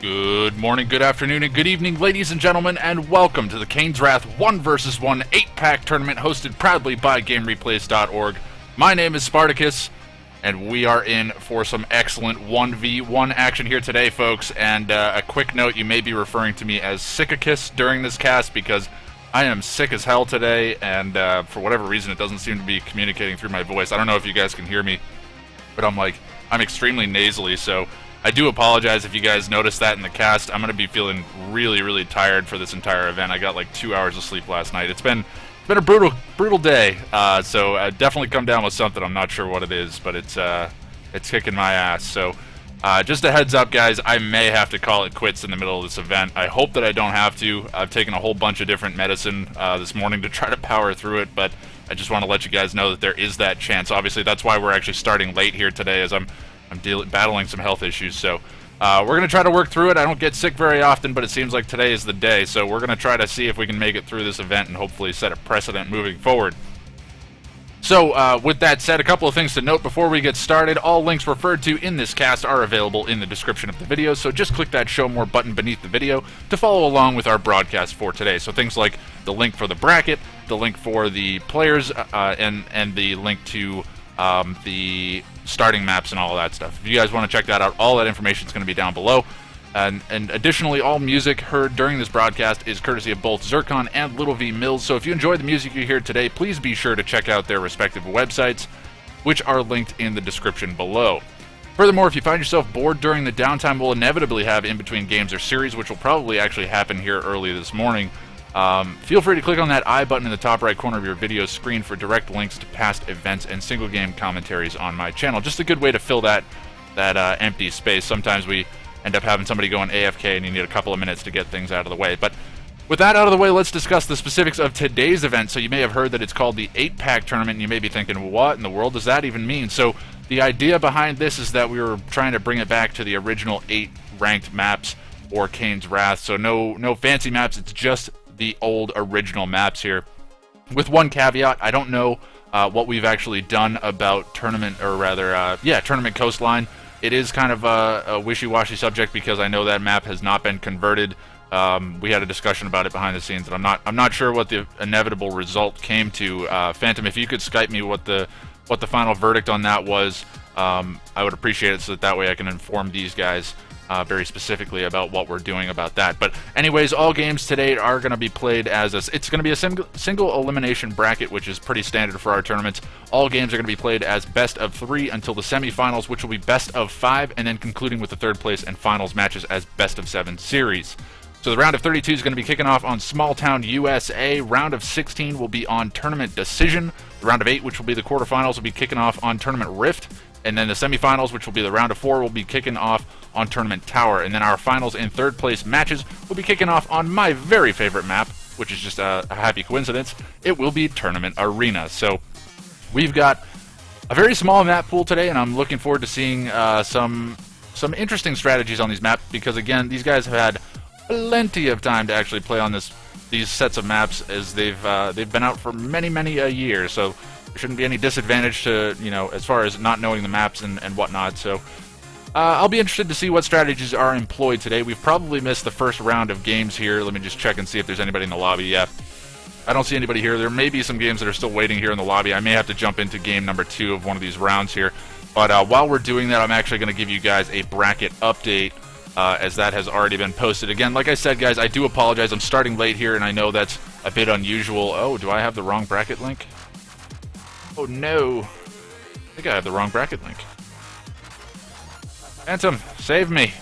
Good morning, good afternoon, and good evening, ladies and gentlemen, and welcome to the Kane's Wrath 1 vs. 1 8-pack tournament hosted proudly by GameReplays.org. My name is Spartacus, and we are in for some excellent 1v1 action here today, folks. And a quick note, you may be referring to me as Sickucus during this cast because I am sick as hell today, and for whatever reason, it doesn't seem to be communicating through my voice. I don't know if you guys can hear me, but I'm extremely nasally, so I do apologize if you guys noticed that in the cast. I'm going to be feeling really, really tired for this entire event. I got like 2 hours of sleep last night. It's been a brutal day, so definitely come down with something. I'm not sure what it is, but it's kicking my ass. So just a heads up, guys, I may have to call it quits in the middle of this event. I hope that I don't have to. I've taken a whole bunch of different medicine this morning to try to power through it, but I just want to let you guys know that there is that chance. Obviously, that's why we're actually starting late here today, as I'm battling some health issues, so we're going to try to work through it. I don't get sick very often, but it seems like today is the day, so we're going to try to see if we can make it through this event and hopefully set a precedent moving forward. So, with that said, a couple of things to note before we get started. All links referred to in this cast are available in the description of the video, so just click that Show More button beneath the video to follow along with our broadcast for today. So things like the link for the bracket, the link for the players, and the link to the starting maps and all of that stuff. If you guys want to check that out, all that information is going to be down below. And additionally, all music heard during this broadcast is courtesy of both Zircon and Little V Mills, so if you enjoy the music you hear today, please be sure to check out their respective websites, which are linked in the description below. Furthermore, if you find yourself bored during the downtime we'll inevitably have in between games or series, which will probably actually happen here early this morning, feel free to click on that I button in the top right corner of your video screen for direct links to past events and single game commentaries on my channel. Just a good way to fill that empty space. Sometimes we end up having somebody going AFK and you need a couple of minutes to get things out of the way. But with that out of the way, let's discuss the specifics of today's event. So you may have heard that it's called the 8-pack tournament, and you may be thinking, what in the world does that even mean? So the idea behind this is that we were trying to bring it back to the original 8 ranked maps for Kane's Wrath. So no fancy maps, it's just the old original maps here. With one caveat, I don't know what we've actually done about tournament coastline. It is kind of a wishy-washy subject because I know that map has not been converted. We had a discussion about it behind the scenes, and I'm not sure what the inevitable result came to. Phantom, if you could Skype me what the final verdict on that was, I would appreciate it, so that way I can inform these guys very specifically about what we're doing about that. But anyways, all games today are going to be played as it's going to be a single elimination bracket, which is pretty standard for our tournaments. All games are going to be played as best of 3 until the semifinals, which will be best of 5, and then concluding with the third place and finals matches as best of 7 series. So the round of 32 is going to be kicking off on Small Town, USA. Round of 16 will be on Tournament Decision. The round of 8, which will be the quarterfinals, will be kicking off on Tournament Rift. And then the semifinals, which will be the round of 4, will be kicking off on Tournament Tower. And then our finals and third place matches will be kicking off on my very favorite map, which is just a happy coincidence. It will be Tournament Arena. So we've got a very small map pool today, and I'm looking forward to seeing some interesting strategies on these maps, because again, these guys have had plenty of time to actually play on these sets of maps, as they've been out for many a year. So there shouldn't be any disadvantage to, as far as not knowing the maps and whatnot. So I'll be interested to see what strategies are employed today. We've probably missed the first round of games here. Let me just check and see if there's anybody in the lobby. Yeah, I don't see anybody here. There may be some games that are still waiting here in the lobby. I may have to jump into game number 2 of one of these rounds here. But while we're doing that, I'm actually going to give you guys a bracket update, as that has already been posted. Again, like I said, guys, I do apologize. I'm starting late here, and I know that's a bit unusual. Oh, do I have the wrong bracket link? Oh no, I think I have the wrong bracket link. Phantom, save me.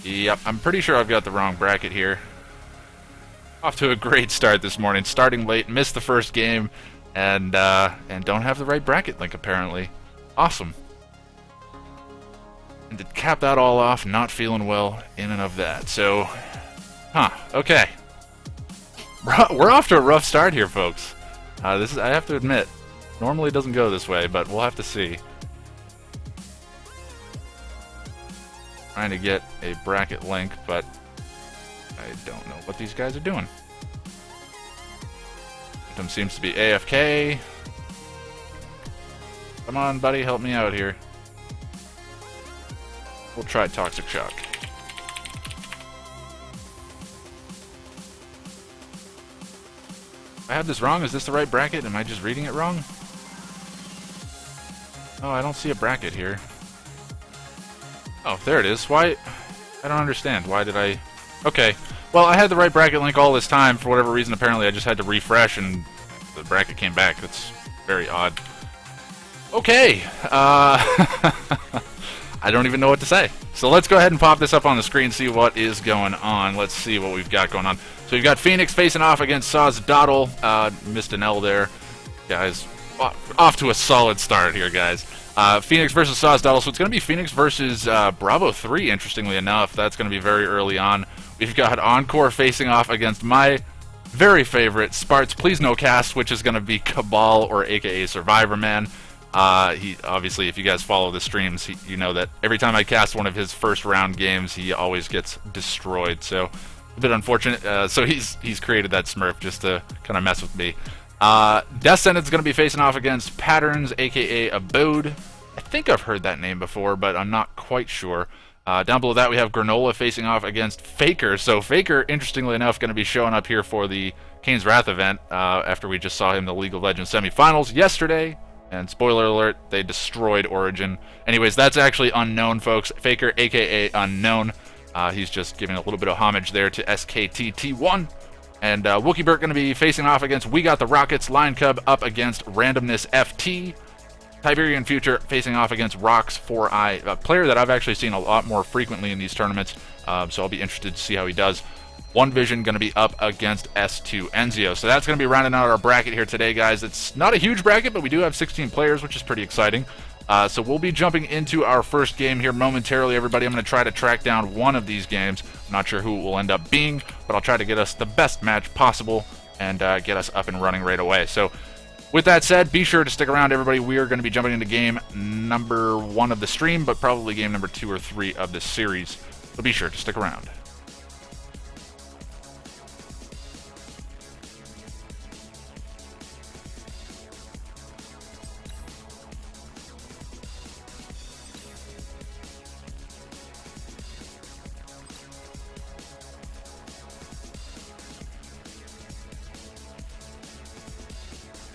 Yep, I'm pretty sure I've got the wrong bracket here. Off to a great start this morning. Starting late, missed the first game, and don't have the right bracket link apparently. Awesome. And to cap that all off, not feeling well in and of that. So, okay. We're off to a rough start here, folks. I have to admit, normally it doesn't go this way, but we'll have to see. Trying to get a bracket link, but I don't know what these guys are doing. Phantom seems to be AFK. Come on, buddy, help me out here. We'll try Toxic Shock. I have this wrong? Is this the right bracket? Am I just reading it wrong? Oh, I don't see a bracket here. Oh, there it is. Why? I don't understand. Why did I... Okay. Well, I had the right bracket link all this time. For whatever reason, apparently I just had to refresh and the bracket came back. That's very odd. Okay. I don't even know what to say. So let's go ahead and pop this up on the screen, see what is going on. Let's see what we've got going on. So you've got Phoenix facing off against Sawsdoddle. Missed an L there. Guys, off to a solid start here, guys. Phoenix versus Sawsdoddle. So it's going to be Phoenix versus Bravo 3, interestingly enough. That's going to be very early on. We've got Encore facing off against my very favorite Sparts Please No Cast, which is going to be Cabal, or aka Survivor Man. He obviously, if you guys follow the streams, you know that every time I cast one of his first round games, he always gets destroyed. So a bit unfortunate. So he's created that Smurf just to kind of mess with me. Death Sentence is going to be facing off against Patterns, aka Abode. I think I've heard that name before, but I'm not quite sure. Down below that, we have Granola facing off against Faker. So Faker, interestingly enough, going to be showing up here for the Kane's Wrath event after we just saw him in the League of Legends semifinals yesterday. And spoiler alert, they destroyed Origin. Anyways, that's actually Unknown, folks. Faker, aka Unknown. He's just giving a little bit of homage there to SKTT1. And Wookibert going to be facing off against We Got the Rockets. Lion Cub up against RandomnessFt. Tiberian Future facing off against Rox4i, a player that I've actually seen a lot more frequently in these tournaments. So I'll be interested to see how he does. One Vision going to be up against S2 Enzio. So that's going to be rounding out our bracket here today, guys. It's not a huge bracket, but we do have 16 players, which is pretty exciting. So we'll be jumping into our first game here momentarily, everybody. I'm going to try to track down one of these games. I'm not sure who it will end up being, but I'll try to get us the best match possible and get us up and running right away. So with that said, be sure to stick around, everybody. We are going to be jumping into game number 1 of the stream, but probably game number 2 or 3 of this series. So be sure to stick around.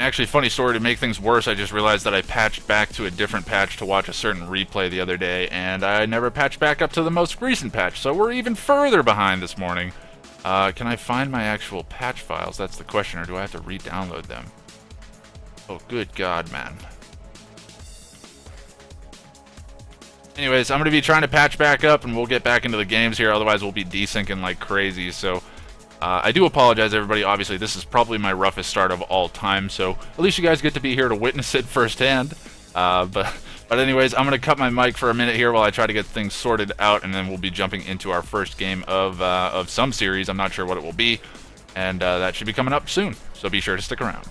Actually, funny story to make things worse, I just realized that I patched back to a different patch to watch a certain replay the other day, and I never patched back up to the most recent patch, so we're even further behind this morning. Can I find my actual patch files? That's the question, or do I have to re-download them? Oh, good God, man. Anyways, I'm going to be trying to patch back up, and we'll get back into the games here, otherwise we'll be desyncing like crazy, so... I do apologize, everybody. Obviously, this is probably my roughest start of all time, so at least you guys get to be here to witness it firsthand. But anyways, I'm going to cut my mic for a minute here while I try to get things sorted out, and then we'll be jumping into our first game of some series. I'm not sure what it will be, and that should be coming up soon, so be sure to stick around.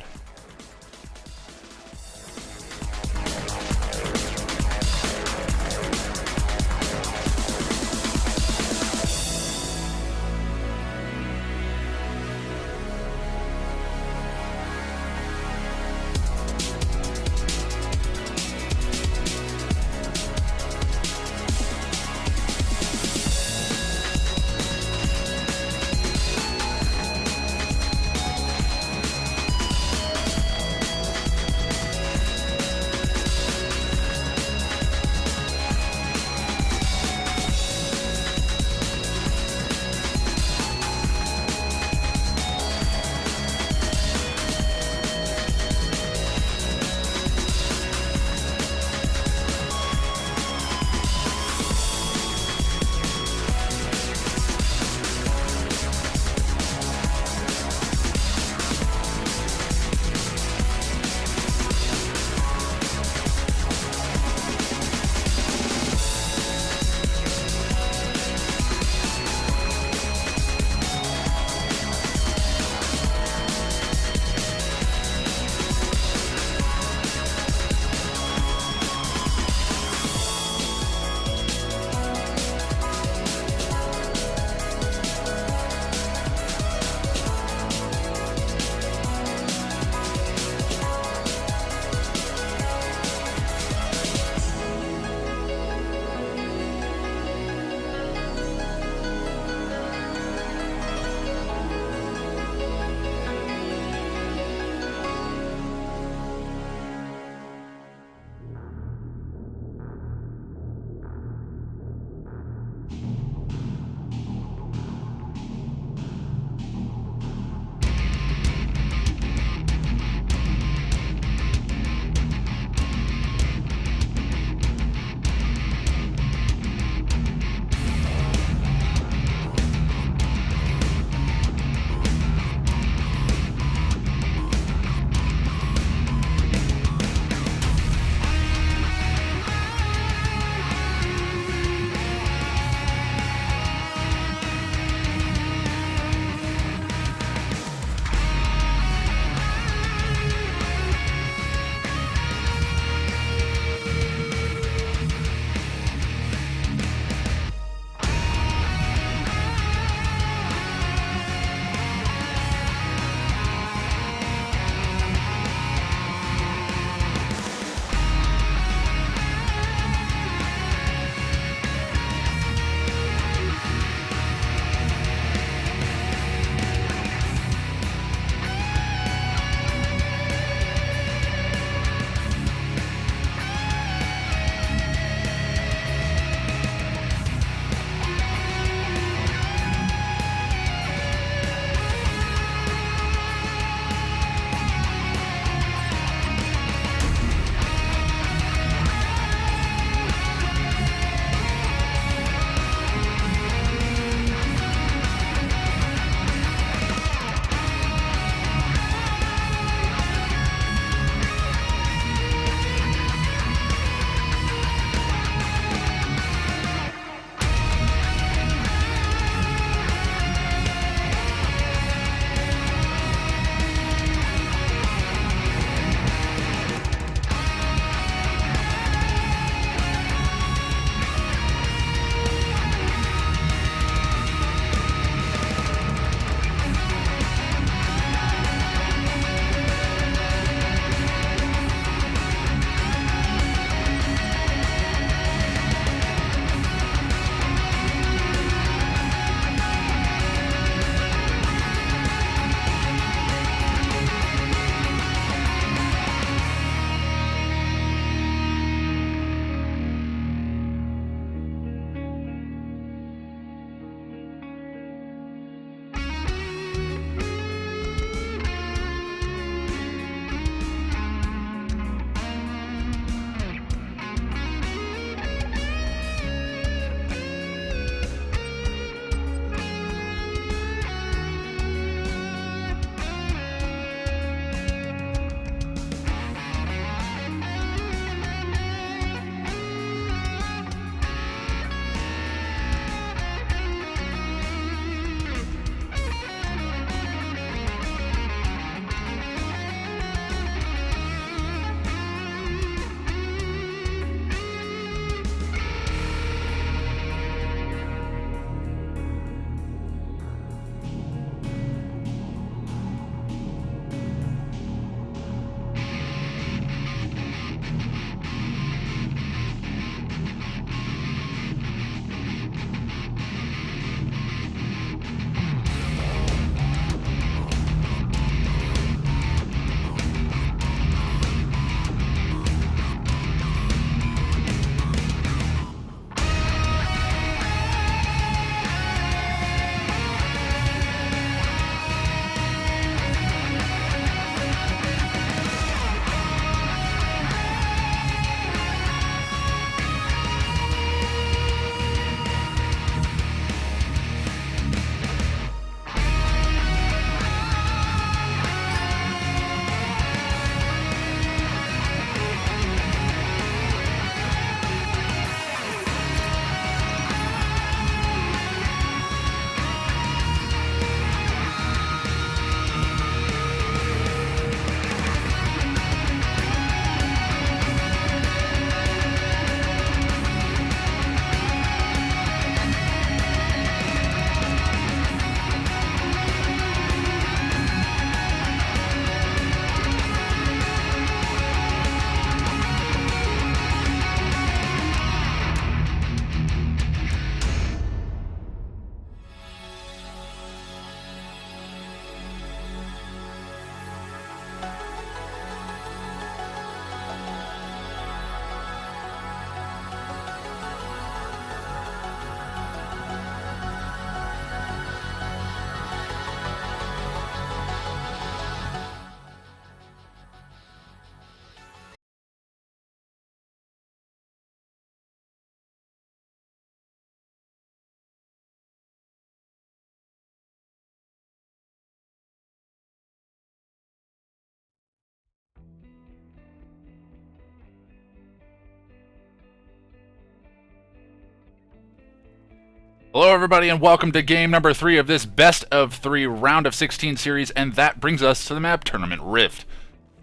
Hello everybody and welcome to game number 3 of this best of 3 round of 16 series, and that brings us to the map Tournament Rift.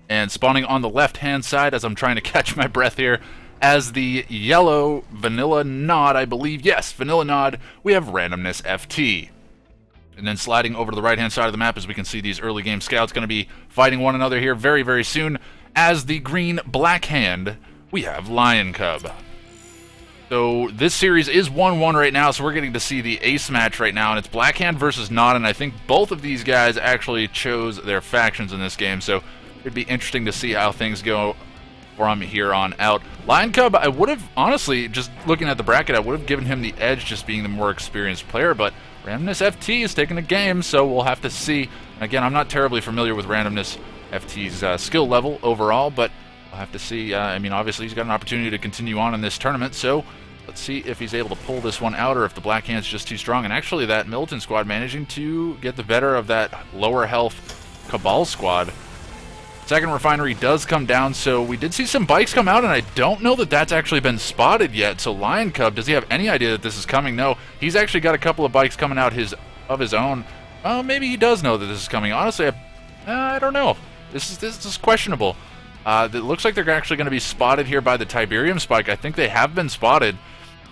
And spawning on the left hand side, as I'm trying to catch my breath here, as the yellow vanilla nod, I believe, yes, vanilla nod, we have RandomnessFt. And then sliding over to the right hand side of the map, as we can see these early game scouts going to be fighting one another here very soon. As the green black hand, we have Lion Cub. So this series is 1-1 right now, so we're getting to see the ace match right now, and it's Blackhand versus Nod, and I think both of these guys actually chose their factions in this game, so it'd be interesting to see how things go from here on out. Lion Cub, I would have, honestly, just looking at the bracket, I would have given him the edge just being the more experienced player, but RandomnessFt is taking the game, so we'll have to see. Again, I'm not terribly familiar with RandomnessFt's skill level overall, but we'll have to see. I mean, obviously, he's got an opportunity to continue on in this tournament, so let's see if he's able to pull this one out or if the black hand's just too strong. And actually, that Militant squad managing to get the better of that lower health Cabal squad. Second refinery does come down, so we did see some bikes come out, and I don't know that that's actually been spotted yet. So Lion Cub, does he have any idea that this is coming? No, he's actually got a couple of bikes coming out of his own. Maybe he does know that this is coming. Honestly, I don't know. This is questionable. It looks like they're actually going to be spotted here by the Tiberium spike. I think they have been spotted.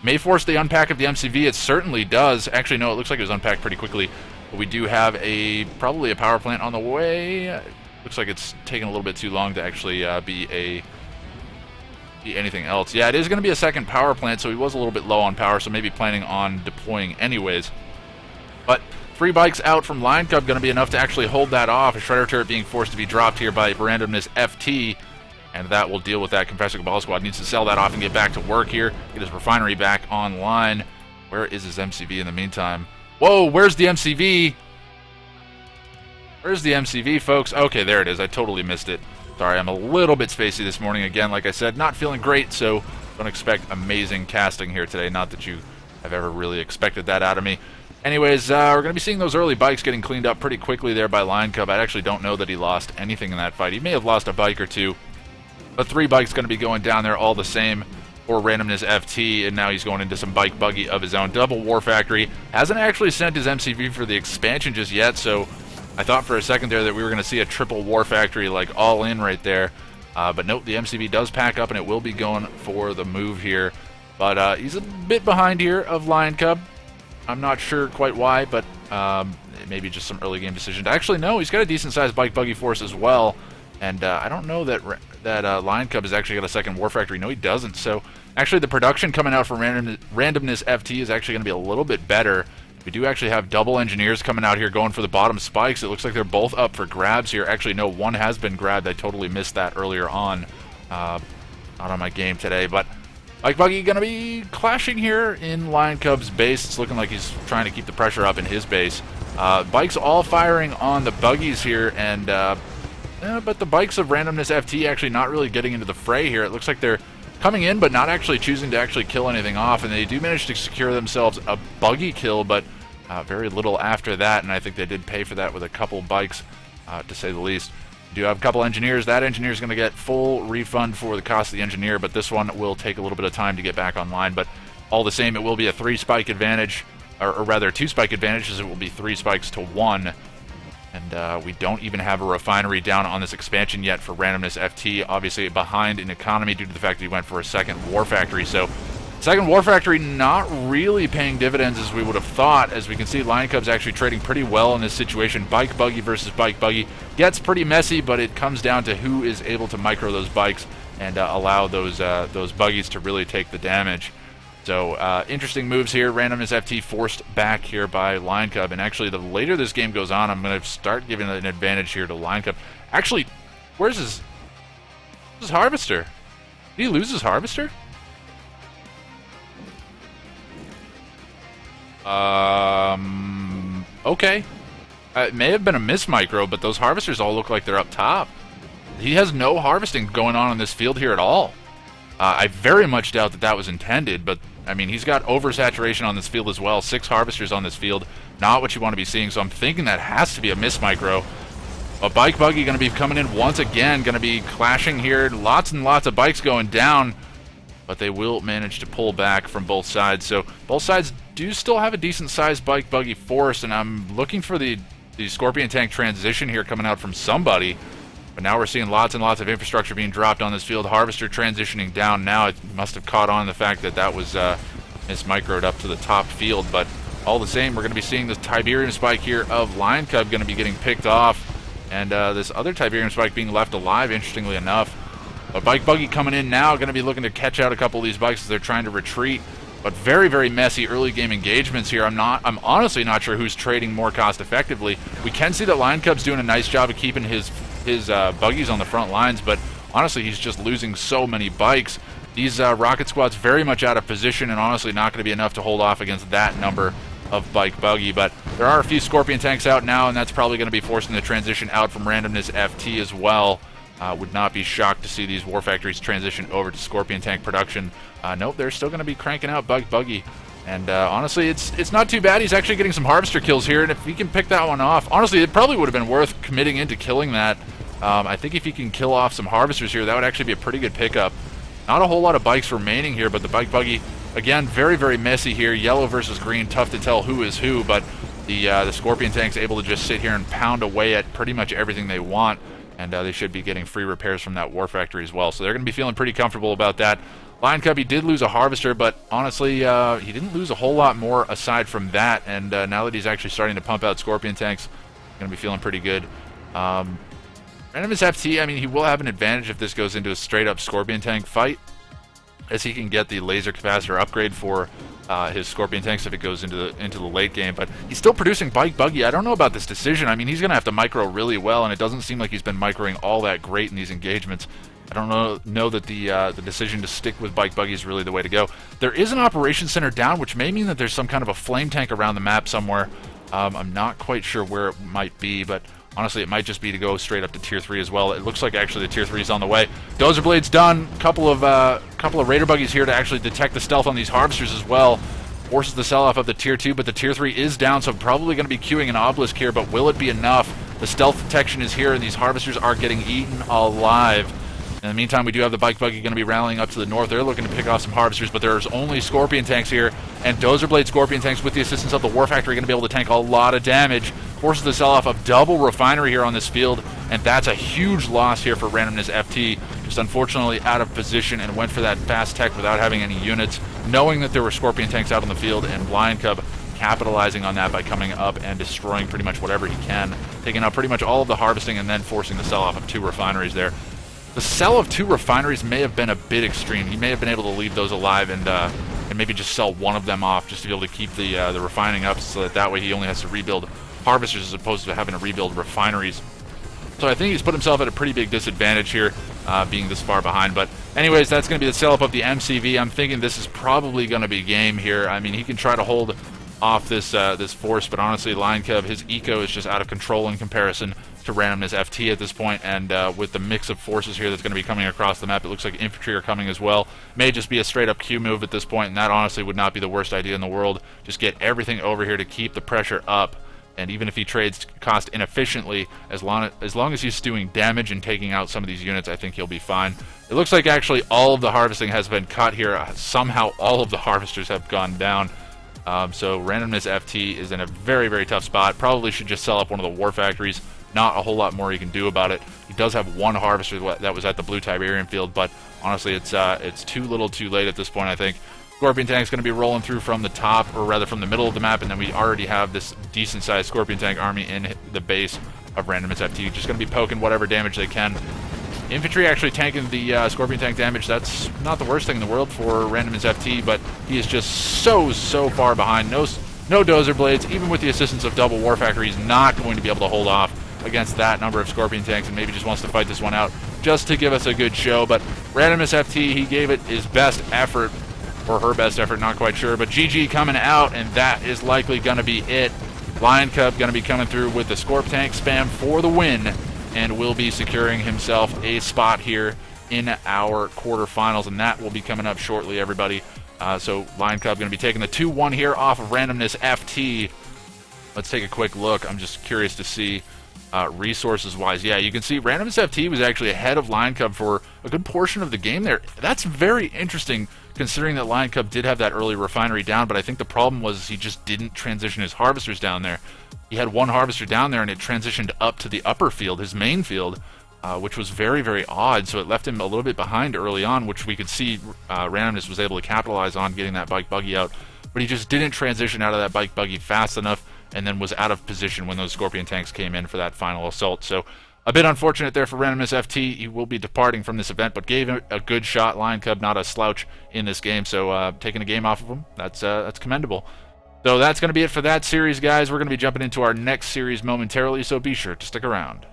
May force the unpack of the MCV. It certainly does. Actually, no, it looks like it was unpacked pretty quickly. But we do have probably a power plant on the way. Looks like it's taking a little bit too long to actually be anything else. Yeah, it is going to be a second power plant, so he was a little bit low on power, so maybe planning on deploying anyways. But 3 bikes out from Lion Cub going to be enough to actually hold that off. A Shredder turret being forced to be dropped here by RandomnessFt, and that will deal with that. Compressor Cabal squad needs to sell that off and get back to work here. Get his refinery back online. Where is his MCV in the meantime? Whoa, where's the MCV? Where's the MCV, folks? Okay, there it is. I totally missed it. Sorry, I'm a little bit spacey this morning. Again, like I said, not feeling great, so don't expect amazing casting here today. Not that you have ever really expected that out of me. Anyways, we're going to be seeing those early bikes getting cleaned up pretty quickly there by Lion Cub. I actually don't know that he lost anything in that fight. He may have lost a bike or two, but 3 bikes going to be going down there all the same for RandomnessFt, and now he's going into some bike buggy of his own. Double War Factory. Hasn't actually sent his MCV for the expansion just yet, so I thought for a second there that we were going to see a triple War Factory like all in right there. But nope, the MCV does pack up, and it will be going for the move here. But he's a bit behind here of Lion Cub. I'm not sure quite why, but maybe just some early game decision. Actually, no, he's got a decent-sized bike buggy force as well, and I don't know that Lion Cub has actually got a second War Factory. No, he doesn't. So actually, the production coming out from RandomnessFt is actually going to be a little bit better. We do actually have double engineers coming out here going for the bottom spikes. It looks like they're both up for grabs here. Actually, no, one has been grabbed. I totally missed that earlier on. Not on my game today, but Bike Buggy going to be clashing here in Lion Cub's base. It's looking like he's trying to keep the pressure up in his base. Bikes all firing on the buggies here, and but the bikes of RandomnessFt actually not really getting into the fray here. It looks like they're coming in, but not actually choosing to actually kill anything off, and they do manage to secure themselves a buggy kill, but very little after that, and I think they did pay for that with a couple bikes, to say the least. We do have a couple engineers. That engineer is going to get full refund for the cost of the engineer, but this one will take a little bit of time to get back online, but all the same, it will be a 3-spike advantage, or rather a 2-spike advantage, as it will be 3 spikes to 1. And we don't even have a refinery down on this expansion yet for RandomnessFt. Obviously behind in economy due to the fact that he went for a second War Factory. So second War Factory not really paying dividends as we would have thought. As we can see, Lion Cub's actually trading pretty well in this situation. Bike Buggy versus Bike Buggy gets pretty messy, but it comes down to who is able to micro those bikes and allow those buggies to really take the damage. So, interesting moves here. RandomnessFt forced back here by Lion Cub. And actually, the later this game goes on, I'm going to start giving an advantage here to Lion Cub. Actually, where's his Harvester? Did he lose his Harvester? Okay. It may have been a miss-micro, but those Harvesters all look like they're up top. He has no harvesting going on in this field here at all. I very much doubt that that was intended, but I mean, he's got oversaturation on this field as well. 6 Harvesters on this field, not what you want to be seeing, so I'm thinking that has to be a miss micro. A Bike Buggy going to be coming in once again, going to be clashing here. Lots and lots of bikes going down, but they will manage to pull back from both sides. So both sides do still have a decent-sized bike buggy force, and I'm looking for the Scorpion Tank transition here coming out from somebody. But now we're seeing lots and lots of infrastructure being dropped on this field. Harvester transitioning down now. It must have caught on the fact that that was mismicroed up to the top field. But all the same, we're going to be seeing this Tiberium spike here of Lion Cub going to be getting picked off. And this other Tiberium spike being left alive, interestingly enough. A bike buggy coming in now, going to be looking to catch out a couple of these bikes as they're trying to retreat. But very, very messy early game engagements here. I'm honestly not sure who's trading more cost effectively. We can see that Lion Cub's doing a nice job of keeping his buggies on the front lines, but honestly he's just losing so many bikes. These rocket squads very much out of position and honestly not going to be enough to hold off against that number of bike buggy. But there are a few Scorpion tanks out now, and that's probably going to be forcing the transition out from RandomnessFt as well. Would not be shocked to see these War Factories transition over to Scorpion tank production. Nope, they're still going to be cranking out bike buggy. And honestly, it's not too bad. He's actually getting some Harvester kills here, and if he can pick that one off, honestly, it probably would have been worth committing into killing that. I think if he can kill off some Harvesters here, that would actually be a pretty good pickup. Not a whole lot of bikes remaining here, but the bike buggy, again, very, very messy here. Yellow versus green, tough to tell who is who, but the Scorpion tank's able to just sit here and pound away at pretty much everything they want, and they should be getting free repairs from that War Factory as well. So they're going to be feeling pretty comfortable about that. Lion Cub, he did lose a Harvester, but honestly, he didn't lose a whole lot more aside from that, and now that he's actually starting to pump out Scorpion tanks, going to be feeling pretty good. RandomnessFt, I mean, he will have an advantage if this goes into a straight-up Scorpion tank fight, as he can get the laser capacitor upgrade for his Scorpion tanks if it goes into the late game. But he's still producing bike buggy. I don't know about this decision. I mean, he's going to have to micro really well, and it doesn't seem like he's been microing all that great in these engagements. I don't know that the decision to stick with bike buggy is really the way to go. There is an operations center down, which may mean that there's some kind of a flame tank around the map somewhere. I'm not quite sure where it might be, but honestly, it might just be to go straight up to Tier 3 as well. It looks like actually the Tier 3 is on the way. Dozer Blade's done. Couple of Raider buggies here to actually detect the stealth on these Harvesters as well. Forces the sell-off of the Tier 2, but the Tier 3 is down, so probably going to be queuing an Obelisk here, but will it be enough? The stealth detection is here, and these Harvesters are getting eaten alive. In the meantime, we do have the bike buggy going to be rallying up to the north. They're looking to pick off some Harvesters, but there's only Scorpion tanks here, and Dozer Blade Scorpion tanks with the assistance of the War Factory are going to be able to tank a lot of damage. Forces the sell-off of double refinery here on this field, and that's a huge loss here for RandomnessFt. Just unfortunately out of position and went for that fast tech without having any units, knowing that there were Scorpion tanks out on the field, and Lion Cub capitalizing on that by coming up and destroying pretty much whatever he can, taking out pretty much all of the harvesting and then forcing the sell-off of 2 refineries there. The sell of 2 refineries may have been a bit extreme. He may have been able to leave those alive and maybe just sell one of them off just to be able to keep the refining up, so that way he only has to rebuild Harvesters as opposed to having to rebuild refineries. So I think he's put himself at a pretty big disadvantage here, being this far behind. But anyways, that's going to be the sell-up of the MCV. I'm thinking this is probably going to be game here. I mean, he can try to hold off this force, but honestly, Lion Cub, his eco is just out of control in comparison to RandomnessFt at this point, and with the mix of forces here that's going to be coming across the map, it looks like infantry are coming as well. May just be a straight-up Q move at this point, and that honestly would not be the worst idea in the world. Just get everything over here to keep the pressure up, and even if he trades cost inefficiently, as long as he's doing damage and taking out some of these units, I think he'll be fine. It looks like actually all of the harvesting has been cut here. Somehow all of the Harvesters have gone down. So RandomnessFt is in a very, very tough spot. Probably should just sell up one of the War Factories. Not a whole lot more he can do about it. He does have one Harvester that was at the blue Tiberium field, but honestly, it's too little too late at this point, I think. Scorpion Tank's going to be rolling through from the top, or rather from the middle of the map, and then we already have this decent-sized Scorpion Tank army in the base of RandomnessFt. Just going to be poking whatever damage they can. Infantry actually tanking the Scorpion Tank damage. That's not the worst thing in the world for RandomnessFt, but he is just so far behind. No Dozer Blades, even with the assistance of double War Factory, he's not going to be able to hold off against that number of Scorpion tanks, and maybe just wants to fight this one out just to give us a good show. But RandomnessFt, he gave it his best effort, or her best effort, not quite sure, but GG coming out, and that is likely going to be it. Lion Cub going to be coming through with the Scorp tank spam for the win, and will be securing himself a spot here in our quarterfinals, and that will be coming up shortly, everybody. So Lion Cub going to be taking the 2-1 here off of RandomnessFt. Let's take a quick look. I'm just curious to see resources-wise. Yeah, you can see RandomnessFt was actually ahead of Lion Cub for a good portion of the game there. That's very interesting, considering that Lion Cub did have that early refinery down, but I think the problem was he just didn't transition his harvesters down there. He had one harvester down there, and it transitioned up to the upper field, his main field, which was very, very odd. So it left him a little bit behind early on, which we could see Randomness was able to capitalize on, getting that bike buggy out. But he just didn't transition out of that bike buggy fast enough, and then was out of position when those Scorpion tanks came in for that final assault. So a bit unfortunate there for RandomnessFt. He will be departing from this event, but gave a good shot. Lion Cub not a slouch in this game, so taking a game off of him, that's commendable. So that's going to be it for that series, guys. We're going to be jumping into our next series momentarily, so be sure to stick around.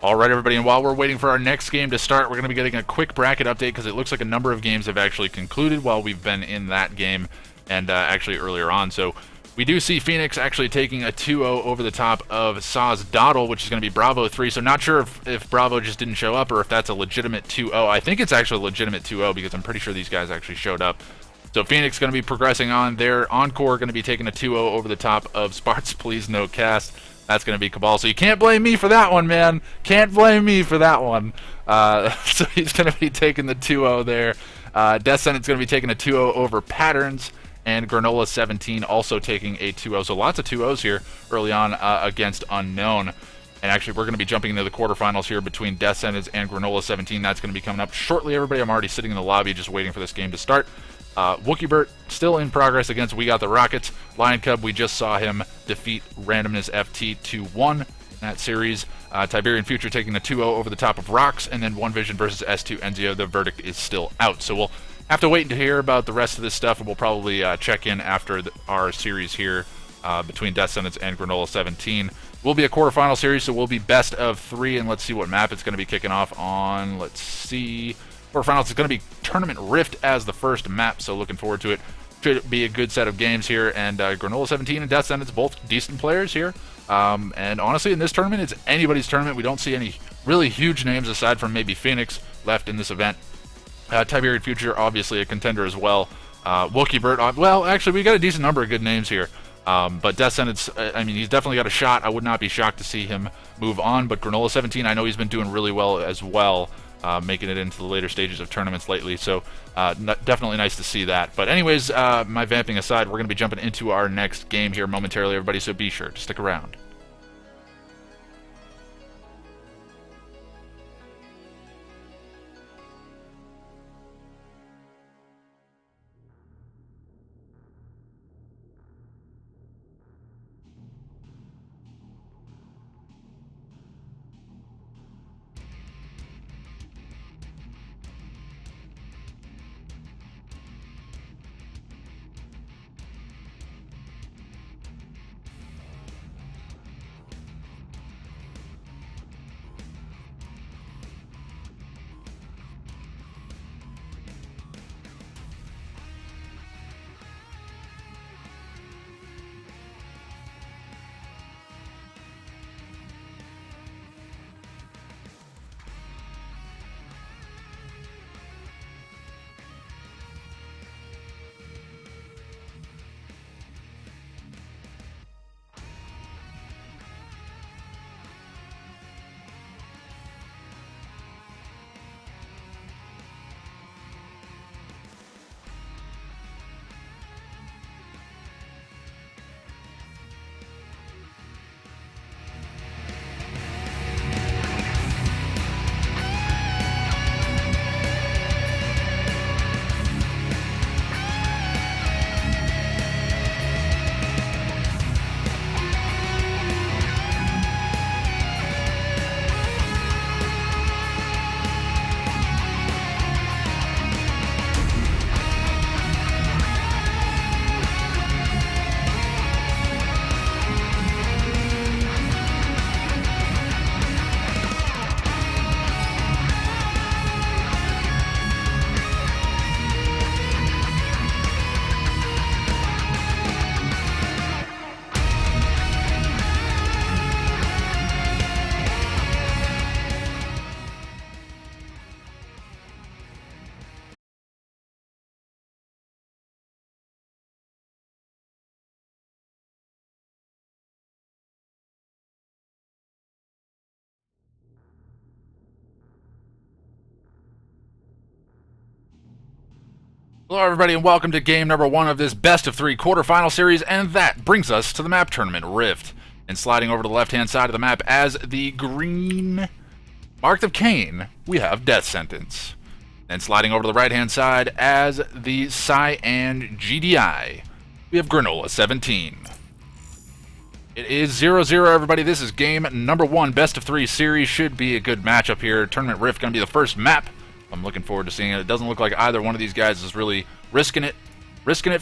Alright, everybody, and while we're waiting for our next game to start, we're going to be getting a quick bracket update because it looks like a number of games have actually concluded while we've been in that game and actually earlier on. So we do see Phoenix actually taking a 2-0 over the top of Saw's Doddle, which is going to be Bravo 3. So not sure if Bravo just didn't show up or if that's a legitimate 2-0. I think it's actually a legitimate 2-0 because I'm pretty sure these guys actually showed up. So Phoenix going to be progressing on. Their Encore going to be taking a 2-0 over the top of Sparts Please No Cast. That's going to be Cabal. So you can't blame me for that one, man. Can't blame me for that one. So he's going to be taking the 2-0 there. Death Sentence going to be taking a 2-0 over Patterns. And Granola 17 also taking a 2-0. So lots of 2-0s here early on against Unknown. And actually, we're going to be jumping into the quarterfinals here between Death Sentence and Granola 17. That's going to be coming up shortly, everybody. I'm already sitting in the lobby just waiting for this game to start. Wookibert still in progress against We Got the Rockets. Lion Cub, we just saw him defeat RandomnessFt 2-1 in that series. Tiberian Future taking the 2-0 over the top of Rocks, and then One Vision versus S2 Enzio. The verdict is still out, so we'll have to wait to hear about the rest of this stuff, and we'll probably check in after our series here between Death Sentence and Granola 17. Will be a quarterfinal series, so we'll be best of 3, and let's see what map it's going to be kicking off on. Let's see. Quarterfinals is going to be Tournament Rift as the first map, so looking forward to it. Should be a good set of games here, and Granola 17 and Death Sentence, both decent players here. And honestly, in this tournament, it's anybody's tournament. We don't see any really huge names aside from maybe Phoenix left in this event. Tiberian Future, obviously a contender as well. Wookibert, well, actually, we got a decent number of good names here. But Death Sentence, I mean, he's definitely got a shot. I would not be shocked to see him move on. But Granola 17, I know he's been doing really well as well, making it into the later stages of tournaments lately. So definitely nice to see that. But anyways, my vamping aside, we're going to be jumping into our next game here momentarily, everybody. So be sure to stick around. Hello everybody and welcome to game number 1 of this best of 3 quarterfinal series, and that brings us to the map tournament Rift. And sliding over to the left hand side of the map as the green marked of Kane, we have Death Sentence. And sliding over to the right hand side as the cyan GDI, we have Granola17. It is 0-0 everybody. This is game number 1, best of 3 series. Should be a good matchup here. Tournament Rift going to be the first map. I'm looking forward to seeing it. It doesn't look like either one of these guys is really risking it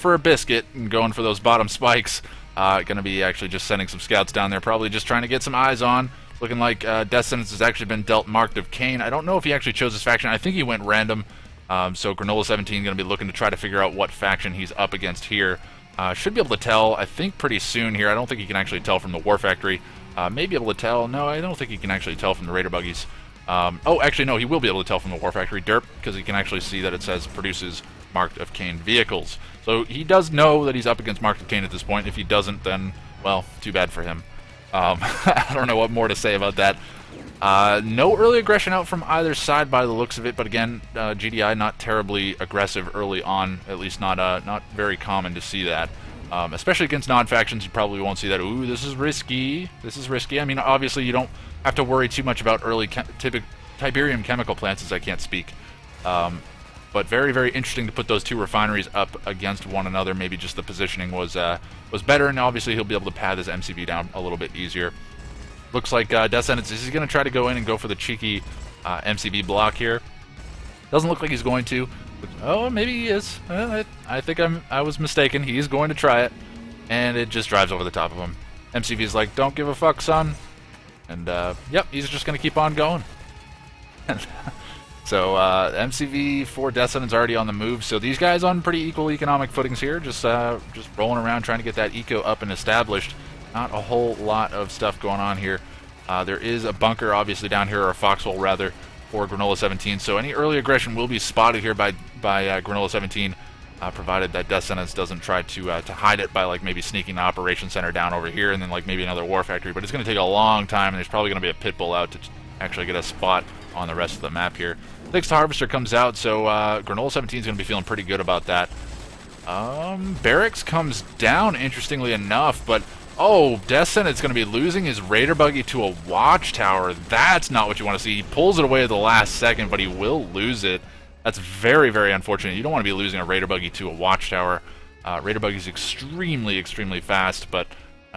for a biscuit and going for those bottom spikes. Going to be actually just sending some scouts down there, probably just trying to get some eyes on. It's looking like Death Sentence has actually been dealt marked of Kane. I don't know if he actually chose his faction. I think he went random. So Granola17 going to be looking to try to figure out what faction he's up against here. Should be able to tell, I think, pretty soon here. I don't think he can actually tell from the War Factory. May be able to tell. No, I don't think he can actually tell from the Raider Buggies. Oh, actually, no, he will be able to tell from the War Factory derp, because he can actually see that it says produces marked of Kane vehicles. So he does know that he's up against marked of Kane at this point. If he doesn't, then, well, too bad for him. I don't know what more to say about that. No early aggression out from either side by the looks of it, but again, GDI not terribly aggressive early on, at least not very common to see that. Especially against non-factions, you probably won't see that. Ooh, this is risky. This is risky. I mean, obviously, you don't have to worry too much about early Tiberium chemical plants, as I can't speak. But very, very interesting to put those two refineries up against one another. Maybe just the positioning was better, and obviously he'll be able to pad his MCV down a little bit easier. Looks like Death Sentence is going to try to go in and go for the cheeky MCV block here. Doesn't look like he's going to. Oh, maybe he is. I think I was mistaken. He is going to try it, and it just drives over the top of him. MCV's like, don't give a fuck, son. And, yep, he's just going to keep on going. So, MCV for Death Sentence already on the move. So these guys on pretty equal economic footings here. Just rolling around trying to get that eco up and established. Not a whole lot of stuff going on here. There is a bunker, obviously, down here, or a foxhole, rather, for Granola17. So any early aggression will be spotted here by Granola17, provided that Death Sentence doesn't try to hide it by, like, maybe sneaking the Operations Center down over here and then, like, maybe another War Factory. But it's going to take a long time, and there's probably going to be a pit bull out to actually get a spot on the rest of the map here. Next Harvester comes out, so Granola17 is going to be feeling pretty good about that. Barracks comes down, interestingly enough, but oh, Death Sentence is going to be losing his Raider Buggy to a Watchtower. That's not what you want to see. He pulls it away at the last second, but he will lose it. That's very, very unfortunate. You don't want to be losing a Raider Buggy to a Watchtower. Raider Buggy is extremely, extremely fast, but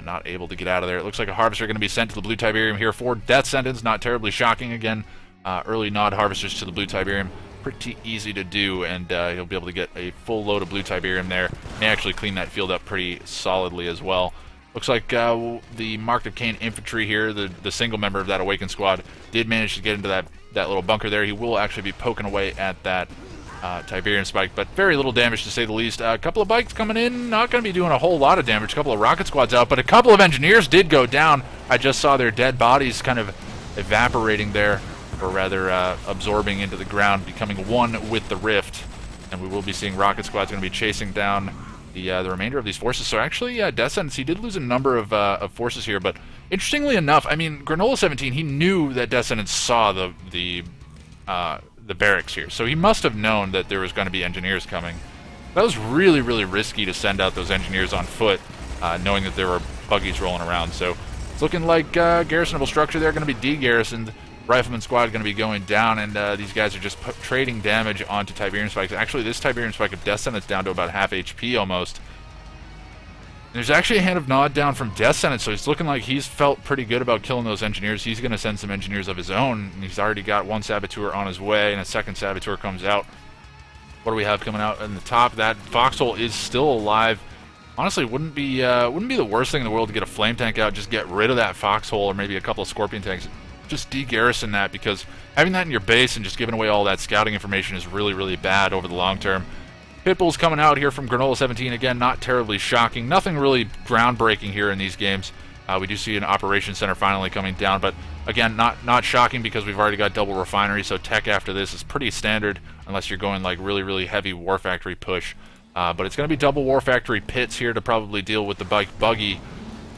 not able to get out of there. It looks like a Harvester going to be sent to the Blue Tiberium here for Death Sentence. Not terribly shocking. Again, early nod Harvesters to the Blue Tiberium. Pretty easy to do, and he'll be able to get a full load of Blue Tiberium there. May actually clean that field up pretty solidly as well. Looks like the Marked of Kane infantry here, the single member of that Awakened squad, did manage to get into that little bunker there. He will actually be poking away at that Tiberium spike, but very little damage to say the least. A couple of bikes coming in, not going to be doing a whole lot of damage. A couple of rocket squads out, but a couple of engineers did go down. I just saw their dead bodies kind of evaporating there, or rather absorbing into the ground, becoming one with the rift. And we will be seeing rocket squads going to be chasing down the remainder of these forces. So actually, Death Sentence, he did lose a number of forces here, but interestingly enough, I mean, Granola17, he knew that Death Sentence saw the barracks here, so he must have known that there was going to be engineers coming. That was really, really risky to send out those engineers on foot, knowing that there were buggies rolling around. So it's looking like garrisonable structure there going to be de-garrisoned. Rifleman squad going to be going down, and these guys are just trading damage onto Tiberium spikes. Actually, this Tiberium spike of Death Sentence down to about half HP almost. And there's actually a hand of nod down from Death Sentence, so it's looking like he's felt pretty good about killing those engineers. He's going to send some engineers of his own, and he's already got one Saboteur on his way, and a second Saboteur comes out. What do we have coming out in the top? That Foxhole is still alive. Honestly, wouldn't be the worst thing in the world to get a Flame Tank out, just get rid of that Foxhole, or maybe a couple of Scorpion Tanks. Just de-garrison that, because having that in your base and just giving away all that scouting information is really, really bad over the long term. Pitbull's coming out here from Granola17. Again, not terribly shocking. Nothing really groundbreaking here in these games. We do see an Operations Center finally coming down, but again, not shocking because we've already got double refinery, so tech after this is pretty standard unless you're going like really, really heavy War Factory push. But it's going to be double War Factory pits here to probably deal with the buggy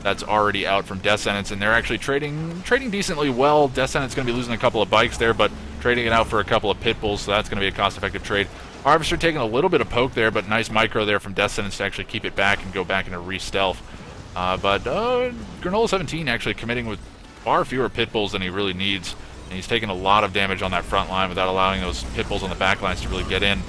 that's already out from Death Sentence, and they're actually trading decently well. Death Sentence is going to be losing a couple of bikes there, but trading it out for a couple of pit bulls, so that's going to be a cost-effective trade. Harvester taking a little bit of poke there, but nice micro there from Death Sentence to actually keep it back and go back into re-stealth. But Granola17 actually committing with far fewer pit bulls than he really needs. And he's taking a lot of damage on that front line without allowing those pit bulls on the back lines to really get in.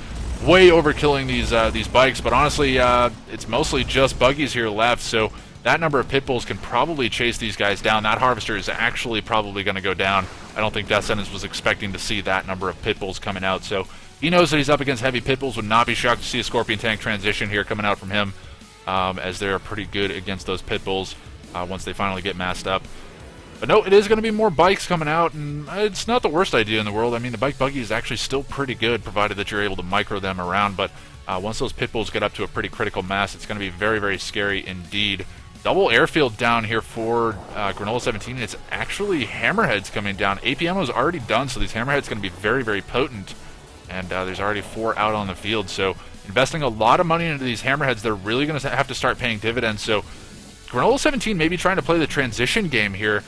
Way overkilling these bikes, but honestly, it's mostly just buggies here left, so that number of pit bulls can probably chase these guys down. That Harvester is actually probably going to go down. I don't think Death Sentence was expecting to see that number of pit bulls coming out, so he knows that he's up against heavy pit bulls. Would not be shocked to see a Scorpion Tank transition here coming out from him, as they're pretty good against those pit bulls once they finally get masked up. But no, it is going to be more bikes coming out, and it's not the worst idea in the world. I mean, the bike buggy is actually still pretty good, provided that you're able to micro them around, but once those pit bulls get up to a pretty critical mass, it's going to be very, very scary indeed. Double airfield down here for Granola17. It's actually hammerheads coming down. APM was already done, so these hammerheads going to be very, very potent, and there's already 4 out on the field, so investing a lot of money into these hammerheads, they're really going to have to start paying dividends, so Granola17 maybe trying to play the transition game here,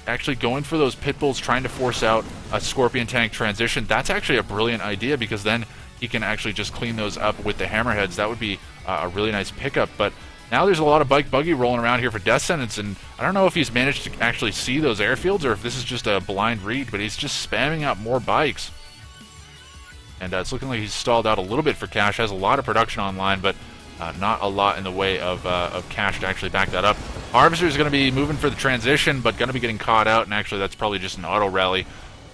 actually going for those pit bulls, trying to force out a Scorpion Tank transition. That's actually a brilliant idea, because then he can actually just clean those up with the hammerheads. That would be a really nice pickup, but now there's a lot of bike buggy rolling around here for Death Sentence, and I don't know if he's managed to actually see those airfields or if this is just a blind read, but he's just spamming out more bikes. And it's looking like he's stalled out a little bit for cash. Has a lot of production online, but not a lot in the way of cash to actually back that up. Harvester is going to be moving for the transition, but going to be getting caught out, and actually that's probably just an auto rally.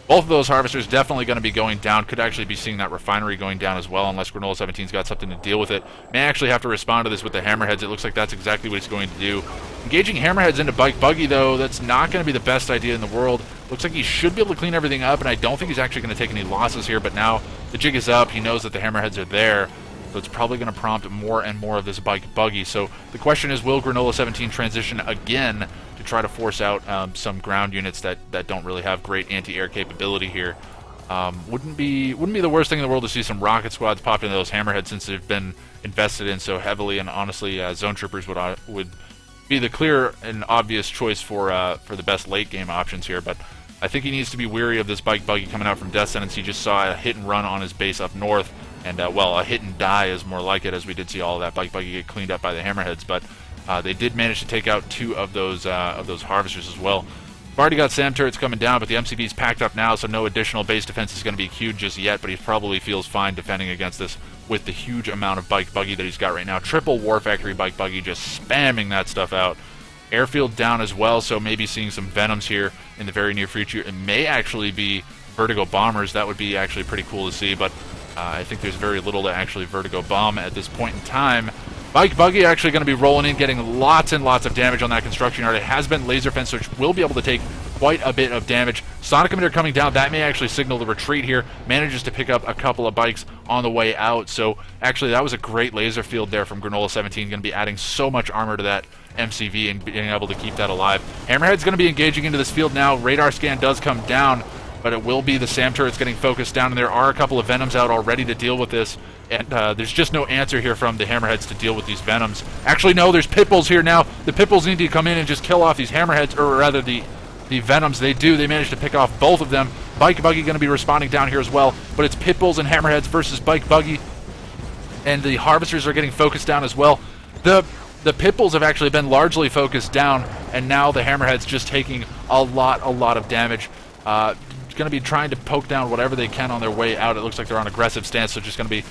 Both of those Harvesters definitely going to be going down. Could actually be seeing that refinery going down as well, unless Granola17's got something to deal with it. May actually have to respond to this with the hammerheads. It looks like that's exactly what he's going to do. Engaging hammerheads into bike buggy, though, that's not going to be the best idea in the world. Looks like he should be able to clean everything up, and I don't think he's actually going to take any losses here, but now the jig is up. He knows that the hammerheads are there, so it's probably going to prompt more and more of this bike buggy. So the question is, will Granola17 transition again to try to force out some ground units that don't really have great anti-air capability here? Wouldn't be the worst thing in the world to see some rocket squads pop into those hammerheads, since they've been invested in so heavily, and honestly, zone troopers would be the clear and obvious choice for the best late game options here. But I think he needs to be wary of this bike buggy coming out from Death Sentence. He just saw a hit and run on his base up north, and well, a hit and die is more like it, as we did see all of that bike buggy get cleaned up by the hammerheads. But they did manage to take out 2 of those Harvesters as well. We've already got SAM turrets coming down, but the MCV's packed up now, so no additional base defense is going to be huge just yet, but he probably feels fine defending against this with the huge amount of bike buggy that he's got right now. Triple War Factory bike buggy, just spamming that stuff out. Airfield down as well, so maybe seeing some Venoms here in the very near future. It may actually be Vertigo Bombers. That would be actually pretty cool to see, but I think there's very little to actually Vertigo Bomb at this point in time. Bike buggy actually going to be rolling in, getting lots and lots of damage on that construction yard. It has been laser fence, which will be able to take quite a bit of damage. Sonic emitter coming down, that may actually signal the retreat here. Manages to pick up a couple of bikes on the way out, so actually that was a great laser field there from Granola17. Going to be adding so much armor to that MCV and being able to keep that alive. Hammerhead's going to be engaging into this field now. Radar scan does come down, but it will be the SAM turrets getting focused down, and there are a couple of Venoms out already to deal with this, and there's just no answer here from the Hammerheads to deal with these Venoms. Actually, no, there's Pitbulls here now. The Pitbulls need to come in and just kill off these Hammerheads, or rather the Venoms. They do. They managed to pick off both of them. Bike Buggy going to be responding down here as well, but it's Pitbulls and Hammerheads versus Bike Buggy, and the Harvesters are getting focused down as well. The Pitbulls have actually been largely focused down, and now the Hammerheads just taking a lot of damage. Going to be trying to poke down whatever they can on their way out. It looks like they're on aggressive stance, so just going to be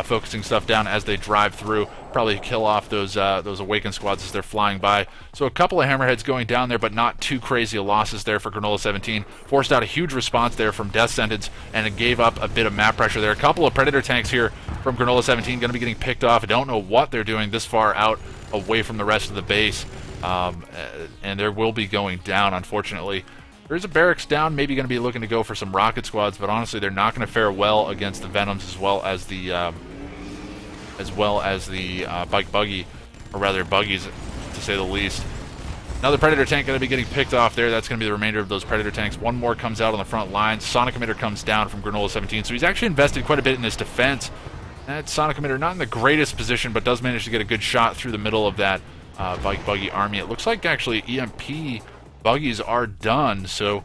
focusing stuff down as they drive through. Probably kill off those Awakened squads as they're flying by. So a couple of Hammerheads going down there, but not too crazy losses there for Granola17. Forced out a huge response there from Death Sentence, and it gave up a bit of map pressure there. A couple of Predator tanks here from Granola17 going to be getting picked off. I don't know what they're doing this far out away from the rest of the base, and there will be going down, unfortunately. There's a barracks down, maybe going to be looking to go for some rocket squads, but honestly, they're not going to fare well against the Venoms as well as the bike buggy, or rather buggies, to say the least. Another Predator tank going to be getting picked off there. That's going to be the remainder of those Predator tanks. One more comes out on the front line. Sonic emitter comes down from Granola17, so he's actually invested quite a bit in this defense. That Sonic emitter not in the greatest position, but does manage to get a good shot through the middle of that bike buggy army. It looks like actually EMP buggies are done, so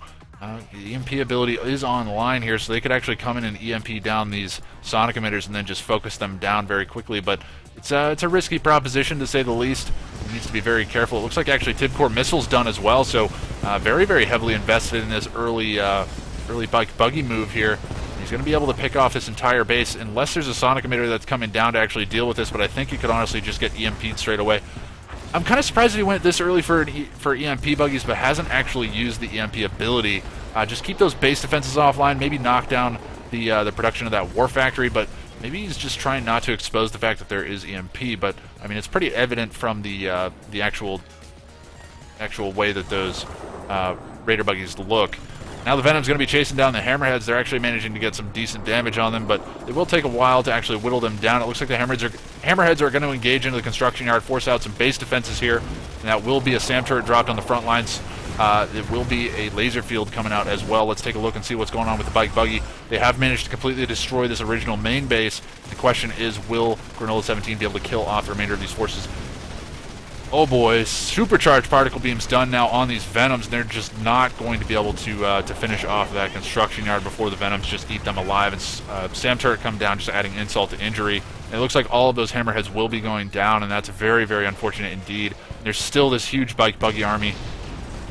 The EMP ability is online here, so they could actually come in and EMP down these sonic emitters and then just focus them down very quickly, but it's a risky proposition to say the least. He needs to be very careful. It looks like actually Tip Core Missile's done as well, so very, very heavily invested in this early buggy move here. He's going to be able to pick off this entire base, unless there's a sonic emitter that's coming down to actually deal with this, but I think he could honestly just get EMP'd straight away. I'm kind of surprised that he went this early for EMP buggies, but hasn't actually used the EMP ability. Just keep those base defenses offline, maybe knock down the production of that War Factory, but maybe he's just trying not to expose the fact that there is EMP, but I mean, it's pretty evident from the actual way that those Raider buggies look. Now the Venom's going to be chasing down the Hammerheads. They're actually managing to get some decent damage on them, but it will take a while to actually whittle them down. It looks like the Hammerheads are going to engage into the construction yard, force out some base defenses here, and that will be a SAM turret dropped on the front lines. It will be a laser field coming out as well. Let's take a look and see what's going on with the bike buggy. They have managed to completely destroy this original main base. The question is, will Granola17 be able to kill off the remainder of these forces? Oh boy, supercharged particle beams done now on these Venoms, and they're just not going to be able to finish off that construction yard before the Venoms just eat them alive. And SAM turret come down, just adding insult to injury. And it looks like all of those Hammerheads will be going down, and that's very, very unfortunate indeed. There's still this huge bike buggy army,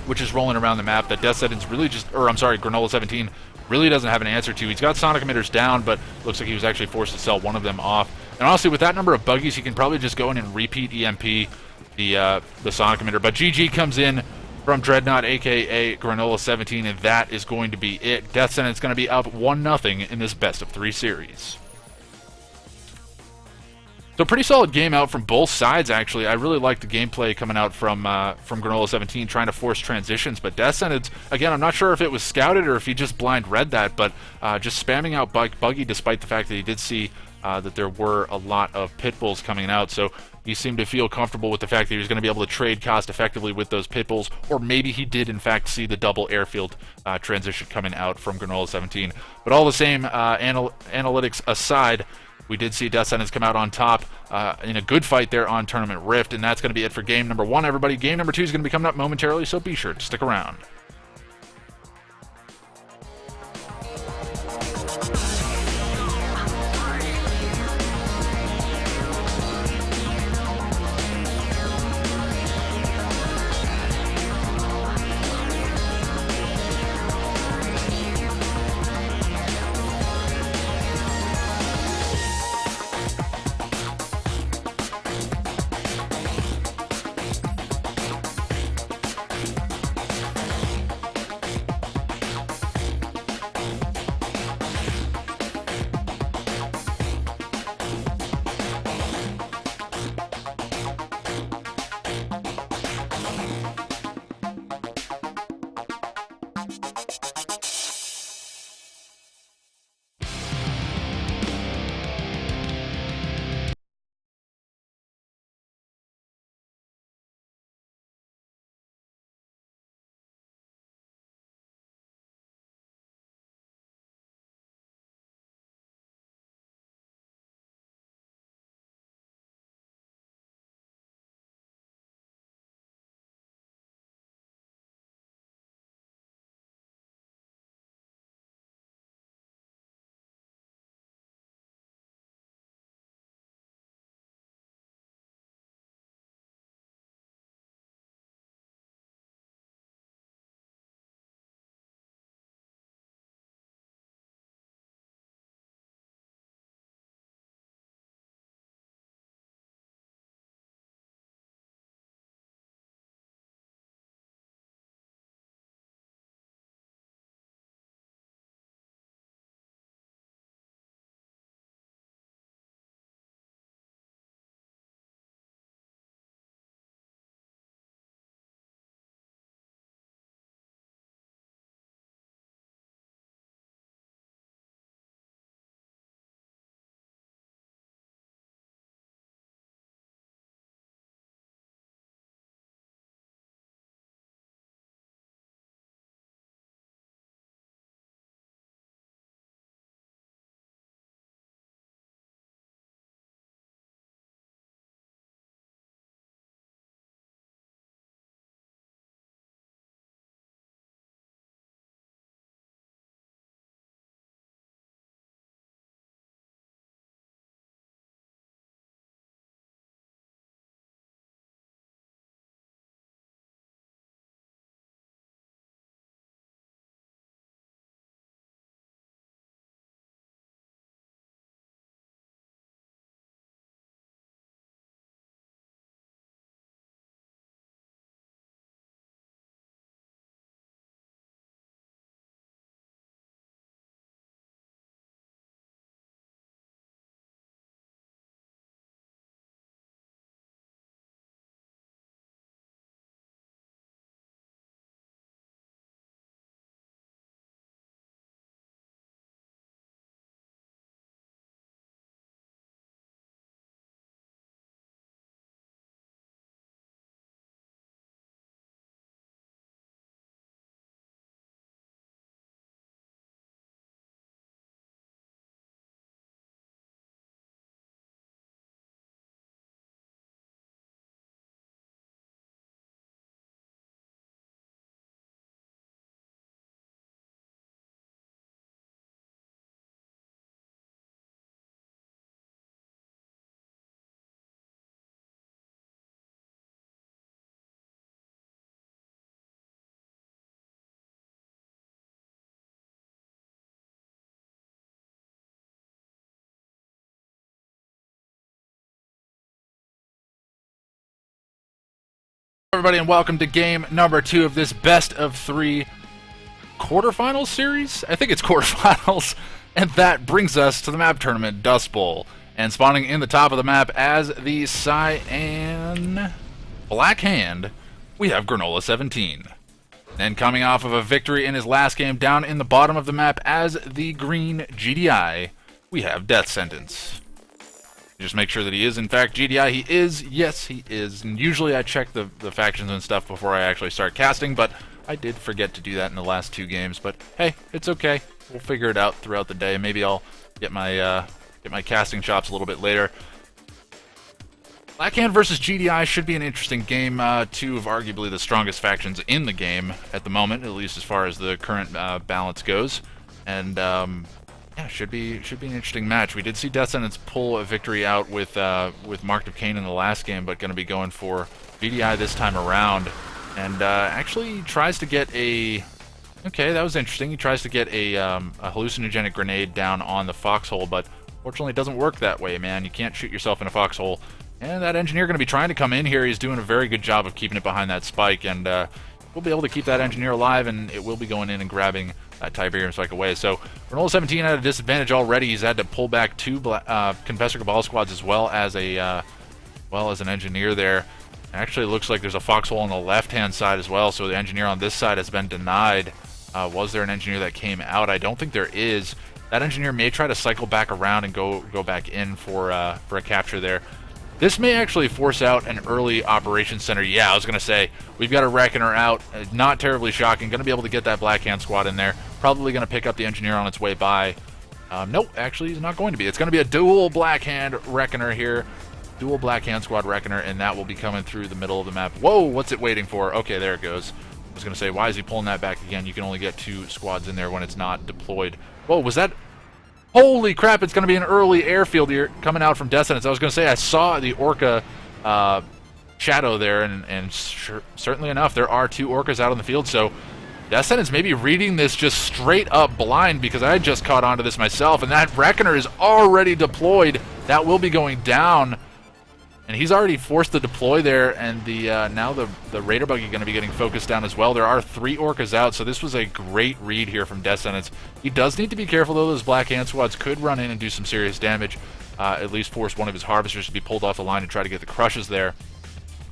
which is rolling around the map that Death Sentence really Granola17 really doesn't have an answer to. He's got sonic emitters down, but looks like he was actually forced to sell one of them off. And honestly, with that number of buggies, he can probably just go in and repeat EMP the sonic emitter. But GG comes in from Dreadnought, aka Granola17, and that is going to be it. Death Sentence going to be up 1-0 in this best of 3 series. So pretty solid game out from both sides, actually. I really like the gameplay coming out from Granola17, trying to force transitions. But Death Sentence, again, I'm not sure if it was scouted or if he just blind read that, but just spamming out buggy despite the fact that he did see that there were a lot of pit bulls coming out. So he seemed to feel comfortable with the fact that he was going to be able to trade cost effectively with those pit bulls, or maybe he did in fact see the double airfield transition coming out from Granola17. But all the same, analytics aside, we did see Death Sentence come out on top in a good fight there on Tournament Rift, and that's going to be it for game number 1, everybody. Game number 2 is going to be coming up momentarily, so be sure to stick around. Everybody, and welcome to game number 2 of this best of 3 quarterfinals series. I think it's quarterfinals, and that brings us to the map tournament Dust Bowl. And spawning in the top of the map as the Cyan Black Hand, we have Granola17. And coming off of a victory in his last game down in the bottom of the map as the Green GDI, we have Death Sentence. Just make sure that he is, in fact, GDI. He is. Yes, he is. And usually I check the factions and stuff before I actually start casting, but I did forget to do that in the last 2 games. But hey, it's okay. We'll figure it out throughout the day. Maybe I'll get my casting chops a little bit later. Blackhand versus GDI should be an interesting game. 2 of arguably the strongest factions in the game at the moment, at least as far as the current balance goes. And yeah, should be an interesting match. We did see Death Sentence pull a victory out with Mark of Kane in the last game, but going to be going for GDI this time around. And actually tries to get a... Okay, that was interesting. He tries to get a hallucinogenic grenade down on the foxhole, but fortunately it doesn't work that way, man. You can't shoot yourself in a foxhole. And that engineer going to be trying to come in here. He's doing a very good job of keeping it behind that spike, and we'll be able to keep that engineer alive, and it will be going in and grabbing that Tiberium spike away. So Granola17 had a disadvantage already. He's had to pull back 2 Confessor Cabal squads as well as an engineer there. Actually, it looks like there's a foxhole on the left-hand side as well, so the engineer on this side has been denied. Was there an engineer that came out? I don't think there is. That engineer may try to cycle back around and go back in for a capture there. This may actually force out an early operations center. Yeah, I was going to say, we've got a Reckoner out. Not terribly shocking. Going to be able to get that Black Hand squad in there. Probably going to pick up the engineer on its way by. Nope, actually, he's not going to be. It's going to be a dual Black Hand Reckoner here. Dual Black Hand squad Reckoner, and that will be coming through the middle of the map. Whoa, what's it waiting for? Okay, there it goes. I was going to say, why is he pulling that back again? You can only get 2 squads in there when it's not deployed. Whoa, was that... Holy crap, it's going to be an early airfield here coming out from Death Sentence. I was going to say, I saw the Orca shadow there, and certainly enough, there are 2 Orcas out on the field, so Death Sentence may be reading this just straight up blind, because I just caught onto this myself, and that Reckoner is already deployed. That will be going down, and he's already forced the deploy there, and now the Raider Buggy going to be getting focused down as well. There are 3 Orcas out, so this was a great read here from Death Sentence. He does need to be careful, though. Those Black Hand squads could run in and do some serious damage, at least force one of his Harvesters to be pulled off the line and try to get the crushes there.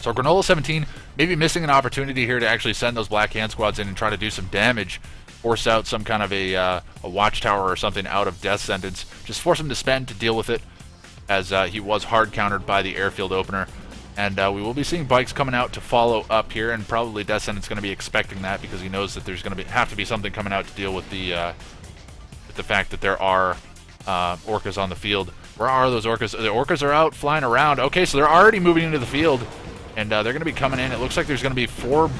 So Granola17 maybe missing an opportunity here to actually send those Black Hand squads in and try to do some damage, force out some kind of a watchtower or something out of Death Sentence, just force him to spend to deal with it, as he was hard countered by the airfield opener. And we will be seeing bikes coming out to follow up here, and probably Death Sentence going to be expecting that, because he knows that there's going to have to be something coming out to deal with the fact that there are Orcas on the field. Where are those Orcas? The Orcas are out flying around. Okay, so they're already moving into the field, and they're going to be coming in. It looks like there's going to be 4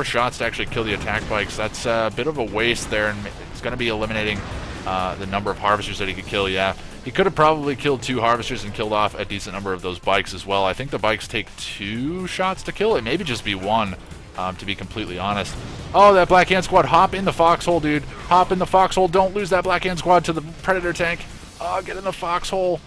shots to actually kill the attack bikes. That's a bit of a waste there, and it's going to be eliminating the number of Harvesters that he could kill. Yeah, he could have probably killed 2 Harvesters and killed off a decent number of those bikes as well. I think the bikes take 2 shots to kill it, maybe just be 1, to be completely honest. Oh, that Black Hand squad, hop in the foxhole, dude. Hop in the foxhole. Don't lose that Black Hand squad to the Predator tank. Oh, get in the foxhole.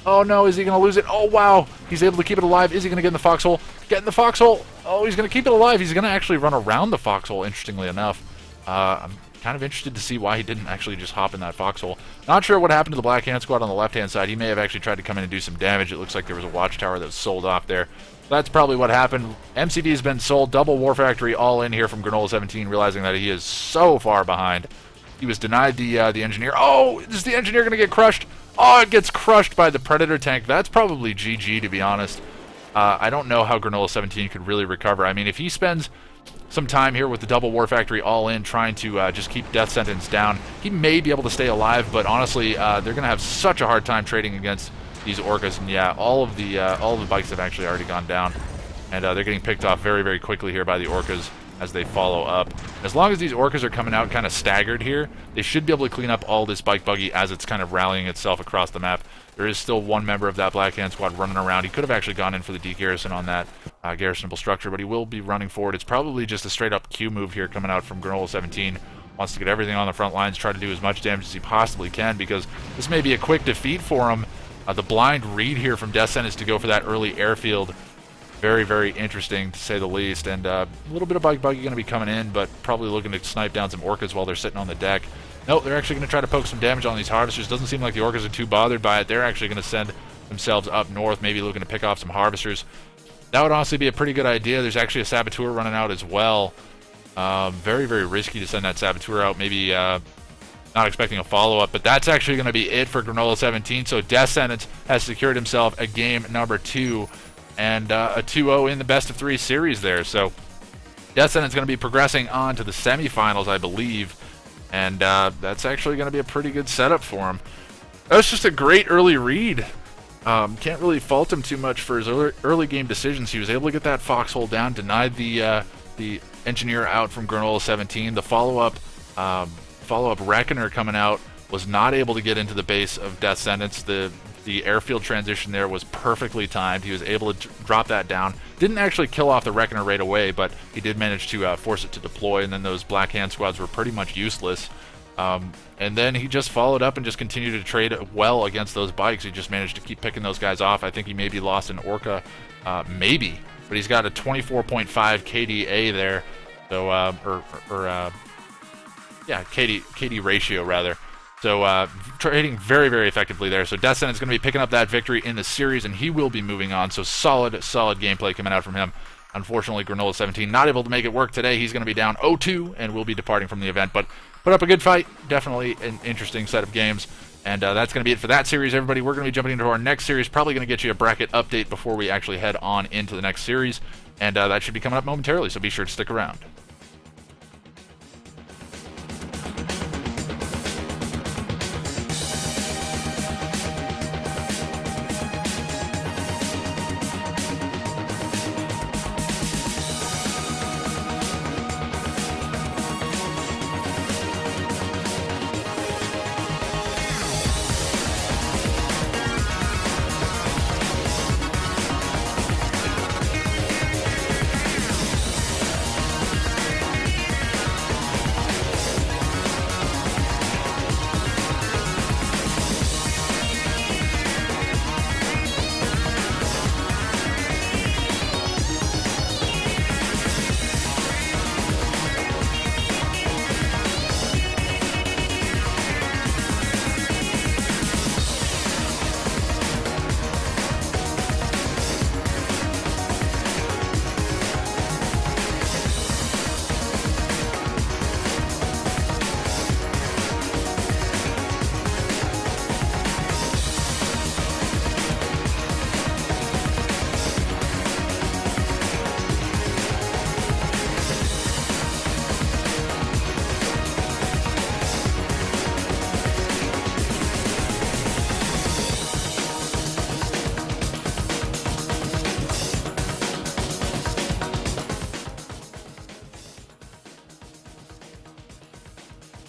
Oh no, is he going to lose it? Oh wow, he's able to keep it alive. Is he going to get in the foxhole? Get in the foxhole. Oh, he's going to keep it alive. He's going to actually run around the foxhole, interestingly enough. I'm kind of interested to see why he didn't actually just hop in that foxhole. Not sure what happened to the Black Hand squad on the left-hand side. He may have actually tried to come in and do some damage. It looks like there was a watchtower that was sold off there. That's probably what happened. MCD's been sold. Double War Factory all in here from Granola17, realizing that he is so far behind. He was denied the engineer. Oh, is the engineer going to get crushed? Oh, it gets crushed by the Predator tank. That's probably GG, to be honest. I don't know how Granola17 could really recover. I mean, if he spends some time here with the Double War Factory all in, trying to just keep Death Sentence down, he may be able to stay alive, but honestly, they're going to have such a hard time trading against these Orcas, and yeah, all of the bikes have actually already gone down, and they're getting picked off very, very quickly here by the Orcas as they follow up. As long as these Orcas are coming out kind of staggered here, they should be able to clean up all this bike buggy as it's kind of rallying itself across the map. There is still 1 member of that Black Hand squad running around. He could have actually gone in for the degarrison on that garrisonable structure, but he will be running forward. It's probably just a straight up Q move here coming out from Granola17. Wants to get everything on the front lines, try to do as much damage as he possibly can, because this may be a quick defeat for him. The blind read here from Death Sentence to go for that early airfield Very, very interesting to say the least. And a little bit of Buggy going to be coming in, but probably looking to snipe down some Orcas while they're sitting on the deck. Nope, they're actually going to try to poke some damage on these Harvesters. Doesn't seem like the Orcas are too bothered by it. They're actually going to send themselves up north, maybe looking to pick off some Harvesters. That would honestly be a pretty good idea. There's actually a Saboteur running out as well. Very, very risky to send that Saboteur out. Maybe not expecting a follow-up, but that's actually going to be it for Granola17. So Death Sentence has secured himself a game number 2 and a 2-0 in the best-of-3 series there. So Death Sentence is going to be progressing on to the semifinals, I believe, and that's actually going to be a pretty good setup for him. That was just a great early read. Can't really fault him too much for his early game decisions. He was able to get that foxhole down, denied the engineer out from Granola17. The follow-up Reckoner coming out was not able to get into the base of Death Sentence. The airfield transition there was perfectly timed. He was able to drop that down. Didn't actually kill off the Reckoner right away, but he did manage to force it to deploy, and then those Black Hand squads were pretty much useless. And then he just followed up and just continued to trade well against those bikes. He just managed to keep picking those guys off. I think he maybe lost an Orca, maybe, but he's got a 24.5 KDA there. So, KD ratio rather. So trading very, very effectively there. So Death Sentence is going to be picking up that victory in the series, and he will be moving on. So solid gameplay coming out from him. Unfortunately, Granola17 not able to make it work today. He's going to be down 0-2 and will be departing from the event. But put up a good fight. Definitely an interesting set of games. And that's going to be it for that series, everybody. We're going to be jumping into our next series. Probably going to get you a bracket update before we actually head on into the next series. And that should be coming up momentarily, so be sure to stick around.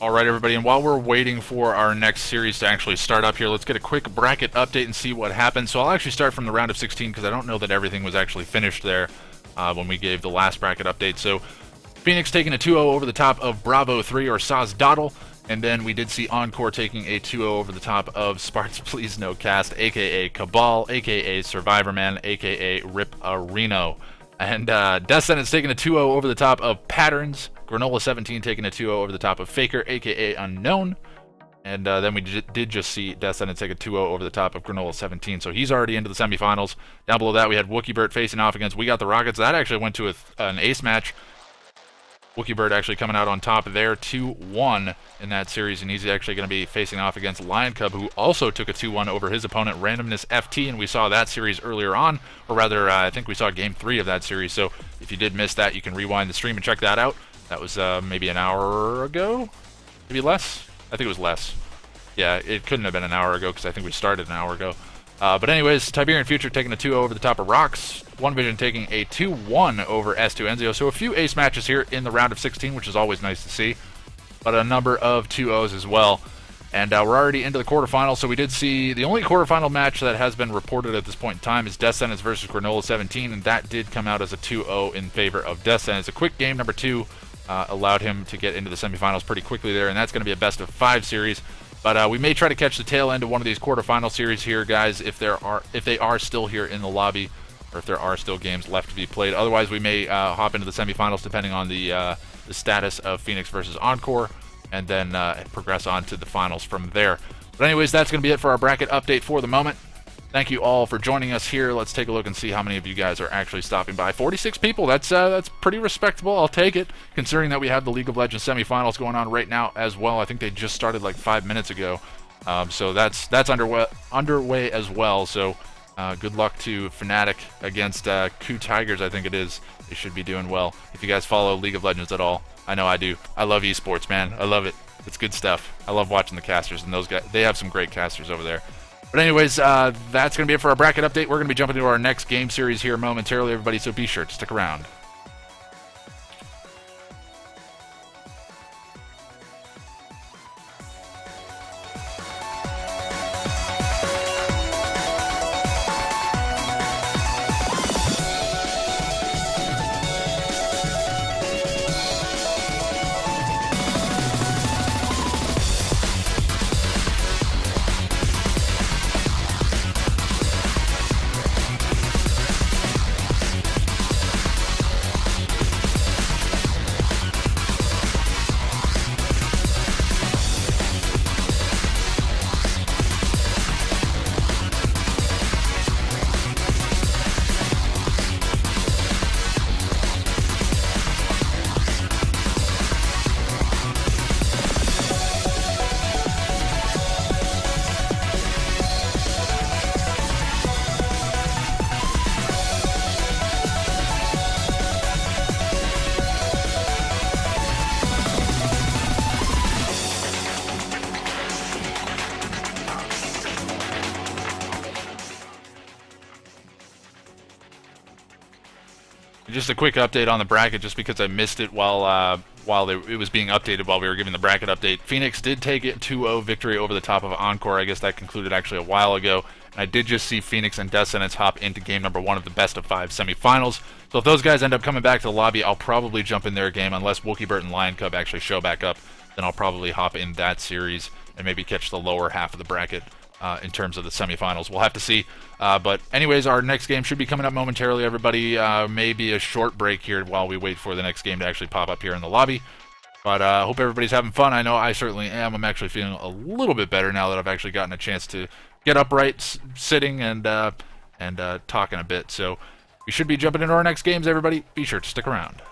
Alright everybody, and while we're waiting for our next series to actually start up here, let's get a quick bracket update and see what happens. So I'll actually start from the round of 16 because I don't know that everything was actually finished there when we gave the last bracket update. So Phoenix taking a 2-0 over the top of Bravo 3 or Saz Doddle, and then we did see Encore taking a 2-0 over the top of Sparks Please No Cast, aka Cabal, aka Survivor Man, aka Rip Reno. And Death Sentence taking a 2-0 over the top of Patterns. Granola17 taking a 2-0 over the top of Faker, a.k.a. Unknown. And then we did just see Death Sentence take a 2-0 over the top of Granola17. So he's already into the semifinals. Down below that, we had Wookibert facing off against We Got the Rockets. That actually went to an ace match. Wookibert actually coming out on top there, 2-1 in that series. And he's actually going to be facing off against Lion Cub, who also took a 2-1 over his opponent, RandomnessFt. And we saw that series earlier on. Or rather, I think we saw Game 3 of that series. So if you did miss that, you can rewind the stream and check that out. That was maybe an hour ago? Maybe less? I think it was less. Yeah, it couldn't have been an hour ago because I think we started an hour ago. But anyways, Tiberian Future taking a 2-0 over the top of Rocks. One Vision taking a 2-1 over S2 Enzio. So a few ace matches here in the round of 16, which is always nice to see. But a number of 2-0s as well. And we're already into the quarterfinals, so we did see the only quarterfinal match that has been reported at this point in time is Death Sentence versus Granola17, and that did come out as a 2-0 in favor of Death Sentence. A quick game number 2 allowed him to get into the semifinals pretty quickly there, and that's going to be a best-of-5 series. But we may try to catch the tail end of one of these quarterfinal series here, guys, if they are still here in the lobby. or if there are still games left to be played. Otherwise, we may hop into the semifinals depending on the status of Phoenix versus Encore, and then progress on to the finals from there. But anyways, that's going to be it for our bracket update for the moment. Thank you all for joining us here. Let's take a look and see how many of you guys are actually stopping by. 46 people. That's pretty respectable. I'll take it, considering that we have the League of Legends semifinals going on right now as well. I think they just started like 5 minutes ago. So that's underway as well. So good luck to Fnatic against Coup Tigers, I think it is. They should be doing well. If you guys follow League of Legends at all, I know I do. I love esports, man. I love it. It's good stuff. I love watching the casters, and those guys, they have some great casters over there. But anyways, that's going to be it for our bracket update. We're going to be jumping into our next game series here momentarily, everybody, so be sure to stick around. Just a quick update on the bracket, just because I missed it while it was being updated while we were giving the bracket update. Phoenix did take it 2-0 victory over the top of Encore. I guess that concluded actually a while ago. And I did just see Phoenix and Death Sentence hop into game number 1 of the best of 5 semifinals. So if those guys end up coming back to the lobby, I'll probably jump in their game, unless Wookibert and Lion Cub actually show back up. Then I'll probably hop in that series and maybe catch the lower half of the bracket. In terms of the semifinals, we'll have to see. But anyways, our next game should be coming up momentarily, everybody. Maybe a short break here while we wait for the next game to actually pop up here in the lobby. But I hope everybody's having fun. I know I certainly am. I'm actually feeling a little bit better now that I've actually gotten a chance to get upright, sitting, and talking a bit. So we should be jumping into our next games, everybody. Be sure to stick around.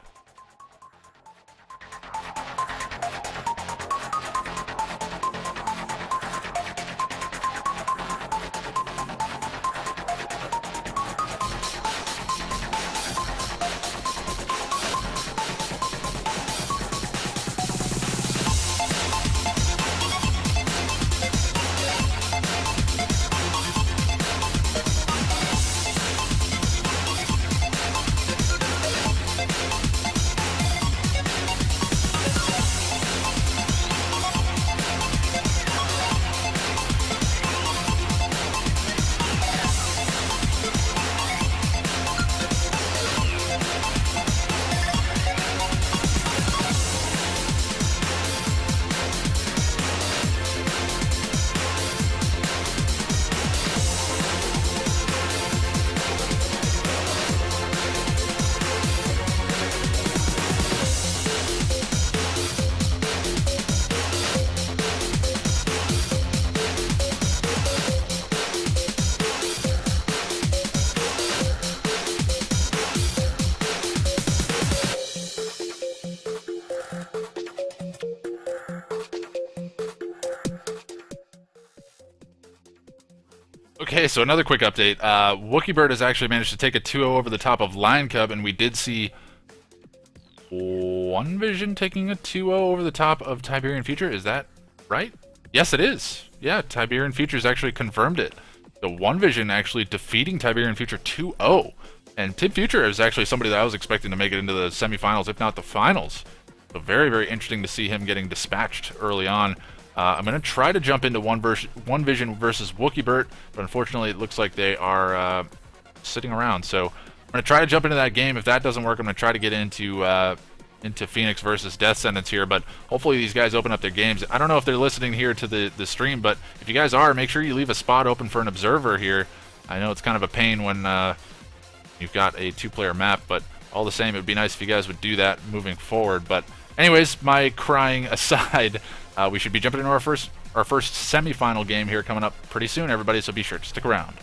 Okay, so another quick update. Wookibert has actually managed to take a 2-0 over the top of Lion Cub, and we did see One Vision taking a 2-0 over the top of Tiberian Future. Is that right? Yes, it is. Yeah, Tiberian Future's actually confirmed it. The One Vision actually defeating Tiberian Future 2-0. And Tib Future is actually somebody that I was expecting to make it into the semifinals, if not the finals. So very, very interesting to see him getting dispatched early on. I'm going to try to jump into One Vision versus Wookibert, but unfortunately it looks like they are sitting around. So I'm going to try to jump into that game. If that doesn't work, I'm going to try to get into Phoenix versus Death Sentence here, but hopefully these guys open up their games. I don't know if they're listening here to the stream, but if you guys are, make sure you leave a spot open for an observer here. I know it's kind of a pain when You've got a 2-player map, but all the same, it would be nice if you guys would do that moving forward. But anyways, my crying aside, we should be jumping into our first semifinal game here coming up pretty soon, everybody, so be sure to stick around.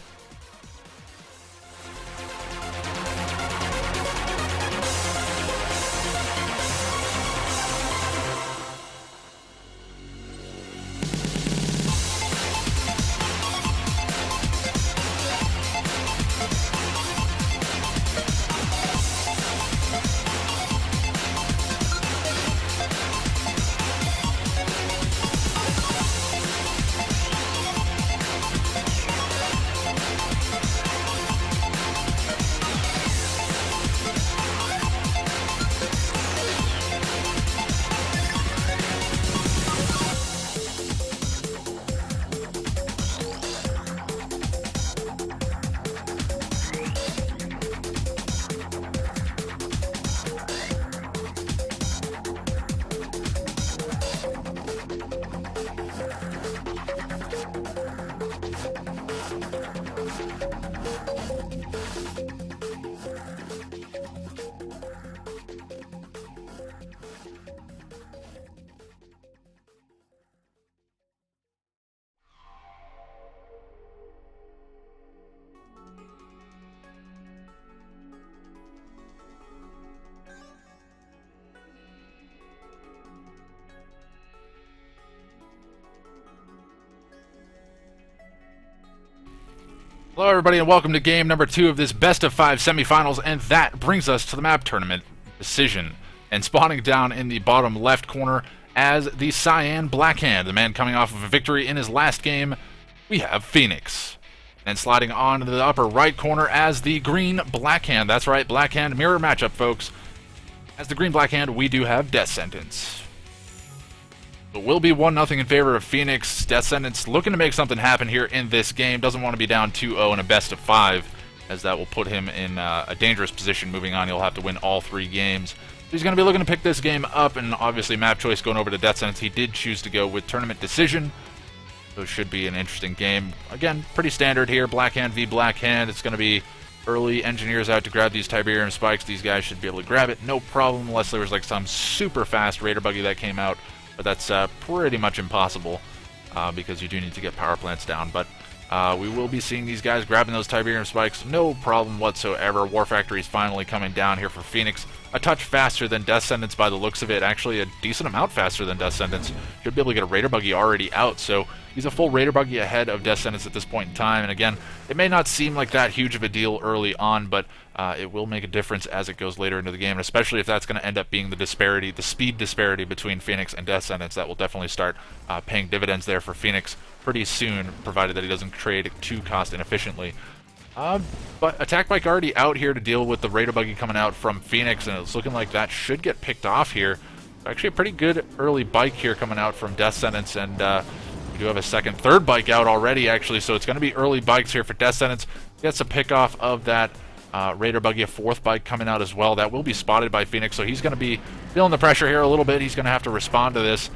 Hello everybody and welcome to game number 2 of this best of 5 semifinals, and that brings us to the map tournament decision. And spawning down in the bottom left corner as the Cyan Blackhand, the man coming off of a victory in his last game, we have Phoenix. And sliding on to the upper right corner as the green Blackhand, that's right, Blackhand mirror matchup folks. As the green Blackhand, we do have Death Sentence. It will be 1-0 in favor of Phoenix. Death Sentence looking to make something happen here in this game. Doesn't want to be down 2-0 in a best of 5, as that will put him in a dangerous position moving on. He'll have to win all 3 games. He's going to be looking to pick this game up, and obviously map choice going over to Death Sentence. He did choose to go with tournament decision, so it should be an interesting game. Again, pretty standard here. Blackhand v Blackhand. It's going to be early engineers out to grab these Tiberium spikes. These guys should be able to grab it, no problem, unless there was like some super fast Raider buggy that came out. But that's pretty much impossible because you do need to get power plants down. But we will be seeing these guys grabbing those Tiberium spikes, no problem whatsoever. War Factory is finally coming down here for Phoenix. A touch faster than Death Sentence by the looks of it. Actually, a decent amount faster than Death Sentence. Should be able to get a Raider buggy already out. So he's a full Raider buggy ahead of Death Sentence at this point in time. And again, it may not seem like that huge of a deal early on, but it will make a difference as it goes later into the game, and especially if that's going to end up being the disparity, the speed disparity between Phoenix and Death Sentence. That will definitely start paying dividends there for Phoenix pretty soon, provided that he doesn't trade too cost inefficiently. But Attack Bike already out here to deal with the Raider buggy coming out from Phoenix, and it's looking like that should get picked off here. Actually a pretty good early bike here coming out from Death Sentence, and we do have a third bike out already actually, so it's going to be early bikes here for Death Sentence. Gets a pick off of that Raider buggy, a 4th bike coming out as well. That will be spotted by Phoenix, so he's going to be feeling the pressure here a little bit. He's going to have to respond to this.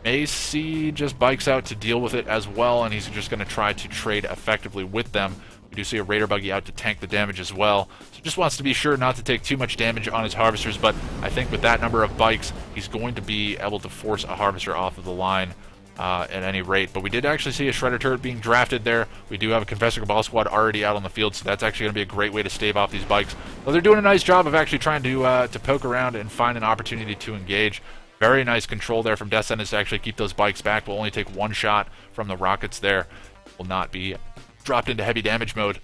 May see just bikes out to deal with it as well, and he's just going to try to trade effectively with them. We do see a Raider buggy out to tank the damage as well. So just wants to be sure not to take too much damage on his harvesters, but I think with that number of bikes, he's going to be able to force a harvester off of the line at any rate. But we did actually see a Shredder turret being drafted there. We do have a Confessor Cabal squad already out on the field, so that's actually going to be a great way to stave off these bikes. Well, they're doing a nice job of actually trying to poke around and find an opportunity to engage. Very nice control there from Death Sentence to actually keep those bikes back. Will only take 1 shot from the rockets there. Will not be dropped into heavy damage mode.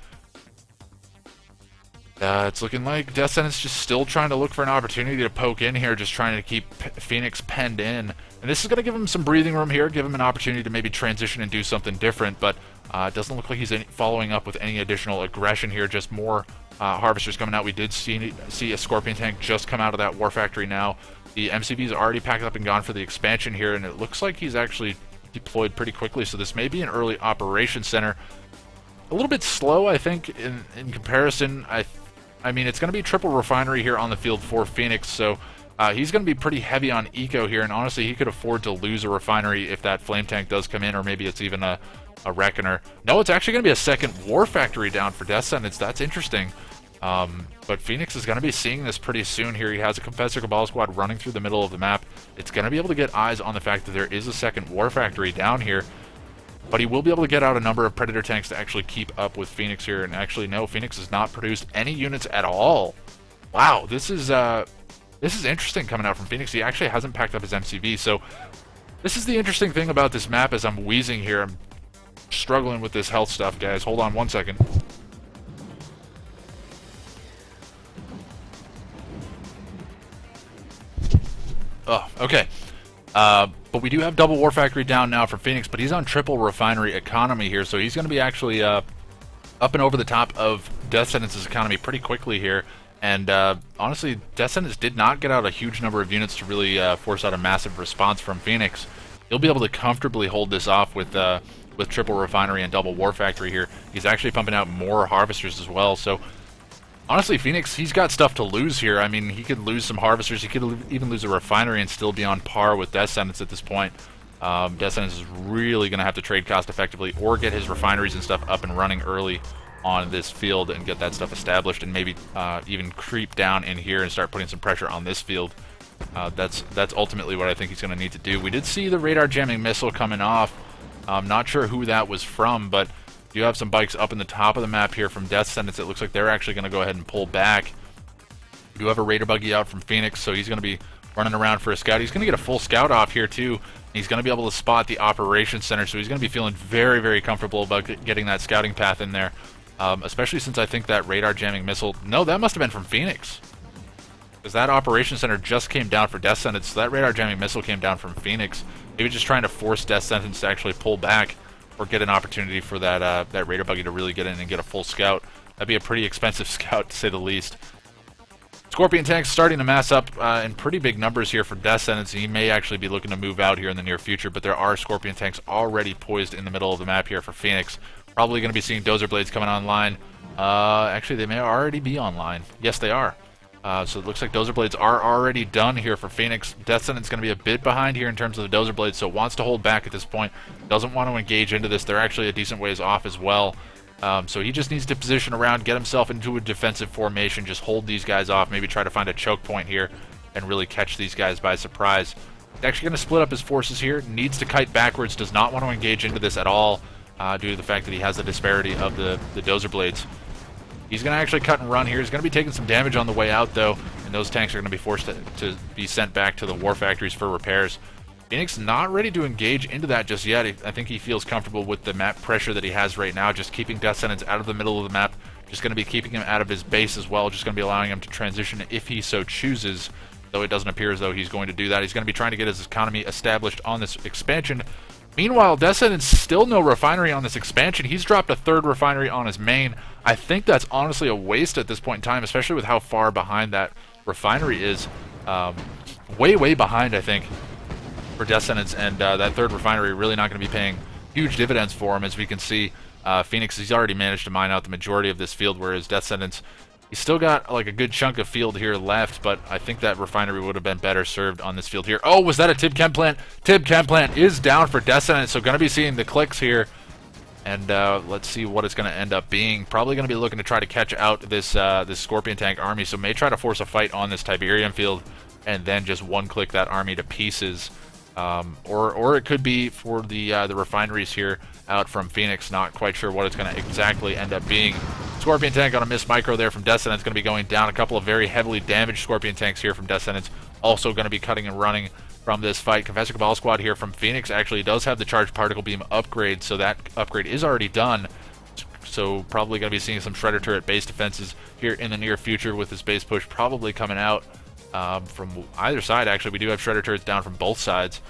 It's looking like Death Sentence just still trying to look for an opportunity to poke in here, just trying to keep Phoenix penned in. And this is going to give him some breathing room here, give him an opportunity to maybe transition and do something different, but it doesn't look like he's following up with any additional aggression here, just more harvesters coming out. We did see a Scorpion tank just come out of that War Factory now. The MCV is already packed up and gone for the expansion here, and it looks like he's actually deployed pretty quickly, so this may be an early operations center. A little bit slow, I think, in comparison. I mean, it's going to be triple refinery here on the field for Phoenix, so he's going to be pretty heavy on eco here, and honestly, he could afford to lose a refinery if that flame tank does come in, or maybe it's even a Reckoner. No, it's actually going to be a second War Factory down for Death Sentence. That's interesting. But Phoenix is going to be seeing this pretty soon here. He has a Confessor Cabal squad running through the middle of the map. It's going to be able to get eyes on the fact that there is a second War Factory down here. But he will be able to get out a number of Predator tanks to actually keep up with Phoenix here. And actually, no, Phoenix has not produced any units at all. Wow, this is interesting coming out from Phoenix. He actually hasn't packed up his MCV. So this is the interesting thing about this map as I'm wheezing here. I'm struggling with this health stuff, guys. Hold on one second. Oh, okay. But we do have double War Factory down now for Phoenix, but he's on triple refinery economy here, so he's going to be actually up and over the top of Death Sentence's economy pretty quickly here. And honestly, Death Sentence did not get out a huge number of units to really force out a massive response from Phoenix. He'll be able to comfortably hold this off with triple refinery and double War Factory here. He's actually pumping out more harvesters as well, so honestly, Phoenix, he's got stuff to lose here. I mean, he could lose some harvesters. He could even lose a refinery and still be on par with Death Sentence at this point. Death Sentence is really going to have to trade cost effectively or get his refineries and stuff up and running early on this field and get that stuff established, and maybe even creep down in here and start putting some pressure on this field. That's ultimately what I think he's going to need to do. We did see the radar jamming missile coming off. I'm not sure who that was from, but you have some bikes up in the top of the map here from Death Sentence. It looks like they're actually going to go ahead and pull back. You have a Raider buggy out from Phoenix, so he's going to be running around for a scout. He's going to get a full scout off here too. He's going to be able to spot the operations center, so he's going to be feeling very, very comfortable about getting that scouting path in there, especially since I think that radar jamming missile... No, that must have been from Phoenix, because that operations center just came down for Death Sentence, so that radar jamming missile came down from Phoenix. Maybe just trying to force Death Sentence to actually pull back or get an opportunity for that Raider buggy to really get in and get a full scout. That'd be a pretty expensive scout, to say the least. Scorpion tanks starting to mass up in pretty big numbers here for Death Sentence. He may actually be looking to move out here in the near future, but there are Scorpion tanks already poised in the middle of the map here for Phoenix. Probably going to be seeing Dozer Blades coming online. Actually, they may already be online. Yes, they are. So it looks like Dozer Blades are already done here for Phoenix. Death Sentence is going to be a bit behind here in terms of the Dozer Blades, so wants to hold back at this point. Doesn't want to engage into this. They're actually a decent ways off as well. So he just needs to position around, get himself into a defensive formation, just hold these guys off, maybe try to find a choke point here and really catch these guys by surprise. He's actually going to split up his forces here. Needs to kite backwards. Does not want to engage into this at all due to the fact that he has the disparity of the Dozer Blades. He's going to actually cut and run here. He's going to be taking some damage on the way out, though, and those tanks are going to be forced to be sent back to the war factories for repairs. Phoenix not ready to engage into that just yet. I think he feels comfortable with the map pressure that he has right now, just keeping Death Sentence out of the middle of the map, just going to be keeping him out of his base as well, just going to be allowing him to transition if he so chooses, though it doesn't appear as though he's going to do that. He's going to be trying to get his economy established on this expansion. Meanwhile, Death Sentence still no refinery on this expansion. He's dropped a third refinery on his main. I think that's honestly a waste at this point in time, especially with how far behind that refinery is. Way behind, I think, for Death Sentence, and that third refinery really not going to be paying huge dividends for him. As we can see, Phoenix, he's already managed to mine out the majority of this field, whereas Death Sentence, he's still got like a good chunk of field here left, but I think that refinery would have been better served on this field here. Oh, was that a Tib Chem plant? Tib Chem plant is down for Death Sentence, so going to be seeing the clicks here, and let's see what it's going to end up being. Probably going to be looking to try to catch out this this Scorpion tank army, so may try to force a fight on this Tiberium field, and then just one-click that army to pieces. Or it could be for the refineries here out from Phoenix. Not quite sure what it's going to exactly end up being. Scorpion tank on a miss micro there from Death Sentence, going to be going down. A couple of very heavily damaged Scorpion tanks here from Death Sentence, also going to be cutting and running from this fight. Confessor Cabal squad here from Phoenix actually does have the charged particle beam upgrade, so that upgrade is already done. So probably going to be seeing some Shredder turret base defenses here in the near future with this base push probably coming out from either side. Actually, we do have Shredder turrets down from both sides.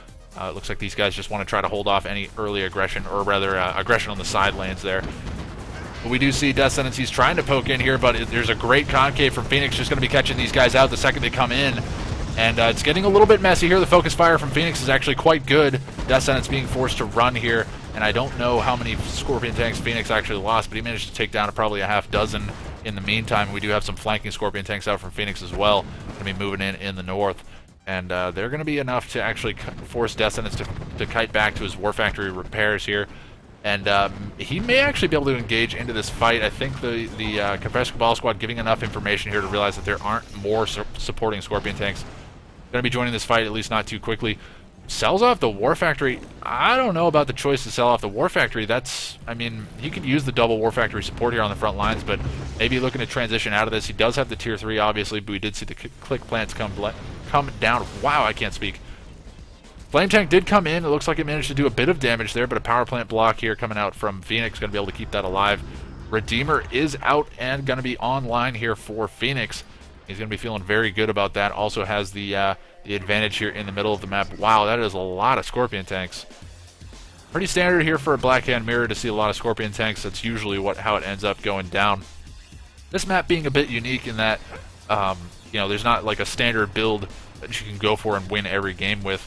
It looks like these guys just want to try to hold off any early aggression, or rather aggression on the side lanes there. But we do see Death Sentence, he's trying to poke in here, but there's a great concave from Phoenix, just going to be catching these guys out the second they come in. And it's getting a little bit messy here. The focus fire from Phoenix is actually quite good. Death Sentence being forced to run here, and I don't know how many Scorpion tanks Phoenix actually lost, but he managed to take down probably a half dozen in the meantime. We do have some flanking Scorpion tanks out from Phoenix as well, going to be moving in the north. And they're going to be enough to actually force Death Sentence to kite back to his War Factory repairs here. And he may actually be able to engage into this fight. I think the Confessor Cabal squad giving enough information here to realize that there aren't more supporting Scorpion tanks going to be joining this fight, at least not too quickly. Sells off the War Factory. I don't know about the choice to sell off the War Factory. I mean, he could use the double War Factory support here on the front lines, but maybe looking to transition out of this. He does have the tier 3, obviously, but we did see the click plants come down. Wow, I can't speak. Flame Tank did come in. It looks like it managed to do a bit of damage there, but a power plant block here coming out from Phoenix. Going to be able to keep that alive. Redeemer is out and going to be online here for Phoenix. He's going to be feeling very good about that. Also has the advantage here in the middle of the map. Wow, that is a lot of Scorpion tanks. Pretty standard here for a Blackhand Mirror to see a lot of Scorpion tanks. That's usually how it ends up going down. This map being a bit unique in that, you know, there's not like a standard build that you can go for and win every game with.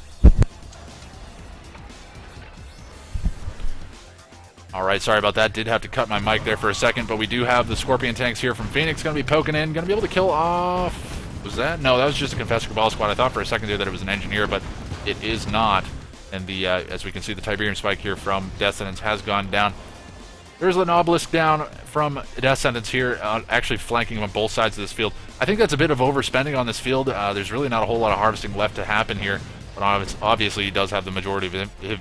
Alright, sorry about that. Did have to cut my mic there for a second, but we do have the Scorpion tanks here from Phoenix going to be poking in. Going to be able to kill off... Was that? No, that was just a Confessor Cabal squad. I thought for a second there that it was an engineer, but it is not. And the as we can see, the Tiberium spike here from Death Sentence has gone down. There's an obelisk down from Death Sentence here, actually flanking on both sides of this field. I think that's a bit of overspending on this field. There's really not a whole lot of harvesting left to happen here, but obviously he does have the majority of his...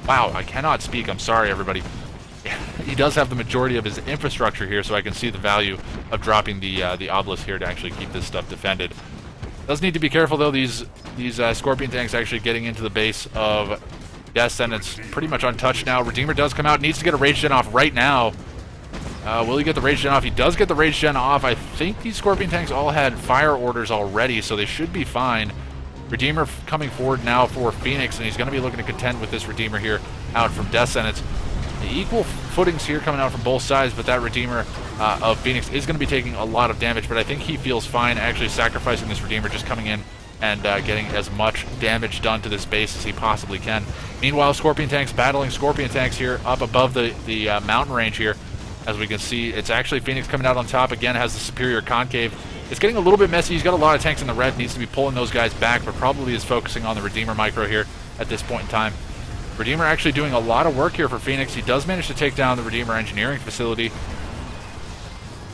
Wow, I cannot speak. I'm sorry, everybody. He does have the majority of his infrastructure here, so I can see the value of dropping the obelisk here to actually keep this stuff defended. Does need to be careful, though. These Scorpion tanks actually getting into the base of Death Sentence pretty much untouched now. Redeemer does come out. Needs to get a Rage Gen off right now. Will he get the Rage Gen off? He does get the Rage Gen off. I think these Scorpion tanks all had fire orders already, so they should be fine. Redeemer coming forward now for Phoenix, and he's going to be looking to contend with this Redeemer here out from Death Sentence. The equal footings here coming out from both sides, but that Redeemer of Phoenix is going to be taking a lot of damage, but I think he feels fine actually sacrificing this Redeemer, just coming in and getting as much damage done to this base as he possibly can. Meanwhile, Scorpion tanks battling Scorpion tanks here up above the mountain range here. As we can see, it's actually Phoenix coming out on top. Again, has the superior concave. It's getting a little bit messy. He's got a lot of tanks in the red, needs to be pulling those guys back, but probably is focusing on the Redeemer micro here at this point in time. Redeemer actually doing a lot of work here for Phoenix. He does manage to take down the Redeemer engineering facility.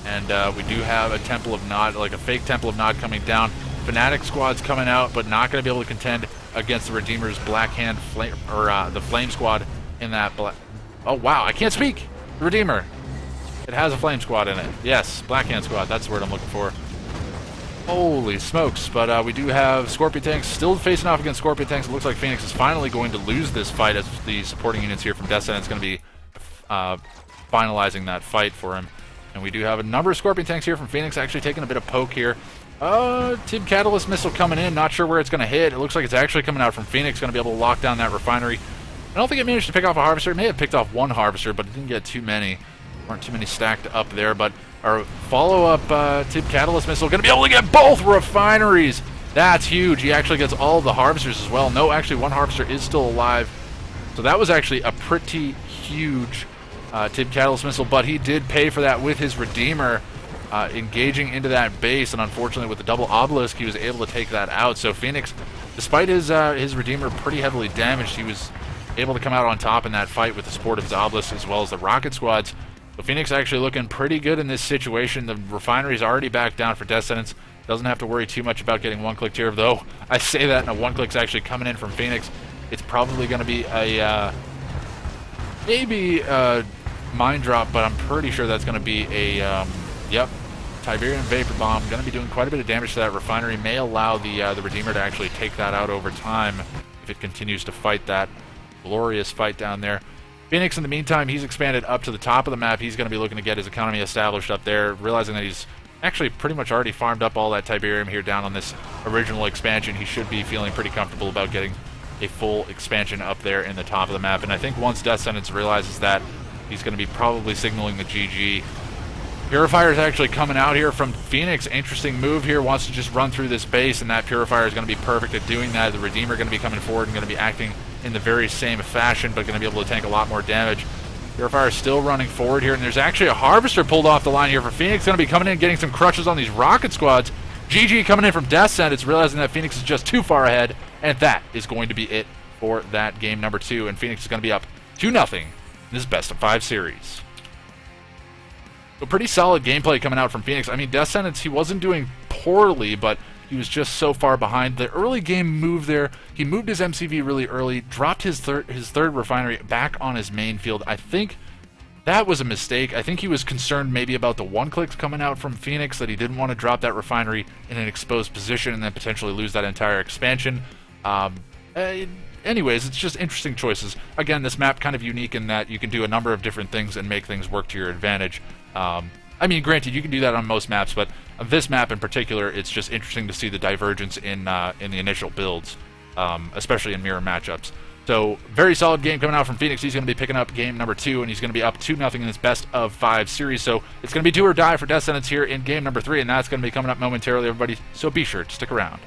And we do have a Temple of Nod, like a fake Temple of Nod coming down. Fnatic squad's coming out, but not going to be able to contend against the Redeemer's Black Hand Flame, or the Flame squad in that black... Oh, wow, I can't speak! The Redeemer. It has a Flame squad in it. Yes, Black Hand squad, that's the word I'm looking for. Holy smokes, but we do have Scorpion tanks still facing off against Scorpion tanks. It looks like Phoenix is finally going to lose this fight as the supporting units here from Death Sentence going to be finalizing that fight for him. And we do have a number of Scorpion tanks here from Phoenix actually taking a bit of poke here. Tib Catalyst missile coming in, not sure where it's going to hit. It looks like it's actually coming out from Phoenix, going to be able to lock down that refinery. I don't think it managed to pick off a harvester. It may have picked off one harvester, but it didn't get too many. Weren't too many stacked up there, but our follow-up Tib Catalyst missile going to be able to get both refineries. That's huge. He actually gets all of the harvesters as well. No, actually one harvester is still alive. So that was actually a pretty huge Tib Catalyst missile, but he did pay for that with his Redeemer engaging into that base, and unfortunately with the double obelisk he was able to take that out. So Phoenix, despite his Redeemer pretty heavily damaged, he was able to come out on top in that fight with the support of his obelisk as well as the rocket squads. So Phoenix actually looking pretty good in this situation. The refinery's already back down for Death Sentence. Doesn't have to worry too much about getting one-clicked here, though I say that and a one-click's actually coming in from Phoenix. It's probably going to be a maybe a mine drop, but I'm pretty sure that's going to be a yep, Tiberium Vapor Bomb. Going to be doing quite a bit of damage to that refinery. May allow the Redeemer to actually take that out over time if it continues to fight that glorious fight down there. Phoenix, in the meantime, he's expanded up to the top of the map. He's going to be looking to get his economy established up there, realizing that he's actually pretty much already farmed up all that Tiberium here down on this original expansion. He should be feeling pretty comfortable about getting a full expansion up there in the top of the map. And I think once Death Sentence realizes that, he's going to be probably signaling the GG. Purifier is actually coming out here from Phoenix. Interesting move here. Wants to just run through this base, and that Purifier is going to be perfect at doing that. The Redeemer going to be coming forward and going to be acting in the very same fashion, but going to be able to tank a lot more damage. Purifier is still running forward here, and there's actually a Harvester pulled off the line here for Phoenix. Going to be coming in, getting some crushes on these rocket squads. GG coming in from Death Sentence, realizing that Phoenix is just too far ahead, and that is going to be it for that game number 2. And Phoenix is going to be up 2-0 in his best-of-5 series. So pretty solid gameplay coming out from Phoenix. I mean, Death Sentence, he wasn't doing poorly, but he was just so far behind. The early game move there, he moved his MCV really early, dropped his third refinery back on his main field. I think that was a mistake. I think he was concerned maybe about the one-clicks coming out from Phoenix, that he didn't want to drop that refinery in an exposed position and then potentially lose that entire expansion. Anyways, it's just interesting choices. Again, this map kind of unique in that you can do a number of different things and make things work to your advantage. I mean, granted, you can do that on most maps, but on this map in particular, it's just interesting to see the divergence in the initial builds, especially in mirror matchups. So, very solid game coming out from Phoenix. He's going to be picking up game number 2, and he's going to be up 2-0 in his best-of-5 series. So, it's going to be do or die for Death Sentence here in game number 3, and that's going to be coming up momentarily, everybody. So, be sure to stick around.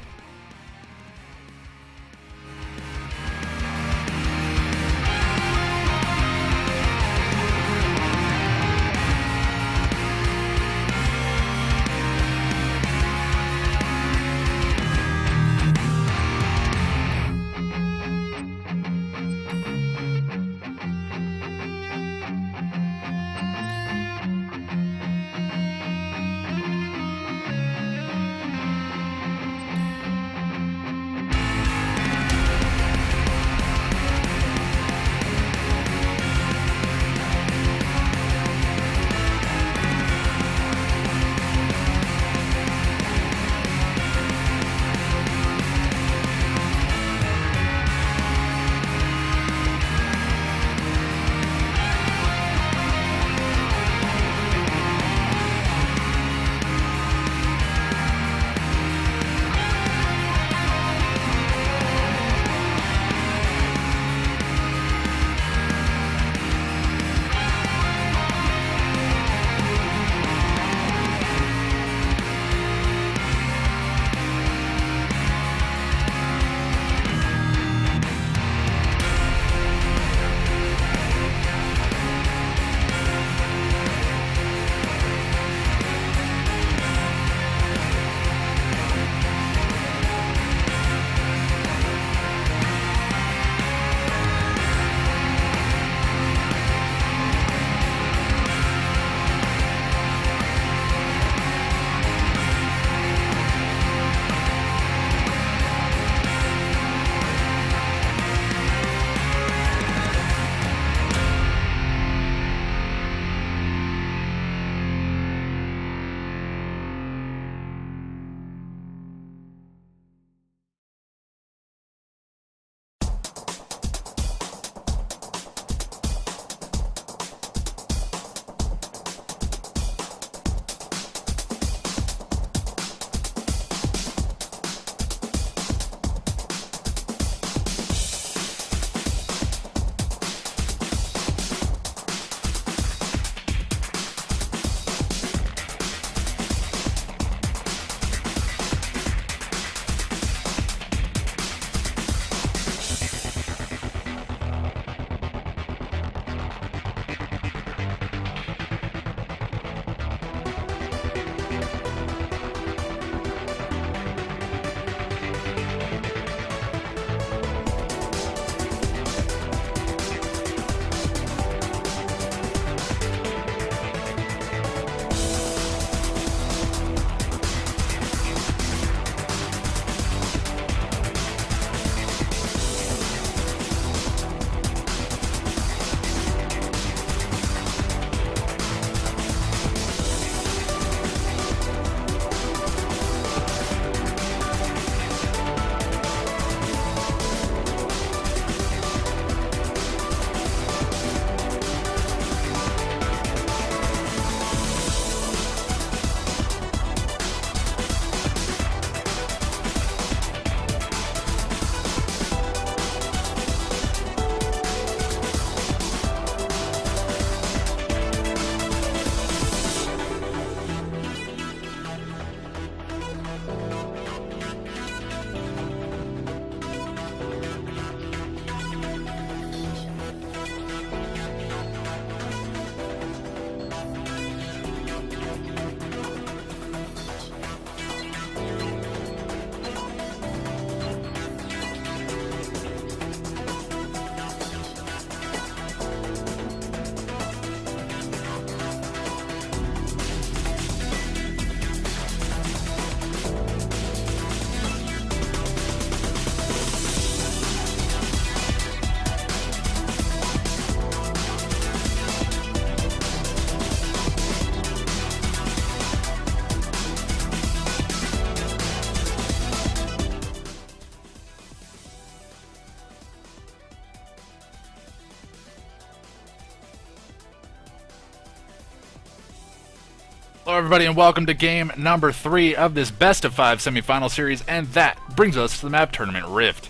everybody, and welcome to game number 3 of this best of 5 semifinal series, and that brings us to the map Tournament Rift.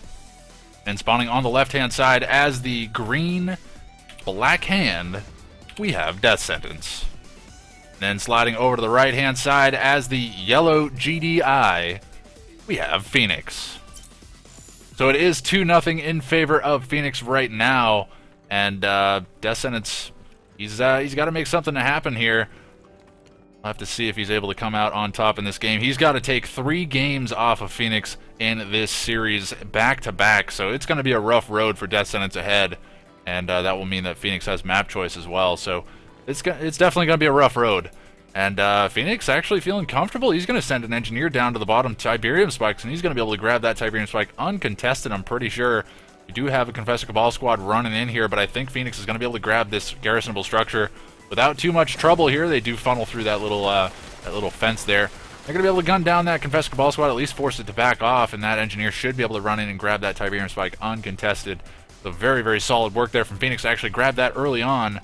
And spawning on the left-hand side as the green black hand, we have Death Sentence. And then sliding over to the right-hand side as the yellow GDI, we have Phoenix. So it is 2-0 in favor of Phoenix right now, and Death Sentence, he's got to make something to happen here. I'll have to see if he's able to come out on top in this game. He's got to take 3 games off of Phoenix in this series back-to-back, so it's going to be a rough road for Death Sentence ahead, and that will mean that Phoenix has map choice as well, so it's definitely going to be a rough road. And Phoenix actually feeling comfortable. He's going to send an engineer down to the bottom Tiberium spikes, and he's going to be able to grab that Tiberium spike uncontested, I'm pretty sure. We do have a Confessor Cabal squad running in here, but I think Phoenix is going to be able to grab this garrisonable structure without too much trouble here. They do funnel through that little fence there. They're going to be able to gun down that Confessor Cabal squad, at least force it to back off, and that engineer should be able to run in and grab that Tiberium spike uncontested. So very, very solid work there from Phoenix to actually grab that early on.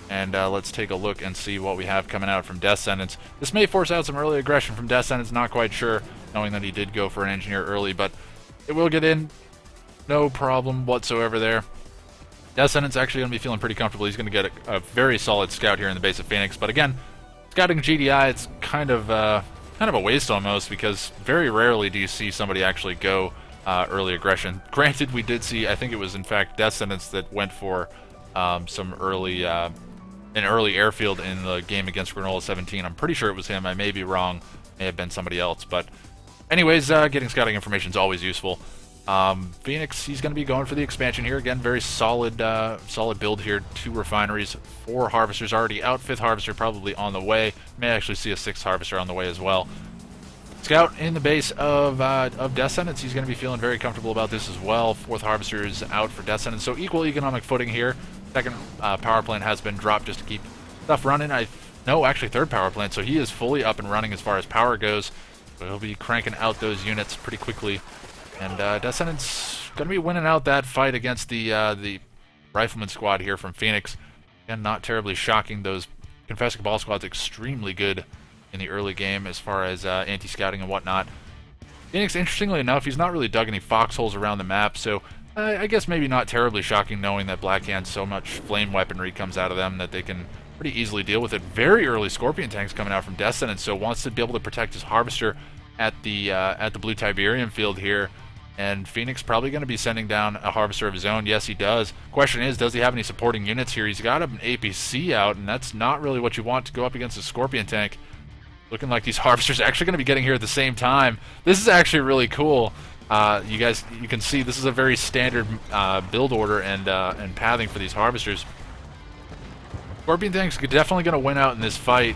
And let's take a look and see what we have coming out from Death Sentence. This may force out some early aggression from Death Sentence, not quite sure, knowing that he did go for an engineer early, but it will get in. No problem whatsoever there. Death Sentence actually going to be feeling pretty comfortable. He's going to get a very solid scout here in the base of Phoenix. But again, scouting GDI, it's kind of a waste almost, because very rarely do you see somebody actually go early aggression. Granted, we did see, I think it was in fact Death Sentence that went for some early an early airfield in the game against Granola 17. I'm pretty sure it was him. I may be wrong. May have been somebody else. But anyways, getting scouting information is always useful. Phoenix, he's going to be going for the expansion here. Again, very solid build here. 2 refineries, 4 harvesters already out. 5th harvester probably on the way. May actually see a 6th harvester on the way as well. Scout in the base of Death Sentence. He's going to be feeling very comfortable about this as well. 4th harvester is out for Death Sentence. So equal economic footing here. 2nd power plant has been dropped just to keep stuff running. No, actually 3rd power plant. So he is fully up and running as far as power goes. So he'll be cranking out those units pretty quickly. And Death Sentence going to be winning out that fight against the Rifleman squad here from Phoenix. Again, not terribly shocking. Those Confessor Cabal squad's extremely good in the early game as far as anti-scouting and whatnot. Phoenix, interestingly enough, he's not really dug any foxholes around the map, so I guess maybe not terribly shocking knowing that Black Hand, so much flame weaponry comes out of them that they can pretty easily deal with it. Very early Scorpion tanks coming out from Death Sentence, so wants to be able to protect his Harvester at the blue Tiberium field here. And Phoenix probably going to be sending down a Harvester of his own. Yes, he does. Question is, does he have any supporting units here? He's got an APC out, and that's not really what you want to go up against a Scorpion tank. Looking like these Harvesters are actually going to be getting here at the same time. This is actually really cool. You can see this is a very standard build order and pathing for these Harvesters. Scorpion tanks are definitely going to win out in this fight,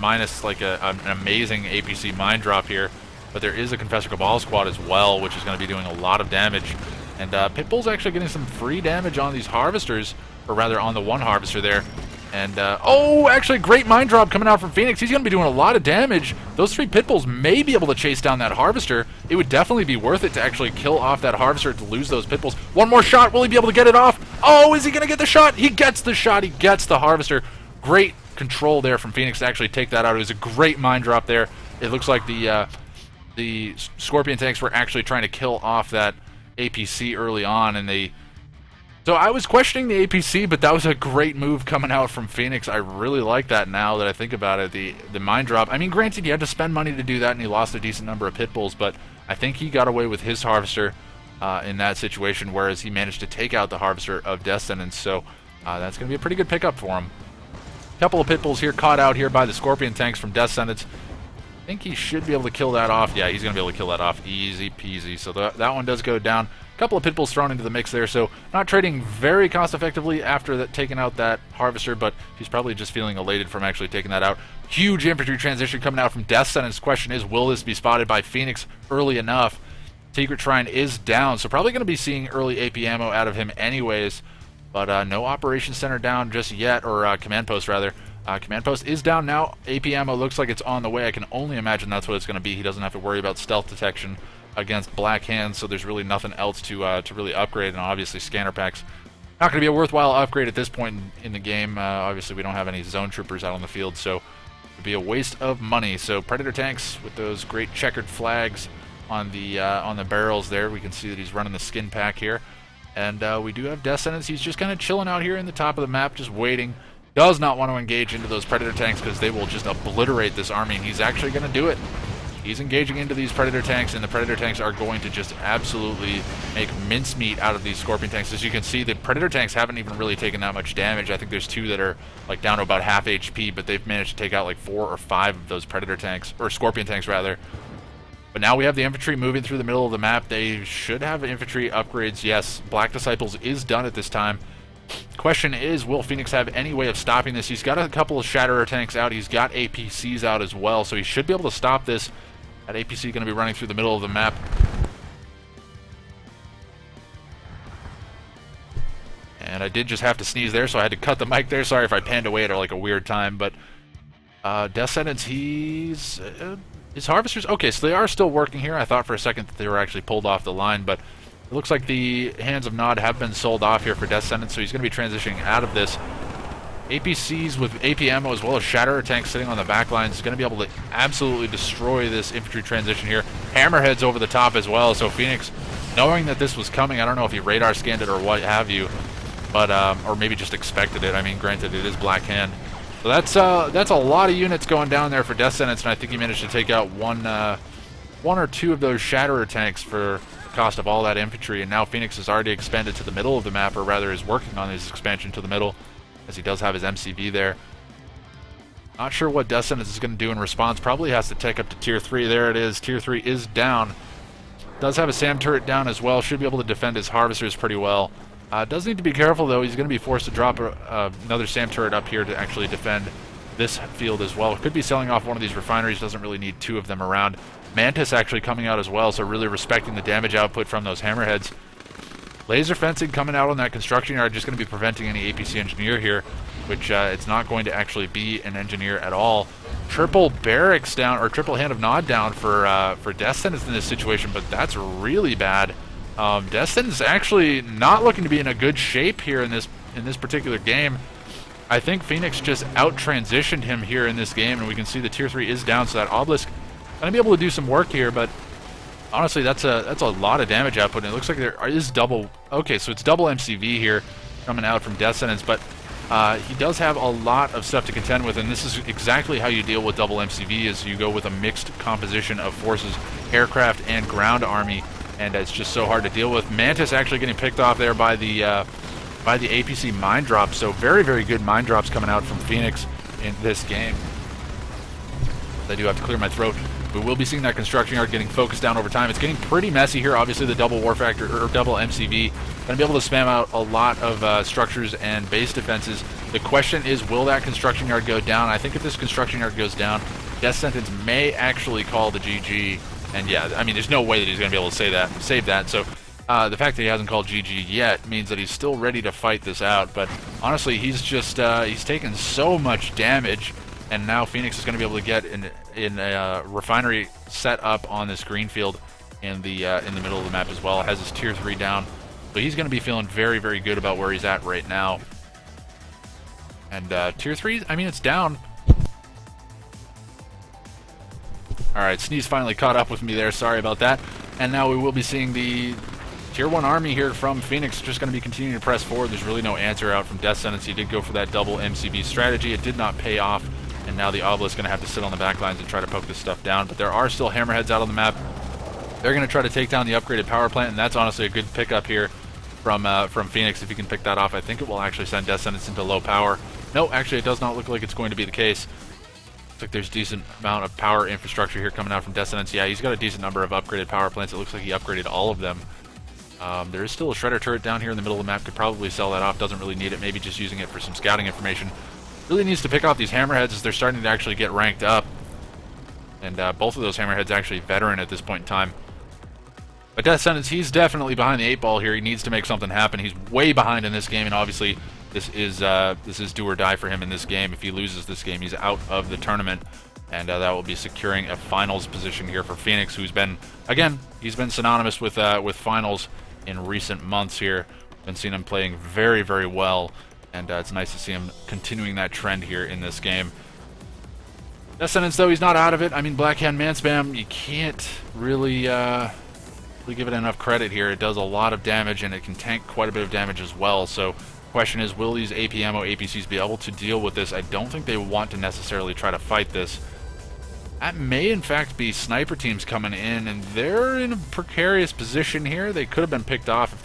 minus like an amazing APC mine drop here. But there is a Confessor Cabal squad as well, which is going to be doing a lot of damage. And Pitbull's actually getting some free damage on these Harvesters, or rather on the one Harvester there. And, oh, actually, great mine drop coming out from Phoenix. He's going to be doing a lot of damage. Those 3 Pitbulls may be able to chase down that Harvester. It would definitely be worth it to actually kill off that Harvester to lose those Pitbulls. One more shot. Will he be able to get it off? Oh, is he going to get the shot? He gets the shot. He gets the Harvester. Great control there from Phoenix to actually take that out. It was a great mine drop there. It looks like the Scorpion tanks were actually trying to kill off that APC early on, and so I was questioning the APC, but that was a great move coming out from Phoenix. I really like that now that I think about it. The mine drop, I mean, granted, you had to spend money to do that, and he lost a decent number of Pitbulls, but I think he got away with his Harvester in that situation, whereas he managed to take out the Harvester of Death Sentence, so that's going to be a pretty good pickup for him. A couple of Pitbulls here caught out here by the Scorpion tanks from Death Sentence. I think he should be able to kill that off. Yeah, he's going to be able to kill that off easy peasy. So that one does go down. A couple of Pitbulls thrown into the mix there, so not trading very cost effectively after taking out that Harvester, but he's probably just feeling elated from actually taking that out. Huge infantry transition coming out from Death Sentence. Question is, will this be spotted by Phoenix early enough? Secret Shrine is down, so probably going to be seeing early AP ammo out of him anyways, but no Operations Center down just yet, or Command Post rather. Command Post is down now. AP ammo looks like it's on the way. I can only imagine that's what it's going to be. He doesn't have to worry about stealth detection against Black Hands, so there's really nothing else to really upgrade, and obviously scanner packs not going to be a worthwhile upgrade at this point in the game. Obviously we don't have any zone troopers out on the field, so it would be a waste of money. So Predator tanks with those great checkered flags on the barrels there. We can see that he's running the skin pack here. And we do have Death Sentence. He's just kind of chilling out here in the top of the map, just waiting. Does not want to engage into those Predator tanks because they will just obliterate this army, and he's actually going to do it. He's engaging into these Predator tanks, and the Predator tanks are going to just absolutely make mincemeat out of these Scorpion tanks. As you can see, the Predator tanks haven't even really taken that much damage. I think there's 2 that are like down to about half HP, but they've managed to take out like 4 or 5 of those Predator tanks, or Scorpion tanks rather. But now we have the infantry moving through the middle of the map. They should have infantry upgrades. Yes, Black Disciples is done at this time. Question is, will Phoenix have any way of stopping this? He's got a couple of Shatterer tanks out. He's got APCs out as well, so he should be able to stop this. That APC going to be running through the middle of the map. And I did just have to sneeze there, so I had to cut the mic there. Sorry if I panned away at like a weird time, but Death Sentence, his Harvesters, okay, so they are still working here. I thought for a second that they were actually pulled off the line, but it looks like the Hands of Nod have been sold off here for Death Sentence, so he's going to be transitioning out of this. APCs with AP ammo as well as Shatterer tanks sitting on the back lines is going to be able to absolutely destroy this infantry transition here. Hammerheads over the top as well, so Phoenix, knowing that this was coming, I don't know if he radar scanned it or what have you, but or maybe just expected it. I mean, granted, it is Black Hand. So that's a lot of units going down there for Death Sentence, and I think he managed to take out one or two of those Shatterer tanks for the cost of all that infantry, and now Phoenix has already expanded to the middle of the map, or rather is working on his expansion to the middle, as he does have his MCV there. Not sure what Death Sentence is going to do in response. Probably has to take up to Tier 3. There it is. Tier 3 is down. Does have a SAM turret down as well. Should be able to defend his Harvesters pretty well. Does need to be careful, though. He's going to be forced to drop another SAM turret up here to actually defend this field as well. Could be selling off one of these refineries. Doesn't really need 2 of them around. Mantis actually coming out as well, so really respecting the damage output from those Hammerheads. Laser fencing coming out on that construction yard, just going to be preventing any APC engineer here, which it's not going to actually be an engineer at all. Triple barracks down, or triple Hand of Nod down for Death Sentence in this situation, but that's really bad. Death Sentence actually not looking to be in a good shape here in this particular game. I think Phoenix just out-transitioned him here in this game, and we can see the Tier 3 is down, so that Obelisk going to be able to do some work here, but honestly, that's a lot of damage output, and it looks like there is double... Okay, so it's double MCV here coming out from Death Sentence, but he does have a lot of stuff to contend with, and this is exactly how you deal with double MCV, is you go with a mixed composition of forces, aircraft and ground army, and it's just so hard to deal with. Mantis actually getting picked off there by the APC mine drops, so very, very good mine drops coming out from Phoenix in this game. I do have to clear my throat. We will be seeing that construction yard getting focused down over time. It's getting pretty messy here. Obviously, the double war factor, or double MCV, going to be able to spam out a lot of structures and base defenses. The question is, will that construction yard go down? I think if this construction yard goes down, Death Sentence may actually call the GG. And yeah, I mean, there's no way that he's going to be able to save that. So the fact that he hasn't called GG yet means that he's still ready to fight this out. But honestly, he's just he's taken so much damage. And now Phoenix is going to be able to get in a refinery set up on this green field in the middle of the map as well. Has his Tier 3 down, so he's going to be feeling very, very good about where he's at right now. And Tier 3, I mean, it's down. All right, Sneeze finally caught up with me there. Sorry about that. And now we will be seeing the Tier 1 army here from Phoenix just going to be continuing to press forward. There's really no answer out from Death Sentence. He did go for that double MCV strategy. It did not pay off. And now the Obelisk is going to have to sit on the back lines and try to poke this stuff down. But there are still Hammerheads out on the map. They're going to try to take down the upgraded power plant, and that's honestly a good pickup here from Phoenix. If you can pick that off, I think it will actually send Death Sentence into low power. No, actually, it does not look like it's going to be the case. Looks like there's a decent amount of power infrastructure here coming out from Death Sentence. Yeah, he's got a decent number of upgraded power plants. It looks like he upgraded all of them. There is still a Shredder turret down here in the middle of the map. Could probably sell that off. Doesn't really need it. Maybe just using it for some scouting information. Really needs to pick off these Hammerheads as they're starting to actually get ranked up. And both of those Hammerheads actually veteran at this point in time. But Death Sentence, he's definitely behind the 8 ball here. He needs to make something happen. He's way behind in this game, and obviously this is do or die for him in this game. If he loses this game, he's out of the tournament. And that will be securing a finals position here for Phoenix, who's been, again, he's been synonymous with finals in recent months here. Been seeing him playing very, very well. And it's nice to see him continuing that trend here in this game. Death Sentence, though, he's not out of it. I mean, Blackhand Man Spam, you can't really give it enough credit here. It does a lot of damage, and it can tank quite a bit of damage as well. So, the question is, will these AP ammo APCs be able to deal with this? I don't think they want to necessarily try to fight this. That may, in fact, be sniper teams coming in, and they're in a precarious position here. They could have been picked off if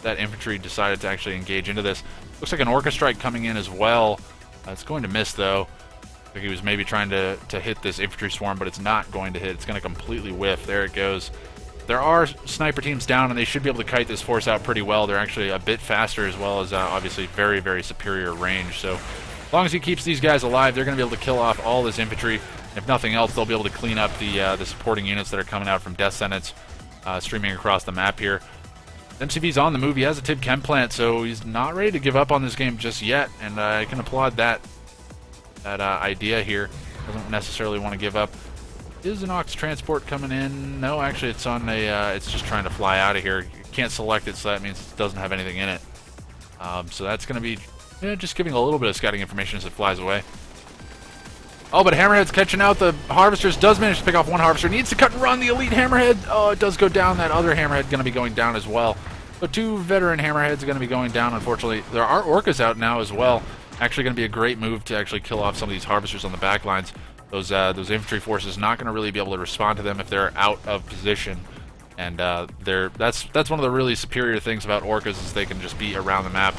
that infantry decided to actually engage into this. Looks like an Orca Strike coming in as well. It's going to miss, though. I think he was maybe trying to hit this infantry swarm, but it's not going to hit. It's going to completely whiff. There it goes. There are sniper teams down, and they should be able to kite this force out pretty well. They're actually a bit faster, as well as obviously very, very superior range. So as long as he keeps these guys alive, they're going to be able to kill off all this infantry. If nothing else, they'll be able to clean up the supporting units that are coming out from Death Sentence, streaming across the map here. MCV's on the move. He has a TIB Chem plant, so he's not ready to give up on this game just yet, and I can applaud that idea here. Doesn't necessarily want to give up. Is an Ox transport coming in? No, actually it's on a it's just trying to fly out of here. You can't select it, so that means it doesn't have anything in it. So that's going to be just giving a little bit of scouting information as it flies away. Oh, but Hammerhead's catching out the Harvesters. Does manage to pick off one Harvester. Needs to cut and run the Elite Hammerhead. Oh, it does go down. That other Hammerhead going to be going down as well. So 2 veteran Hammerheads are going to be going down, unfortunately. There are Orcas out now as well. Actually going to be a great move to actually kill off some of these Harvesters on the back lines. Those infantry forces not going to really be able to respond to them if they're out of position. And that's one of the really superior things about Orcas is they can just be around the map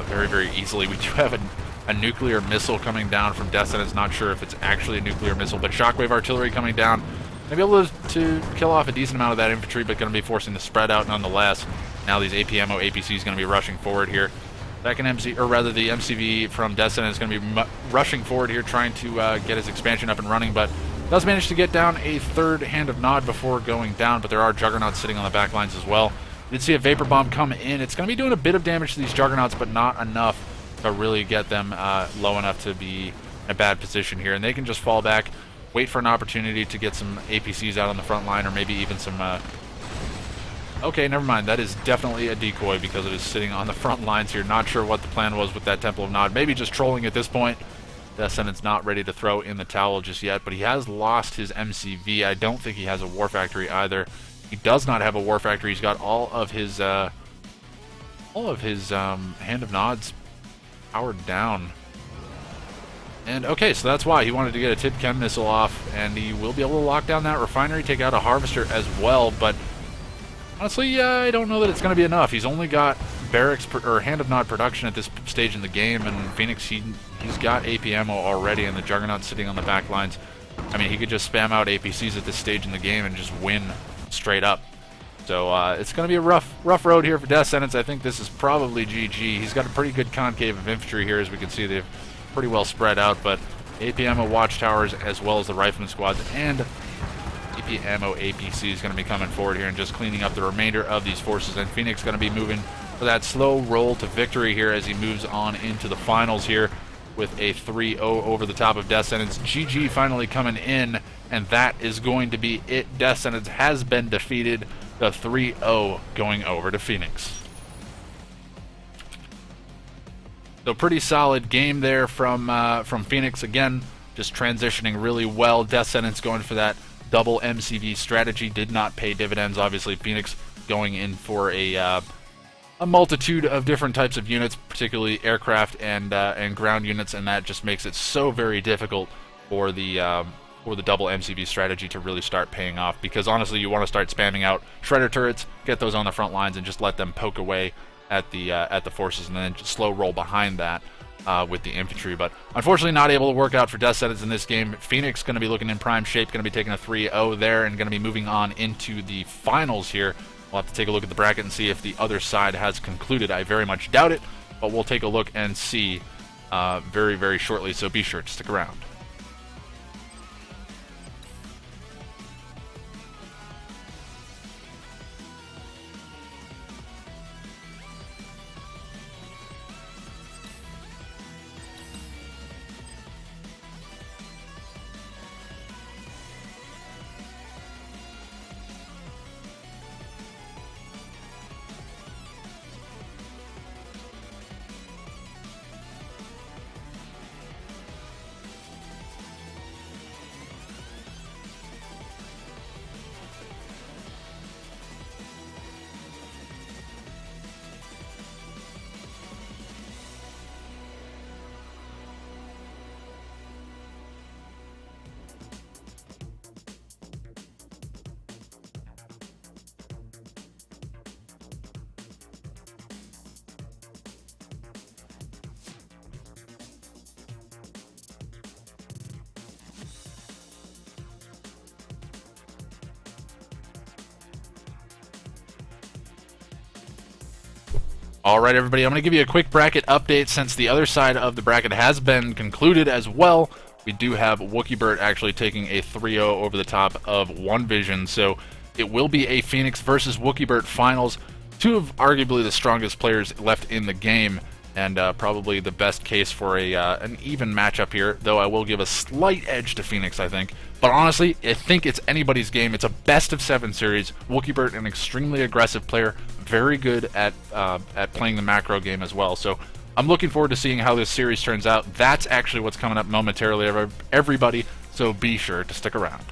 very, very easily. We do have a nuclear missile coming down from Death Sentence. Not sure if it's actually a nuclear missile, but shockwave artillery coming down. Maybe able to kill off a decent amount of that infantry, but going to be forcing the spread out nonetheless. Now these AP ammo APC is going to be rushing forward here. Second MC, or rather the MCV from Death Sentence is going to be rushing forward here, trying to get his expansion up and running, but does manage to get down a third Hand of Nod before going down, but there are Juggernauts sitting on the back lines as well. You did see a Vapor Bomb come in. It's going to be doing a bit of damage to these Juggernauts, but not enough to really get them low enough to be in a bad position here. And they can just fall back, wait for an opportunity to get some APCs out on the front line, or maybe even some... Okay, never mind. That is definitely a decoy because it is sitting on the front lines here. Not sure what the plan was with that Temple of Nod. Maybe just trolling at this point. Death Sentence not ready to throw in the towel just yet, but he has lost his MCV. I don't think he has a War Factory either. He does not have a War Factory. He's got all of his Hand of Nods powered down. And okay, so that's why he wanted to get a TIB Chem missile off, and he will be able to lock down that refinery, take out a Harvester as well, but honestly, I don't know that it's going to be enough. He's only got barracks or Hand of Nod production at this stage in the game, and Phoenix, he's got AP ammo already, and the Juggernaut's sitting on the back lines. I mean, he could just spam out APCs at this stage in the game and just win straight up. So it's going to be a rough road here for Death Sentence. I think this is probably GG. He's got a pretty good concave of infantry here, as we can see. They've pretty well spread out, but AP ammo watchtowers as well as the rifleman squads and AP ammo APC is going to be coming forward here and just cleaning up the remainder of these forces. And Phoenix going to be moving for that slow roll to victory here as he moves on into the finals here with a 3-0 over the top of Death Sentence. GG finally coming in, and that is going to be it. Death Sentence has been defeated. The 3-0 going over to Phoenix. So pretty solid game there from Phoenix. Again, just transitioning really well. Death Sentence going for that double MCV strategy did not pay dividends. Obviously, Phoenix going in for a multitude of different types of units, particularly aircraft and ground units, and that just makes it so very difficult for the double MCV strategy to really start paying off. Because honestly, you want to start spamming out shredder turrets, get those on the front lines, and just let them poke away at the forces, and then just slow roll behind that with the infantry. But unfortunately not able to work out for Death Sentence in this game. Phoenix going to be looking in prime shape, going to be taking a 3-0 there, and going to be moving on into the finals here. We'll have to take a look at the bracket and see if the other side has concluded. I very much doubt it, but we'll take a look and see very, very shortly, so be sure to stick around. Alright everybody, I'm going to give you a quick bracket update since the other side of the bracket has been concluded as well. We do have Wookibert actually taking a 3-0 over the top of One Vision, so it will be a Phoenix versus Wookibert finals. Two of arguably the strongest players left in the game, and probably the best case for an even matchup here, though I will give a slight edge to Phoenix, I think. But honestly, I think it's anybody's game. It's a best-of-7 series. Wookibert, an extremely aggressive player, very good at playing the macro game as well. So I'm looking forward to seeing how this series turns out. That's actually what's coming up momentarily, everybody, so be sure to stick around.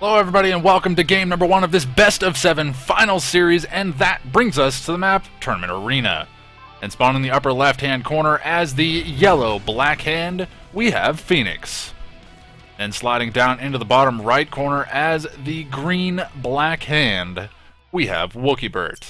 Hello everybody and welcome to game number 1 of this best of 7 final series, and that brings us to the map Tournament Arena. And spawned in the upper left hand corner as the yellow black hand, we have Phoenix. And sliding down into the bottom right corner as the green black hand, we have Wookibert.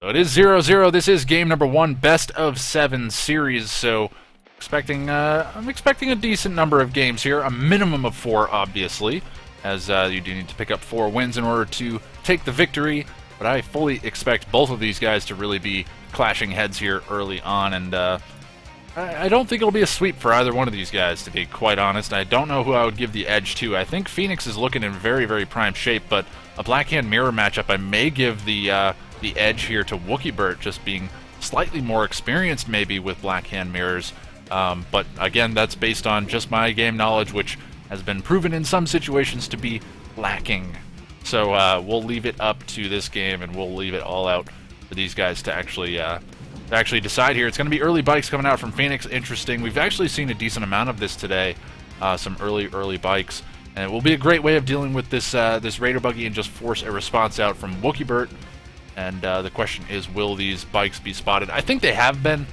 So it is 0-0, this is game number 1 best of 7 series, so I'm expecting a decent number of games here, a minimum of 4 obviously, as you do need to pick up 4 wins in order to take the victory, but I fully expect both of these guys to really be clashing heads here early on, and I don't think it'll be a sweep for either one of these guys, to be quite honest. I don't know who I would give the edge to. I think Phoenix is looking in very, very prime shape, but a Blackhand Mirror matchup, I may give the edge here to Wookibert, just being slightly more experienced maybe with Blackhand Mirrors, but again, that's based on just my game knowledge, which has been proven in some situations to be lacking. So we'll leave it up to this game, and we'll leave it all out for these guys to actually decide here. It's going to be early bikes coming out from Phoenix. Interesting. We've actually seen a decent amount of this today, some early bikes, and it will be a great way of dealing with this this Raider buggy and just force a response out from Wookibert. And the question is, will these bikes be spotted? I think they have been.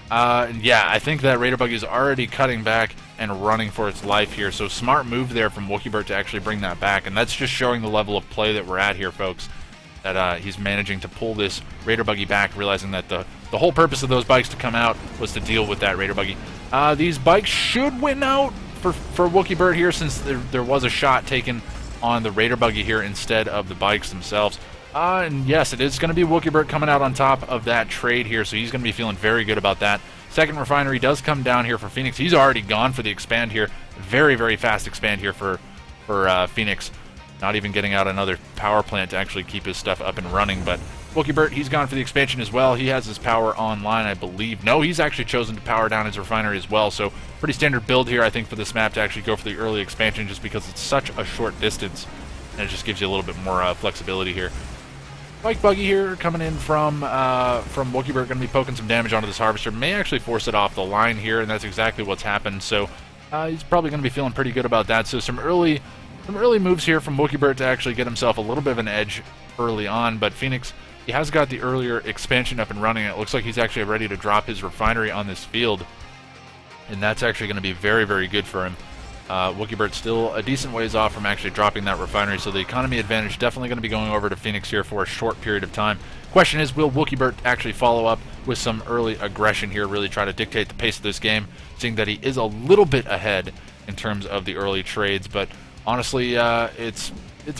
Yeah, I think that Raider buggy is already cutting back and running for its life here, so smart move there from Wookibert to actually bring that back, and that's just showing the level of play that we're at here, folks, that he's managing to pull this Raider buggy back, realizing that the whole purpose of those bikes to come out was to deal with that Raider buggy. These bikes should win out for Wookibert here, since there was a shot taken on the Raider buggy here instead of the bikes themselves. And yes, it is going to be Wookibert coming out on top of that trade here, so he's going to be feeling very good about that. Second refinery does come down here for Phoenix. He's already gone for the expand here. Very, very fast expand here for Phoenix. Not even getting out another power plant to actually keep his stuff up and running. But Wookibert, he's gone for the expansion as well. He has his power online, I believe. No, he's actually chosen to power down his refinery as well. So pretty standard build here, I think, for this map to actually go for the early expansion, just because it's such a short distance. And it just gives you a little bit more flexibility here. Bike buggy here coming in from Wookibert, going to be poking some damage onto this harvester. May actually force it off the line here, and that's exactly what's happened. So he's probably going to be feeling pretty good about that. So some early moves here from Wookibert to actually get himself a little bit of an edge early on. But Phoenix, he has got the earlier expansion up and running. It looks like he's actually ready to drop his refinery on this field, and that's actually going to be very, very good for him. Wookibert still a decent ways off from actually dropping that refinery, so the economy advantage definitely going to be going over to Phoenix here for a short period of time. Question is, will Wookibert actually follow up with some early aggression here, really try to dictate the pace of this game, seeing that he is a little bit ahead in terms of the early trades, but honestly, it's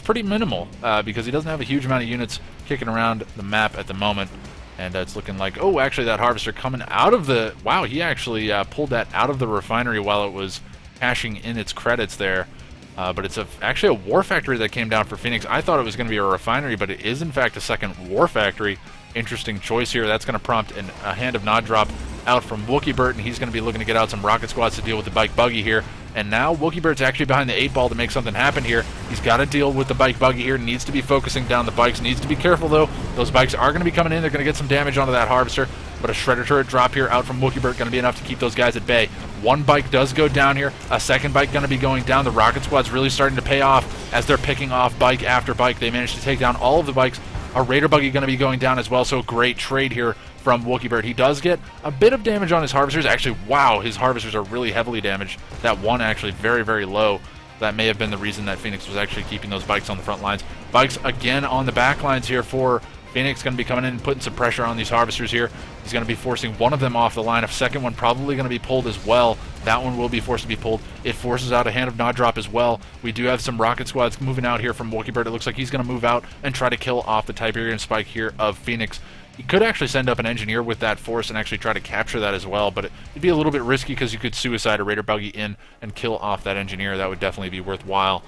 pretty minimal, because he doesn't have a huge amount of units kicking around the map at the moment. And it's looking like, oh, actually that harvester coming out of the, wow, he actually pulled that out of the refinery while it was cashing in its credits there, but it's actually a war factory that came down for Phoenix. I thought it was going to be a refinery, but it is in fact a second war factory. Interesting choice here. That's going to prompt a hand of nod drop out from Wookibert, and he's going to be looking to get out some rocket squads to deal with the bike buggy here. And now Wookibert's actually behind the 8 ball to make something happen here. He's got to deal with the bike buggy here, needs to be focusing down the bikes, needs to be careful though. Those bikes are going to be coming in, they're going to get some damage onto that harvester, but a shredder turret drop here out from Wookibert going to be enough to keep those guys at bay. One bike does go down here, a second bike going to be going down. The rocket squad's really starting to pay off as they're picking off bike after bike. They managed to take down all of the bikes. A Raider buggy going to be going down as well, so great trade here from Wookibert. He does get a bit of damage on his harvesters. Actually, wow, his harvesters are really heavily damaged. That one actually very, very low. That may have been the reason that Phoenix was actually keeping those bikes on the front lines. Bikes again on the back lines here for Phoenix, going to be coming in and putting some pressure on these harvesters here. He's going to be forcing one of them off the line. A second one probably going to be pulled as well. That one will be forced to be pulled. It forces out a hand of nod drop as well. We do have some rocket squads moving out here from Wookibert. It looks like he's going to move out and try to kill off the Tiberian spike here of Phoenix. He could actually send up an engineer with that force and actually try to capture that as well, but it'd be a little bit risky because you could suicide a Raider buggy in and kill off that engineer. That would definitely be worthwhile.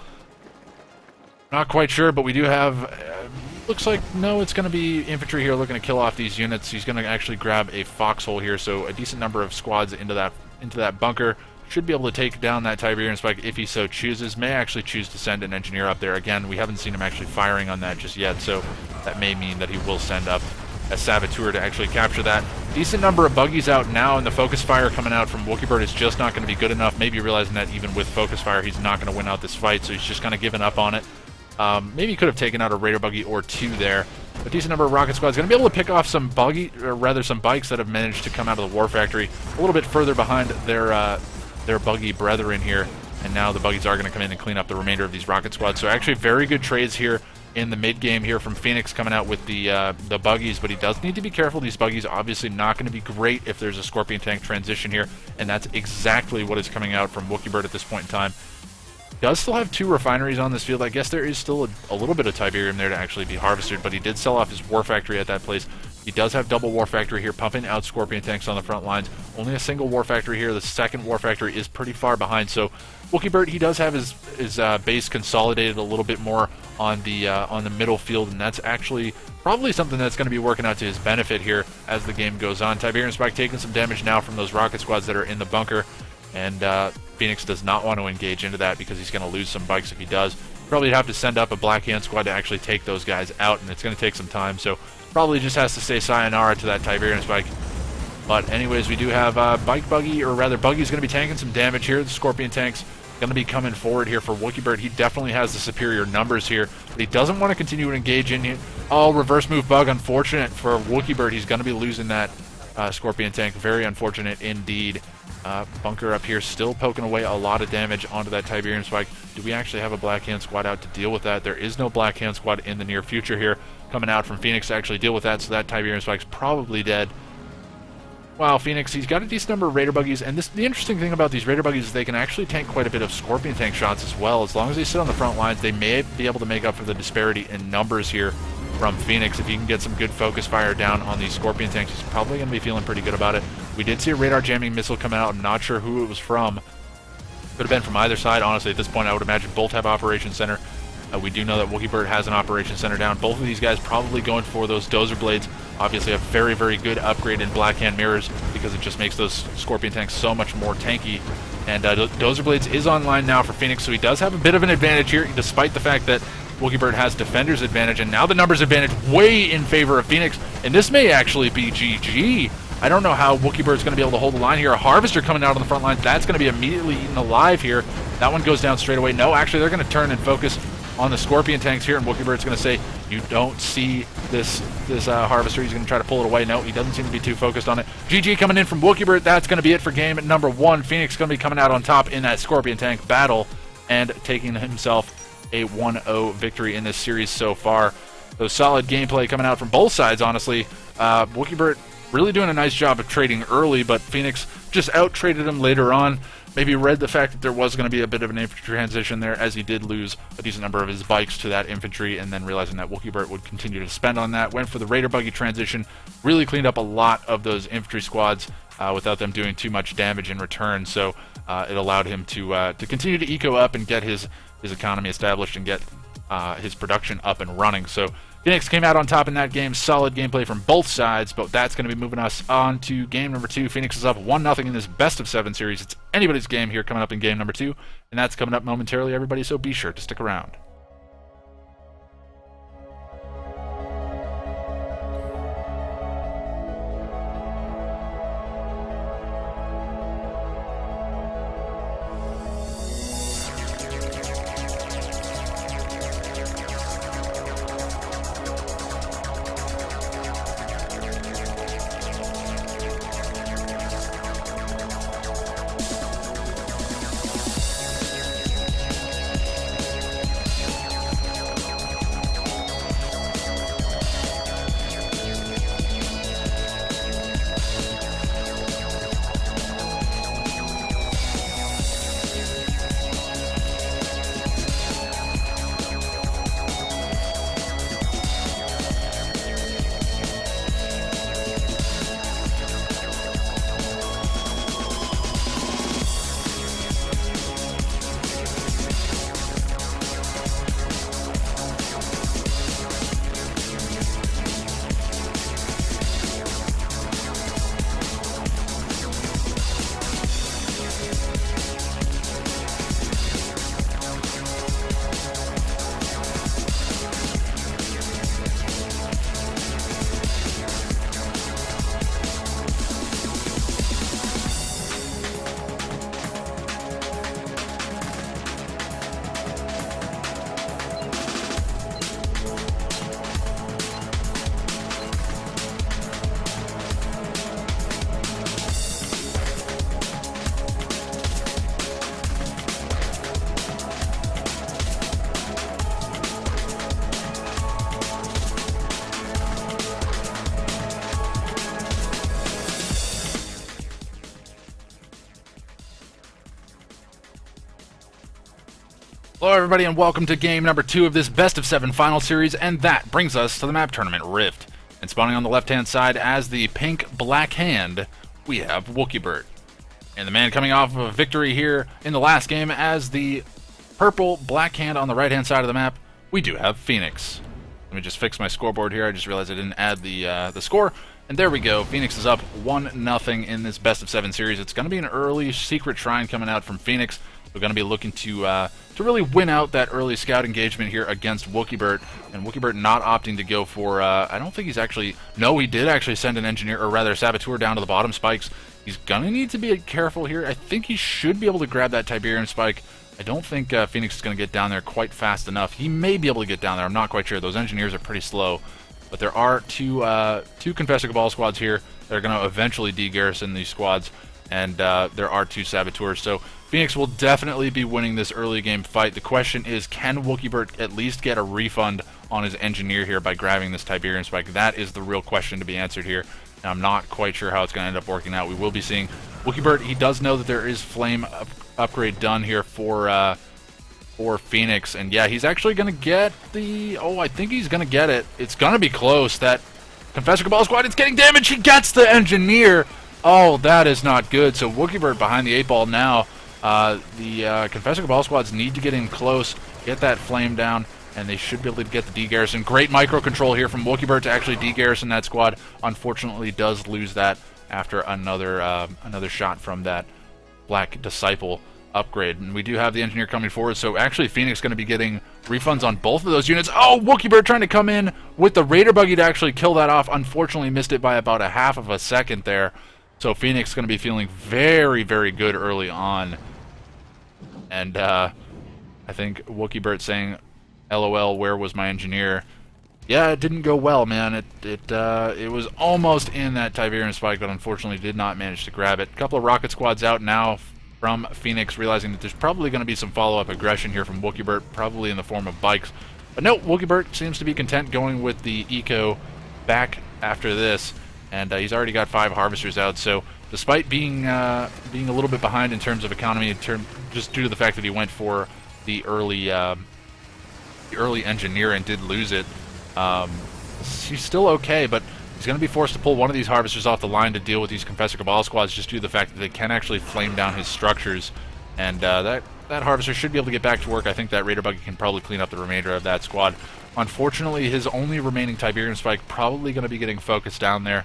Not quite sure, but we do have... looks like, no, it's going to be infantry here looking to kill off these units. He's going to actually grab a foxhole here, so a decent number of squads into that bunker. Should be able to take down that Tiberian spike if he so chooses. May actually choose to send an engineer up there. Again, we haven't seen him actually firing on that just yet, so that may mean that he will send up a Saboteur to actually capture that. Decent number of buggies out now, and the focus fire coming out from Wookibert is just not going to be good enough. Maybe realizing that even with focus fire, he's not going to win out this fight, so he's just kind of given up on it. Maybe he could have taken out a Raider buggy or two there. A decent number of rocket squads going to be able to pick off some some bikes that have managed to come out of the War Factory a little bit further behind their buggy brethren here. And now the buggies are going to come in and clean up the remainder of these rocket squads. So actually very good trades here in the mid game here from Phoenix coming out with the buggies, but he does need to be careful. These buggies obviously not going to be great if there's a Scorpion tank transition here, and that's exactly what is coming out from Wookibert at this point in time. Does still have 2 refineries on this field. I guess there is still a little bit of Tiberium there to actually be harvested, but he did sell off his War Factory at that place. He does have double War Factory here, pumping out Scorpion tanks on the front lines. Only a single War Factory here. The second War Factory is pretty far behind, so Wookibert, he does have his base consolidated a little bit more on the middle field, and that's actually probably something that's going to be working out to his benefit here as the game goes on. Tiberium Spike taking some damage now from those rocket squads that are in the bunker, and Phoenix does not want to engage into that because he's going to lose some bikes if he does. Probably have to send up a Black Hand squad to actually take those guys out, and it's going to take some time, so probably just has to say sayonara to that Tiberium Spike. But anyways, we do have buggy's going to be tanking some damage here. The Scorpion tank's going to be coming forward here for Wookibert. He definitely has the superior numbers here, but he doesn't want to continue to engage in here. Oh, reverse move bug. Unfortunate for Wookibert. He's going to be losing that Scorpion tank. Very unfortunate indeed. Bunker up here still poking away a lot of damage onto that Tiberium Spike. Do we actually have a Black Hand squad out to deal with that? There is no Black Hand squad in the near future here coming out from Phoenix to actually deal with that, so that Tiberium Spike's probably dead. Wow, Phoenix, he's got a decent number of Raider buggies, and the interesting thing about these Raider buggies is they can actually tank quite a bit of Scorpion tank shots as well. As long as they sit on the front lines, they may be able to make up for the disparity in numbers here from Phoenix. If you can get some good focus fire down on these Scorpion tanks, he's probably going to be feeling pretty good about it. We did see a radar jamming missile come out. I'm not sure who it was from. Could have been from either side. Honestly, at this point, I would imagine both have Operation Center. We do know that Wookibert has an Operation Center down. Both of these guys probably going for those Dozer Blades. Obviously a very, very good upgrade in Black Hand Mirrors because it just makes those Scorpion tanks so much more tanky. And Dozer Blades is online now for Phoenix, so he does have a bit of an advantage here, despite the fact that Wookibert has Defender's advantage, and now the numbers advantage way in favor of Phoenix, and this may actually be GG. I don't know how Wookibert's going to be able to hold the line here. A Harvester coming out on the front line, that's going to be immediately eaten alive here. That one goes down straight away. No, actually, they're going to turn and focus on the Scorpion tanks here, and Wookibert's going to say, you don't see this Harvester. He's going to try to pull it away. No, he doesn't seem to be too focused on it. GG coming in from Wookibert. That's going to be it for game number 1. Phoenix going to be coming out on top in that Scorpion tank battle and taking himself a 1-0 victory in this series so far. So solid gameplay coming out from both sides, honestly. Wookibert really doing a nice job of trading early, but Phoenix just out-traded him later on. Maybe read the fact that there was going to be a bit of an infantry transition there, as he did lose a decent number of his bikes to that infantry, and then realizing that Wookibert would continue to spend on that. Went for the Raider buggy transition, really cleaned up a lot of those infantry squads without them doing too much damage in return, so it allowed him to continue to eco up and get his economy established and get his production up and running. So Phoenix came out on top in that game. Solid gameplay from both sides, but that's going to be moving us on to game number 2. Phoenix is up 1-0 in this best-of-7 series. It's anybody's game here coming up in game number 2, and that's coming up momentarily, everybody, so be sure to stick around. Hello everybody and welcome to game number 2 of this best of 7 final series, and that brings us to the map tournament Rift. And spawning on the left hand side as the pink black hand, we have Wookibert. And the man coming off of a victory here in the last game as the purple black hand on the right hand side of the map, we do have Phoenix. Let me just fix my scoreboard here. I just realized I didn't add the score. And there we go. Phoenix is up 1-0 in this best of 7 series. It's going to be an early secret shrine coming out from Phoenix. We're going to be looking to really win out that early scout engagement here against Wookibert. And Wookibert not opting to go for, I don't think he's actually, no, he did actually send an engineer, or rather saboteur down to the bottom spikes. He's going to need to be careful here. I think he should be able to grab that Tiberium spike. I don't think Phoenix is going to get down there quite fast enough. He may be able to get down there. I'm not quite sure. Those engineers are pretty slow. But there are two Confessor Cabal squads here that are going to eventually de-garrison these squads. And there are 2 saboteurs. So Phoenix will definitely be winning this early game fight. The question is, can Wookibert at least get a refund on his engineer here by grabbing this Tiberium spike? That is the real question to be answered here. And I'm not quite sure how it's going to end up working out. We will be seeing Wookibert. He does know that there is flame upgrade done here for Phoenix. And yeah, he's actually going to get the... Oh, I think he's going to get it. It's going to be close. That Confessor Cabal squad, it's getting damage. He gets the engineer. Oh, that is not good. So Wookibert behind the 8 ball now. The Confessor Cabal squads need to get in close, get that flame down, and they should be able to get the de-garrison. Great micro control here from Wookibert to actually de-garrison that squad. Unfortunately, does lose that after another shot from that Black Disciple upgrade. And we do have the engineer coming forward, so actually Phoenix going to be getting refunds on both of those units. Oh, Wookibert trying to come in with the Raider Buggy to actually kill that off. Unfortunately, missed it by about a half of a second there. So Phoenix going to be feeling very, very good early on. And I think Wookibert saying, LOL, where was my engineer? Yeah, it didn't go well, man. It was almost in that Tiberium spike, but unfortunately did not manage to grab it. A couple of rocket squads out now from Phoenix, realizing that there's probably going to be some follow-up aggression here from Wookibert, probably in the form of bikes. But no, Wookibert seems to be content going with the eco back after this. And he's already got 5 harvesters out, so despite being a little bit behind in terms of economy, just due to the fact that he went for the early engineer and did lose it, he's still okay, but he's going to be forced to pull one of these harvesters off the line to deal with these Confessor Cabal squads, just due to the fact that they can actually flame down his structures. And that harvester should be able to get back to work. I think that Raider Buggy can probably clean up the remainder of that squad. Unfortunately, his only remaining Tiberium spike probably going to be getting focused down there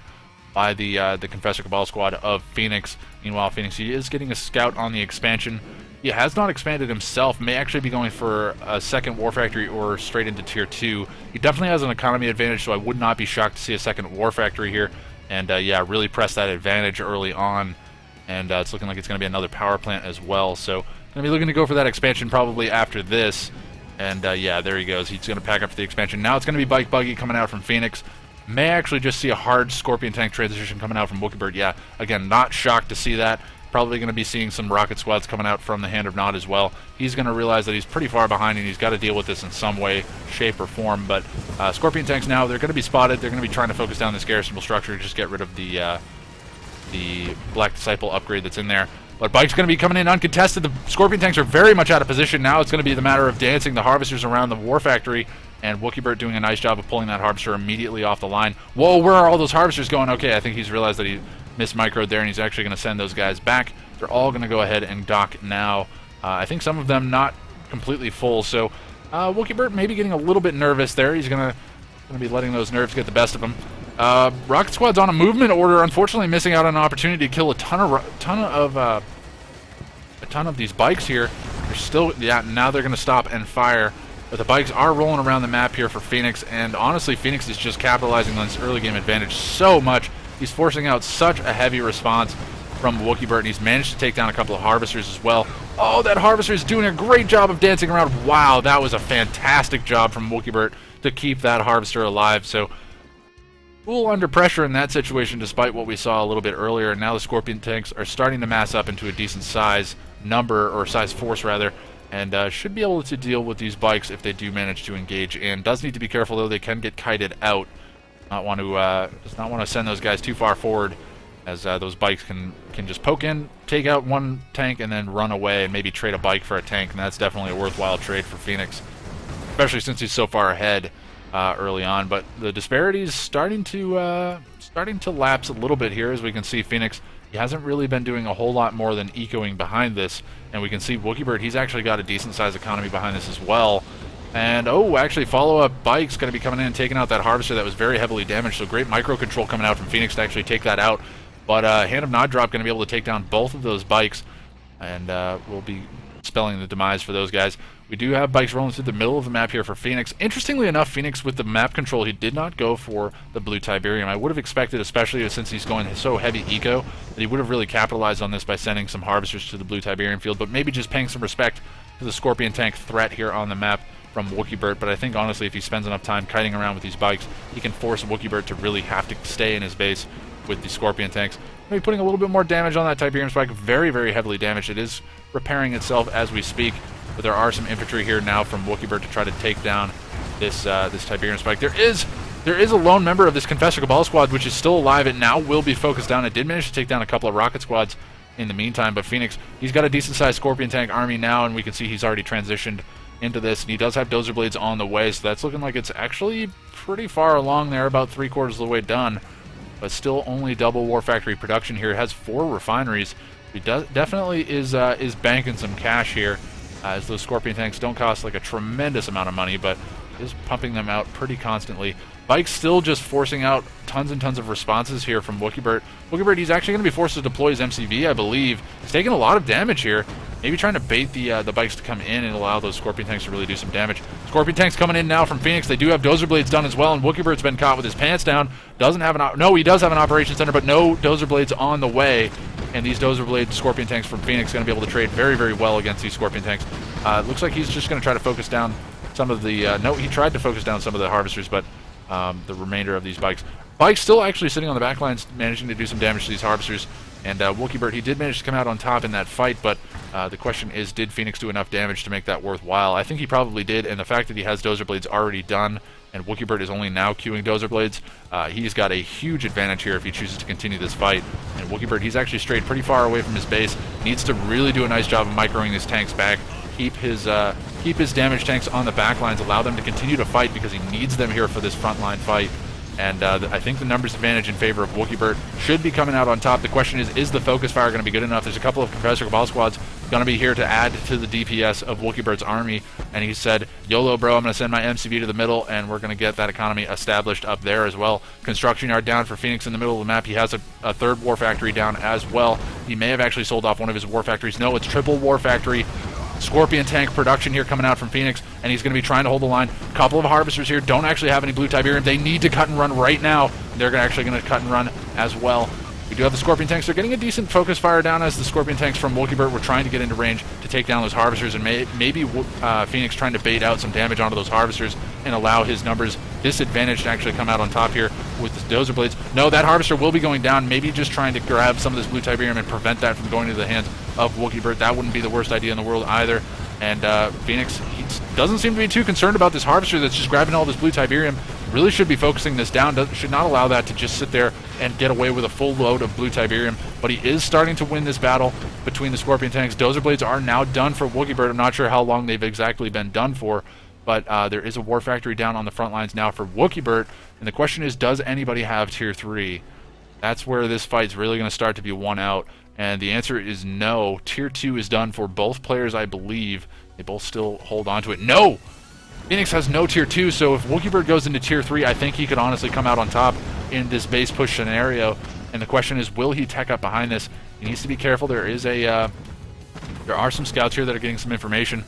by the Confessor Cabal squad of Phoenix. Meanwhile, Phoenix, he is getting a scout on the expansion. He has not expanded himself, may actually be going for a second War Factory or straight into Tier 2. He definitely has an economy advantage, so I would not be shocked to see a second War Factory here. And yeah, really press that advantage early on. And it's looking like it's going to be another power plant as well. So going to be looking to go for that expansion probably after this. And yeah, there he goes. He's going to pack up for the expansion. Now it's going to be Bike Buggy coming out from Phoenix. May actually just see a hard Scorpion Tank transition coming out from Wookibert. Yeah, again, not shocked to see that. Probably going to be seeing some rocket squads coming out from the Hand of Nod as well. He's going to realize that he's pretty far behind and he's got to deal with this in some way, shape, or form. But Scorpion Tanks now, they're going to be spotted. They're going to be trying to focus down this garrisonable structure to just get rid of the Black Disciple upgrade that's in there. But Bike's going to be coming in uncontested. The Scorpion Tanks are very much out of position. Now it's going to be the matter of dancing the Harvesters around the War Factory. And Wookibert doing a nice job of pulling that Harvester immediately off the line. Whoa, where are all those Harvesters going? Okay, I think he's realized that he mismicroed there, and he's actually going to send those guys back. They're all going to go ahead and dock now. I think some of them not completely full, so Wookibert maybe getting a little bit nervous there. He's going to be letting those nerves get the best of him. Rocket Squad's on a movement order, unfortunately missing out on an opportunity to kill a ton of these bikes here. They're still, yeah, now they're going to stop and fire. But the bikes are rolling around the map here for Phoenix, and honestly, Phoenix is just capitalizing on this early game advantage so much. He's forcing out such a heavy response from Wookibert, and he's managed to take down a couple of Harvesters as well. Oh, that Harvester is doing a great job of dancing around. Wow, that was a fantastic job from Wookibert to keep that Harvester alive. So, a little under pressure in that situation, despite what we saw a little bit earlier. And now the Scorpion Tanks are starting to mass up into a decent size number, or size force rather. And should be able to deal with these bikes if they do manage to engage in. Does need to be careful though; they can get kited out. Does not want to send those guys too far forward as those bikes can just poke in, take out one tank, and then run away and maybe trade a bike for a tank, and that's definitely a worthwhile trade for Phoenix, especially since he's so far ahead early on. But the disparity is starting to lapse a little bit here, as we can see Phoenix, he hasn't really been doing a whole lot more than ecoing behind this, and we can see Wookibert, he's actually got a decent-sized economy behind this as well. And, oh, actually, follow-up bike's going to be coming in and taking out that harvester that was very heavily damaged, so great micro-control coming out from Phoenix to actually take that out. But Hand of Nod Drop going to be able to take down both of those bikes, and we'll be spelling the demise for those guys. We do have bikes rolling through the middle of the map here for Phoenix. Interestingly enough, Phoenix, with the map control, he did not go for the blue Tiberium. I would have expected, especially since he's going so heavy eco, that he would have really capitalized on this by sending some harvesters to the blue Tiberium field, but maybe just paying some respect to the Scorpion tank threat here on the map from Wookibert. But I think, honestly, if he spends enough time kiting around with these bikes, he can force Wookibert to really have to stay in his base with the Scorpion tanks. Maybe putting a little bit more damage on that Tiberium spike. Very, very heavily damaged. It is repairing itself as we speak, but there are some infantry here now from Wookibert to try to take down this this Tiberium spike. There is a lone member of this Confessor Cabal squad which is still alive. It now will be focused down. It did manage to take down a couple of rocket squads in the meantime, but Phoenix, he's got a decent-sized Scorpion tank army now, and we can see he's already transitioned into this, and he does have Dozer Blades on the way, so that's looking like it's actually pretty far along there, about 3/4 of the way done, but still only double War Factory production here. It has 4 refineries. He definitely is banking some cash here, as those Scorpion tanks don't cost like a tremendous amount of money, but is pumping them out pretty constantly. Bike's still just forcing out tons and tons of responses here from Wookibert. Wookibert, he's actually going to be forced to deploy his MCV, I believe. He's taking a lot of damage here. Maybe trying to bait the bikes to come in and allow those Scorpion tanks to really do some damage. Scorpion tanks coming in now from Phoenix. They do have Dozer Blades done as well, and Wookibert's been caught with his pants down. Doesn't have no, he does have an operations center, but no Dozer Blades on the way. And these Dozer Blade Scorpion tanks from Phoenix are going to be able to trade very, very well against these Scorpion tanks. Looks like he's just going to try to focus down some of the... no, he tried to focus down some of the harvesters, but the remainder of these bikes. Bike's still actually sitting on the back lines, managing to do some damage to these harvesters. And Wookibert, he did manage to come out on top in that fight, but the question is, did Phoenix do enough damage to make that worthwhile? I think he probably did, and the fact that he has Dozer Blades already done, and Wookibert is only now queuing Dozer Blades, he's got a huge advantage here if he chooses to continue this fight. And Wookibert, he's actually strayed pretty far away from his base, needs to really do a nice job of microing his tanks back, keep his damage tanks on the back lines, allow them to continue to fight because he needs them here for this frontline fight. And I think the numbers advantage in favor of Wookibert should be coming out on top. The question is the focus fire going to be good enough? There's a couple of Confessor Cabal squads going to be here to add to the DPS of Wookibert's army. And he said, YOLO, bro, I'm going to send my MCV to the middle, and we're going to get that economy established up there as well. Construction yard down for Phoenix in the middle of the map. He has a third war factory down as well. He may have actually sold off one of his war factories. No, it's triple war factory. Scorpion tank production here coming out from Phoenix, and he's going to be trying to hold the line. A couple of harvesters here don't actually have any blue Tiberium. They need to cut and run right now. They're actually going to cut and run as well. We do have the Scorpion tanks. They're getting a decent focus fire down as the Scorpion tanks from Wookibert were trying to get into range to take down those harvesters, and maybe Phoenix trying to bait out some damage onto those harvesters and allow his numbers disadvantage to actually come out on top here with the Dozer Blades. No, that harvester will be going down, maybe just trying to grab some of this blue Tiberium and prevent that from going into the hands of Wookibert. That wouldn't be the worst idea in the world either. And Phoenix, he doesn't seem to be too concerned about this harvester that's just grabbing all this blue Tiberium. Really should be focusing this down. Should not allow that to just sit there and get away with a full load of blue Tiberium. But he is starting to win this battle between the Scorpion tanks. Dozer Blades are now done for Wookibert. I'm not sure how long they've exactly been done for, but there is a war factory down on the front lines now for Wookibert. And the question is, does anybody have Tier 3? That's where this fight's really going to start to be won out. And the answer is no. Tier 2 is done for both players, I believe. They both still hold on to it. No! Phoenix has no Tier 2, so if Wookibert goes into Tier 3, I think he could honestly come out on top in this base push scenario. And the question is, will he tech up behind this? He needs to be careful. There are some scouts here that are getting some information.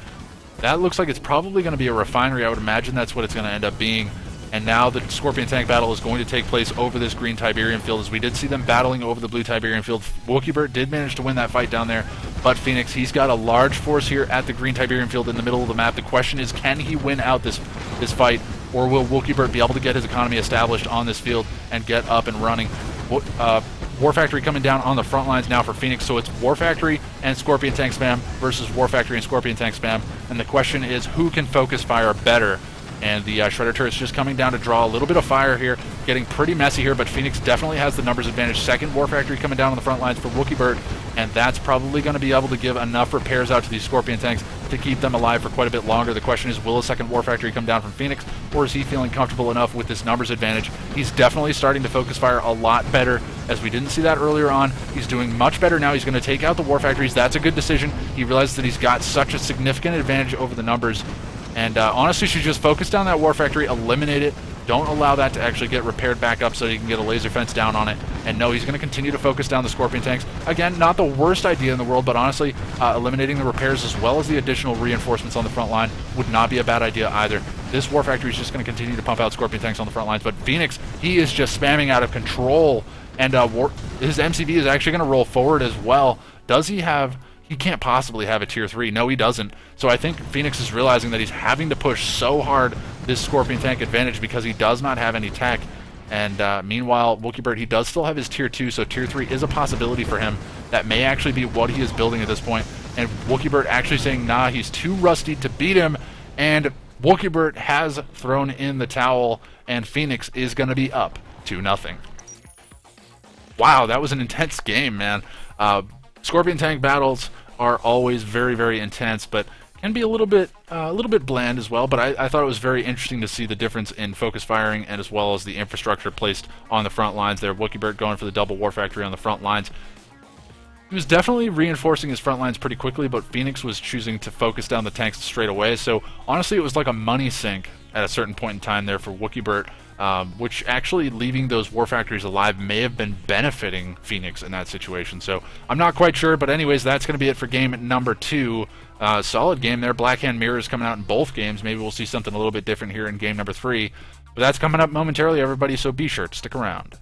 That looks like it's probably going to be a refinery. I would imagine that's what it's going to end up being. And now the Scorpion tank battle is going to take place over this green Tiberium field, as we did see them battling over the blue Tiberium field. Wookibert did manage to win that fight down there, but Phoenix, he's got a large force here at the green Tiberium field in the middle of the map. The question is, can he win out this fight, or will Wookibert be able to get his economy established on this field and get up and running? War Factory coming down on the front lines now for Phoenix, so it's War Factory and Scorpion tank spam versus War Factory and Scorpion tank spam, and the question is, who can focus fire better? And the Shredder turret's just coming down to draw a little bit of fire here, getting pretty messy here, but Phoenix definitely has the numbers advantage. Second War Factory coming down on the front lines for Wookibert, and that's probably going to be able to give enough repairs out to these Scorpion tanks to keep them alive for quite a bit longer. The question is, will a second War Factory come down from Phoenix, or is he feeling comfortable enough with this numbers advantage? He's definitely starting to focus fire a lot better, as we didn't see that earlier on. He's doing much better now. He's going to take out the War Factories. That's a good decision. He realizes that he's got such a significant advantage over the numbers, and honestly should just focus down that War Factory, eliminate it. Don't allow that to actually get repaired back up so he can get a laser fence down on it. And no, he's going to continue to focus down the Scorpion tanks. Again, not the worst idea in the world, but honestly, eliminating the repairs as well as the additional reinforcements on the front line would not be a bad idea either. This War Factory is just going to continue to pump out Scorpion tanks on the front lines, but Phoenix, he is just spamming out of control. And his MCV is actually going to roll forward as well. Does he have... He can't possibly have a tier 3. No, he doesn't. So I think Phoenix is realizing that he's having to push so hard this Scorpion tank advantage because he does not have any tech. And meanwhile, Wookibert, he does still have his tier 2, so tier 3 is a possibility for him. That may actually be what he is building at this point. And Wookibert actually saying, nah, he's too rusty to beat him. And Wookibert has thrown in the towel, and Phoenix is going to be up 2-0. Wow, that was an intense game, man. Scorpion tank battles are always very, very intense, but can be a little bit bland as well. But I thought it was very interesting to see the difference in focus firing and as well as the infrastructure placed on the front lines there. Wookibert going for the double War Factory on the front lines. He was definitely reinforcing his front lines pretty quickly, but Phoenix was choosing to focus down the tanks straight away. So honestly, it was like a money sink at a certain point in time there for Wookibert, which actually leaving those War Factories alive may have been benefiting Phoenix in that situation. So I'm not quite sure, but anyways, that's going to be it for game number 2. Solid game there. Blackhand Mirrors coming out in both games. Maybe we'll see something a little bit different here in game number 3. But that's coming up momentarily, everybody, so be sure to stick around.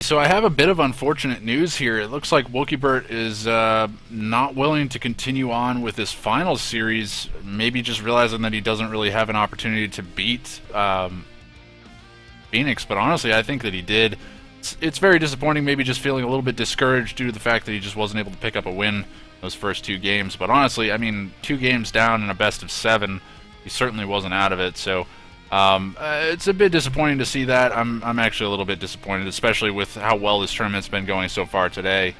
So I have a bit of unfortunate news here. It looks like Wookibert is not willing to continue on with this finals series, maybe just realizing that he doesn't really have an opportunity to beat Phoenix, but honestly I think that he did. It's very disappointing, maybe just feeling a little bit discouraged due to the fact that he just wasn't able to pick up a win those first 2 games. But honestly, I mean, 2 games down in a best of 7, he certainly wasn't out of it, so it's a bit disappointing to see that. I'm actually a little bit disappointed, especially with how well this tournament's been going so far today.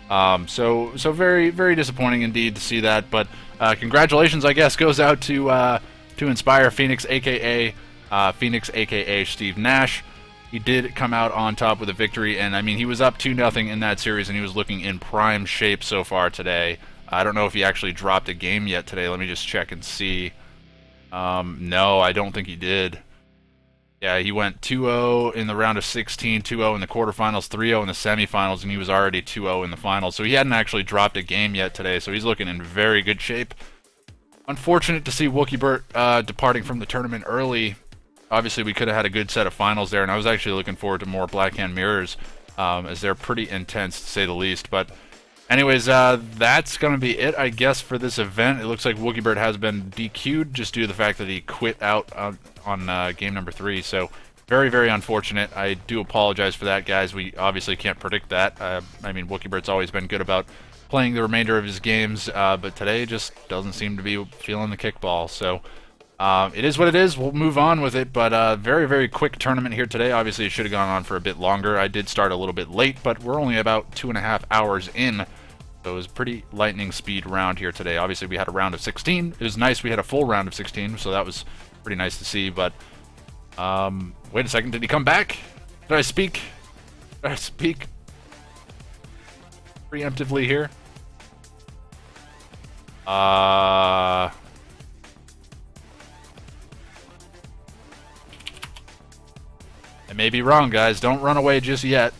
So very, very disappointing indeed to see that. But congratulations, I guess, goes out to Inspire Phoenix, aka Steve Nash. He did come out on top with a victory, and I mean, he was up 2-0 in that series, and he was looking in prime shape so far today. I don't know if he actually dropped a game yet today. Let me just check and see. No, I don't think he did. Yeah, he went 2-0 in the round of 16, 2-0 in the quarterfinals, 3-0 in the semifinals, and he was already 2-0 in the finals. So he hadn't actually dropped a game yet today, so he's looking in very good shape. Unfortunate to see Wookibert departing from the tournament early. Obviously, we could have had a good set of finals there, and I was actually looking forward to more Black Hand Mirrors, as they're pretty intense, to say the least. But anyways, that's going to be it, I guess, for this event. It looks like Wookibert has been DQ'd just due to the fact that he quit out on game number 3. So very, very unfortunate. I do apologize for that, guys. We obviously can't predict that. I mean, Wookibert's always been good about playing the remainder of his games, but today just doesn't seem to be feeling the kickball. So it is what it is. We'll move on with it, but very, very quick tournament here today. Obviously, it should have gone on for a bit longer. I did start a little bit late, but we're only about 2.5 hours in. So it was a pretty lightning speed round here today. Obviously, we had a round of 16. It was nice we had a full round of 16, so that was pretty nice to see. But wait a second, did he come back? Did I speak? Did I speak preemptively here? I may be wrong, guys. Don't run away just yet.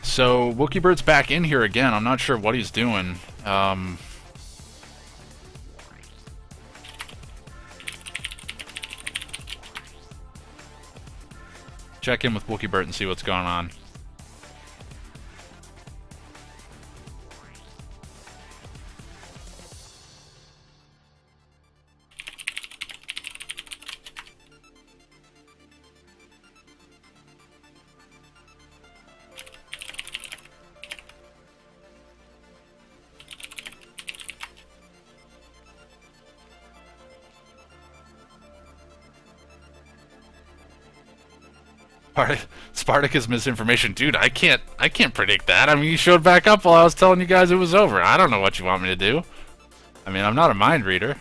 So Wookibert's back in here again. I'm not sure what he's doing. Check in with Wookibert and see what's going on. Spartacus misinformation, dude. I can't predict that. I mean, you showed back up while I was telling you guys it was over. I don't know what you want me to do. I mean, I'm not a mind reader.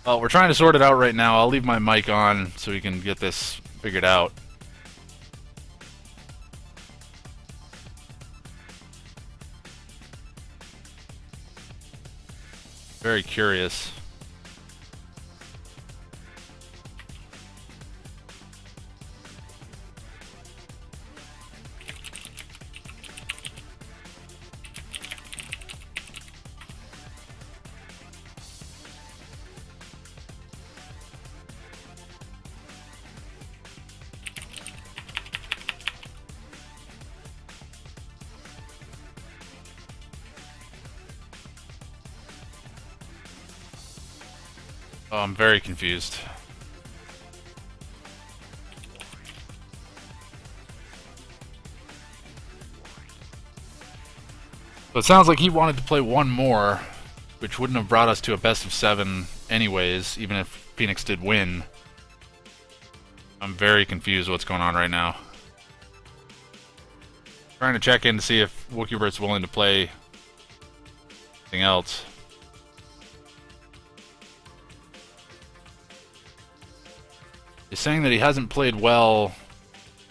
Well, we're trying to sort it out right now. I'll leave my mic on so we can get this figured out. Very curious. Oh, I'm very confused. So it sounds like he wanted to play one more, which wouldn't have brought us to a best of 7 anyways, even if Phoenix did win. I'm very confused what's going on right now. Trying to check in to see if Wookibert's willing to play anything else. He's saying that he hasn't played well,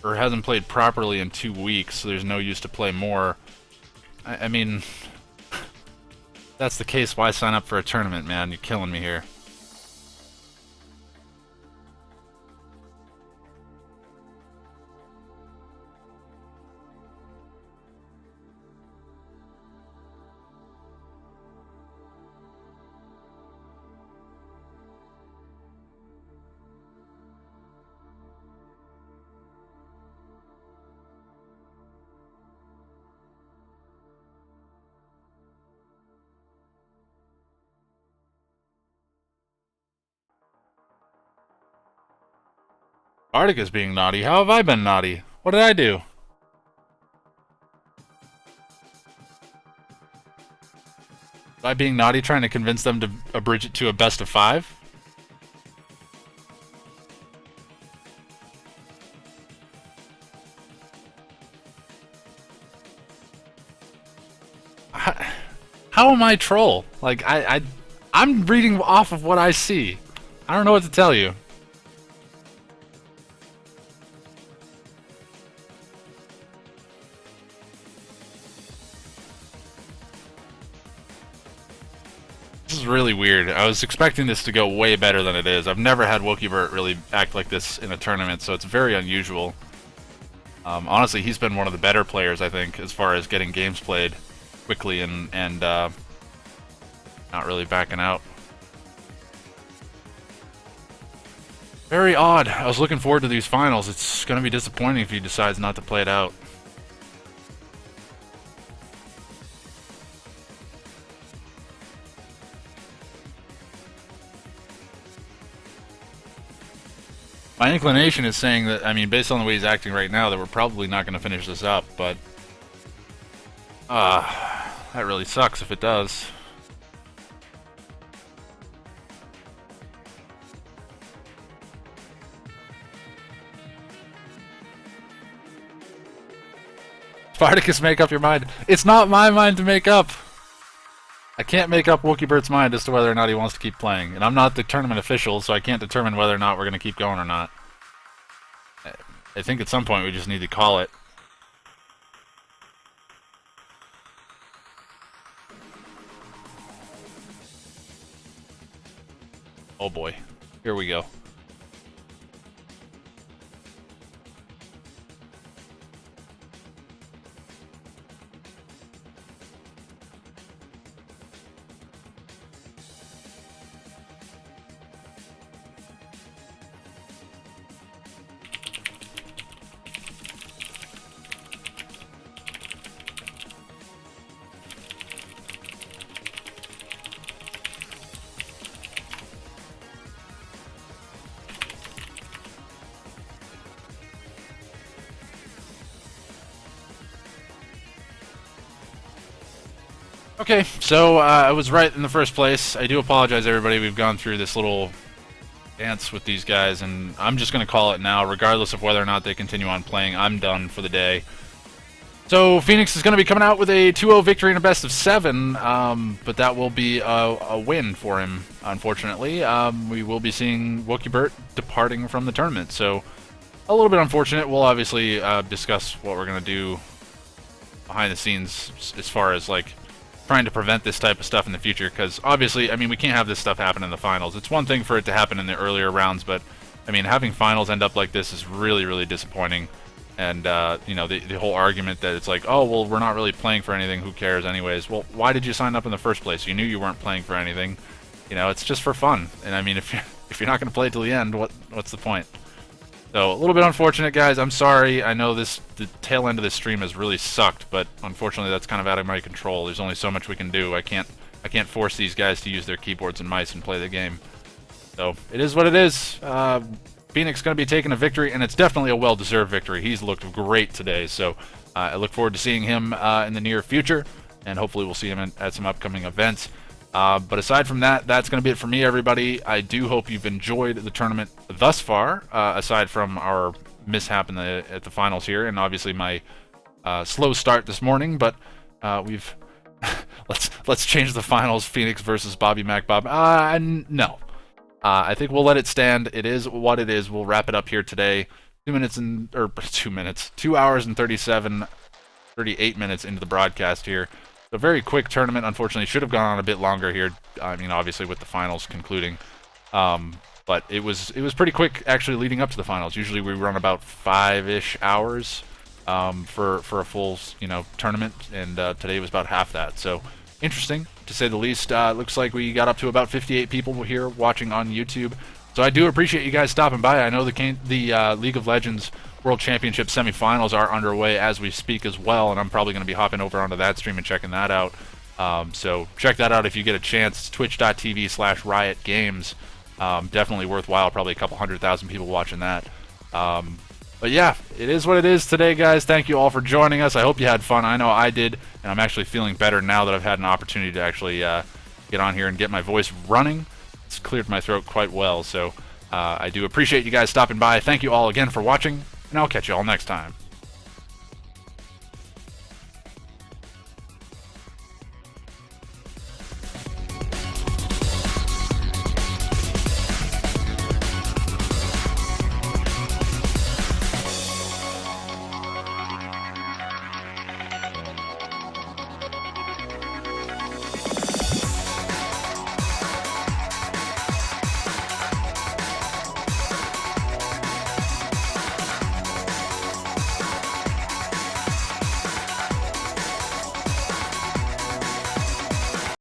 or hasn't played properly in 2 weeks, so there's no use to play more. I mean, if that's the case, why sign up for a tournament, man? You're killing me here. Spartacus being naughty. How have I been naughty? What did I do? By being naughty, trying to convince them to abridge it to a best of 5? How am I troll? Like, I'm reading off of what I see. I don't know what to tell you. This is really weird. I was expecting this to go way better than it is. I've never had Wookibert really act like this in a tournament, so it's very unusual. Honestly, he's been one of the better players, I think, as far as getting games played quickly and not really backing out. Very odd. I was looking forward to these finals. It's going to be disappointing if he decides not to play it out. My inclination is saying that, I mean, based on the way he's acting right now, that we're probably not going to finish this up, but that really sucks if it does. Spartacus, make up your mind. It's not my mind to make up. I can't make up Wookibert's mind as to whether or not he wants to keep playing. And I'm not the tournament official, so I can't determine whether or not we're going to keep going or not. I think at some point we just need to call it. Oh boy. Here we go. Okay, so I was right in the first place. I do apologize, everybody. We've gone through this little dance with these guys, and I'm just going to call it now, regardless of whether or not they continue on playing. I'm done for the day. So Phoenix is going to be coming out with a 2-0 victory in a best of 7, but that will be a win for him, unfortunately. We will be seeing Wookibert departing from the tournament, so a little bit unfortunate. We'll obviously discuss what we're going to do behind the scenes as far as, like, trying to prevent this type of stuff in the future, because obviously, I mean, we can't have this stuff happen in the finals. It's one thing for it to happen in the earlier rounds, but I mean, having finals end up like this is really, really disappointing. And you know, the whole argument that it's like, oh, well, we're not really playing for anything, who cares anyways? Well, why did you sign up in the first place? You knew you weren't playing for anything. You know, it's just for fun. And I mean, if you're not going to play till the end, what's the point? So, a little bit unfortunate, guys. I'm sorry. I know the tail end of this stream has really sucked, but unfortunately that's kind of out of my control. There's only so much we can do. I can't force these guys to use their keyboards and mice and play the game. So, it is what it is. Phoenix going to be taking a victory, and it's definitely a well-deserved victory. He's looked great today, so I look forward to seeing him in the near future, and hopefully we'll see him at some upcoming events. But aside from that, that's going to be it for me, everybody. I do hope you've enjoyed the tournament thus far, aside from our mishap at the finals here, and obviously my slow start this morning. But we've let's change the finals: Phoenix versus Bobby Mac Bob. No, I think we'll let it stand. It is what it is. We'll wrap it up here today. 2 hours and 38 minutes into the broadcast here. A very quick tournament. Unfortunately, should have gone on a bit longer here. I mean, obviously with the finals concluding, but it was pretty quick actually leading up to the finals. Usually we run about 5-ish hours for a full tournament, and today was about half that. So interesting to say the least. Looks like we got up to about 58 people here watching on YouTube. So I do appreciate you guys stopping by. I know the League of Legends World Championship semifinals are underway as we speak as well, and I'm probably going to be hopping over onto that stream and checking that out. So check that out if you get a chance. Twitch.tv/RiotGames. Definitely worthwhile. Probably a couple 100,000 people watching that. But yeah, it is what it is today, guys. Thank you all for joining us. I hope you had fun. I know I did, and I'm actually feeling better now that I've had an opportunity to actually get on here and get my voice running. It's cleared my throat quite well, so I do appreciate you guys stopping by. Thank you all again for watching, and I'll catch you all next time.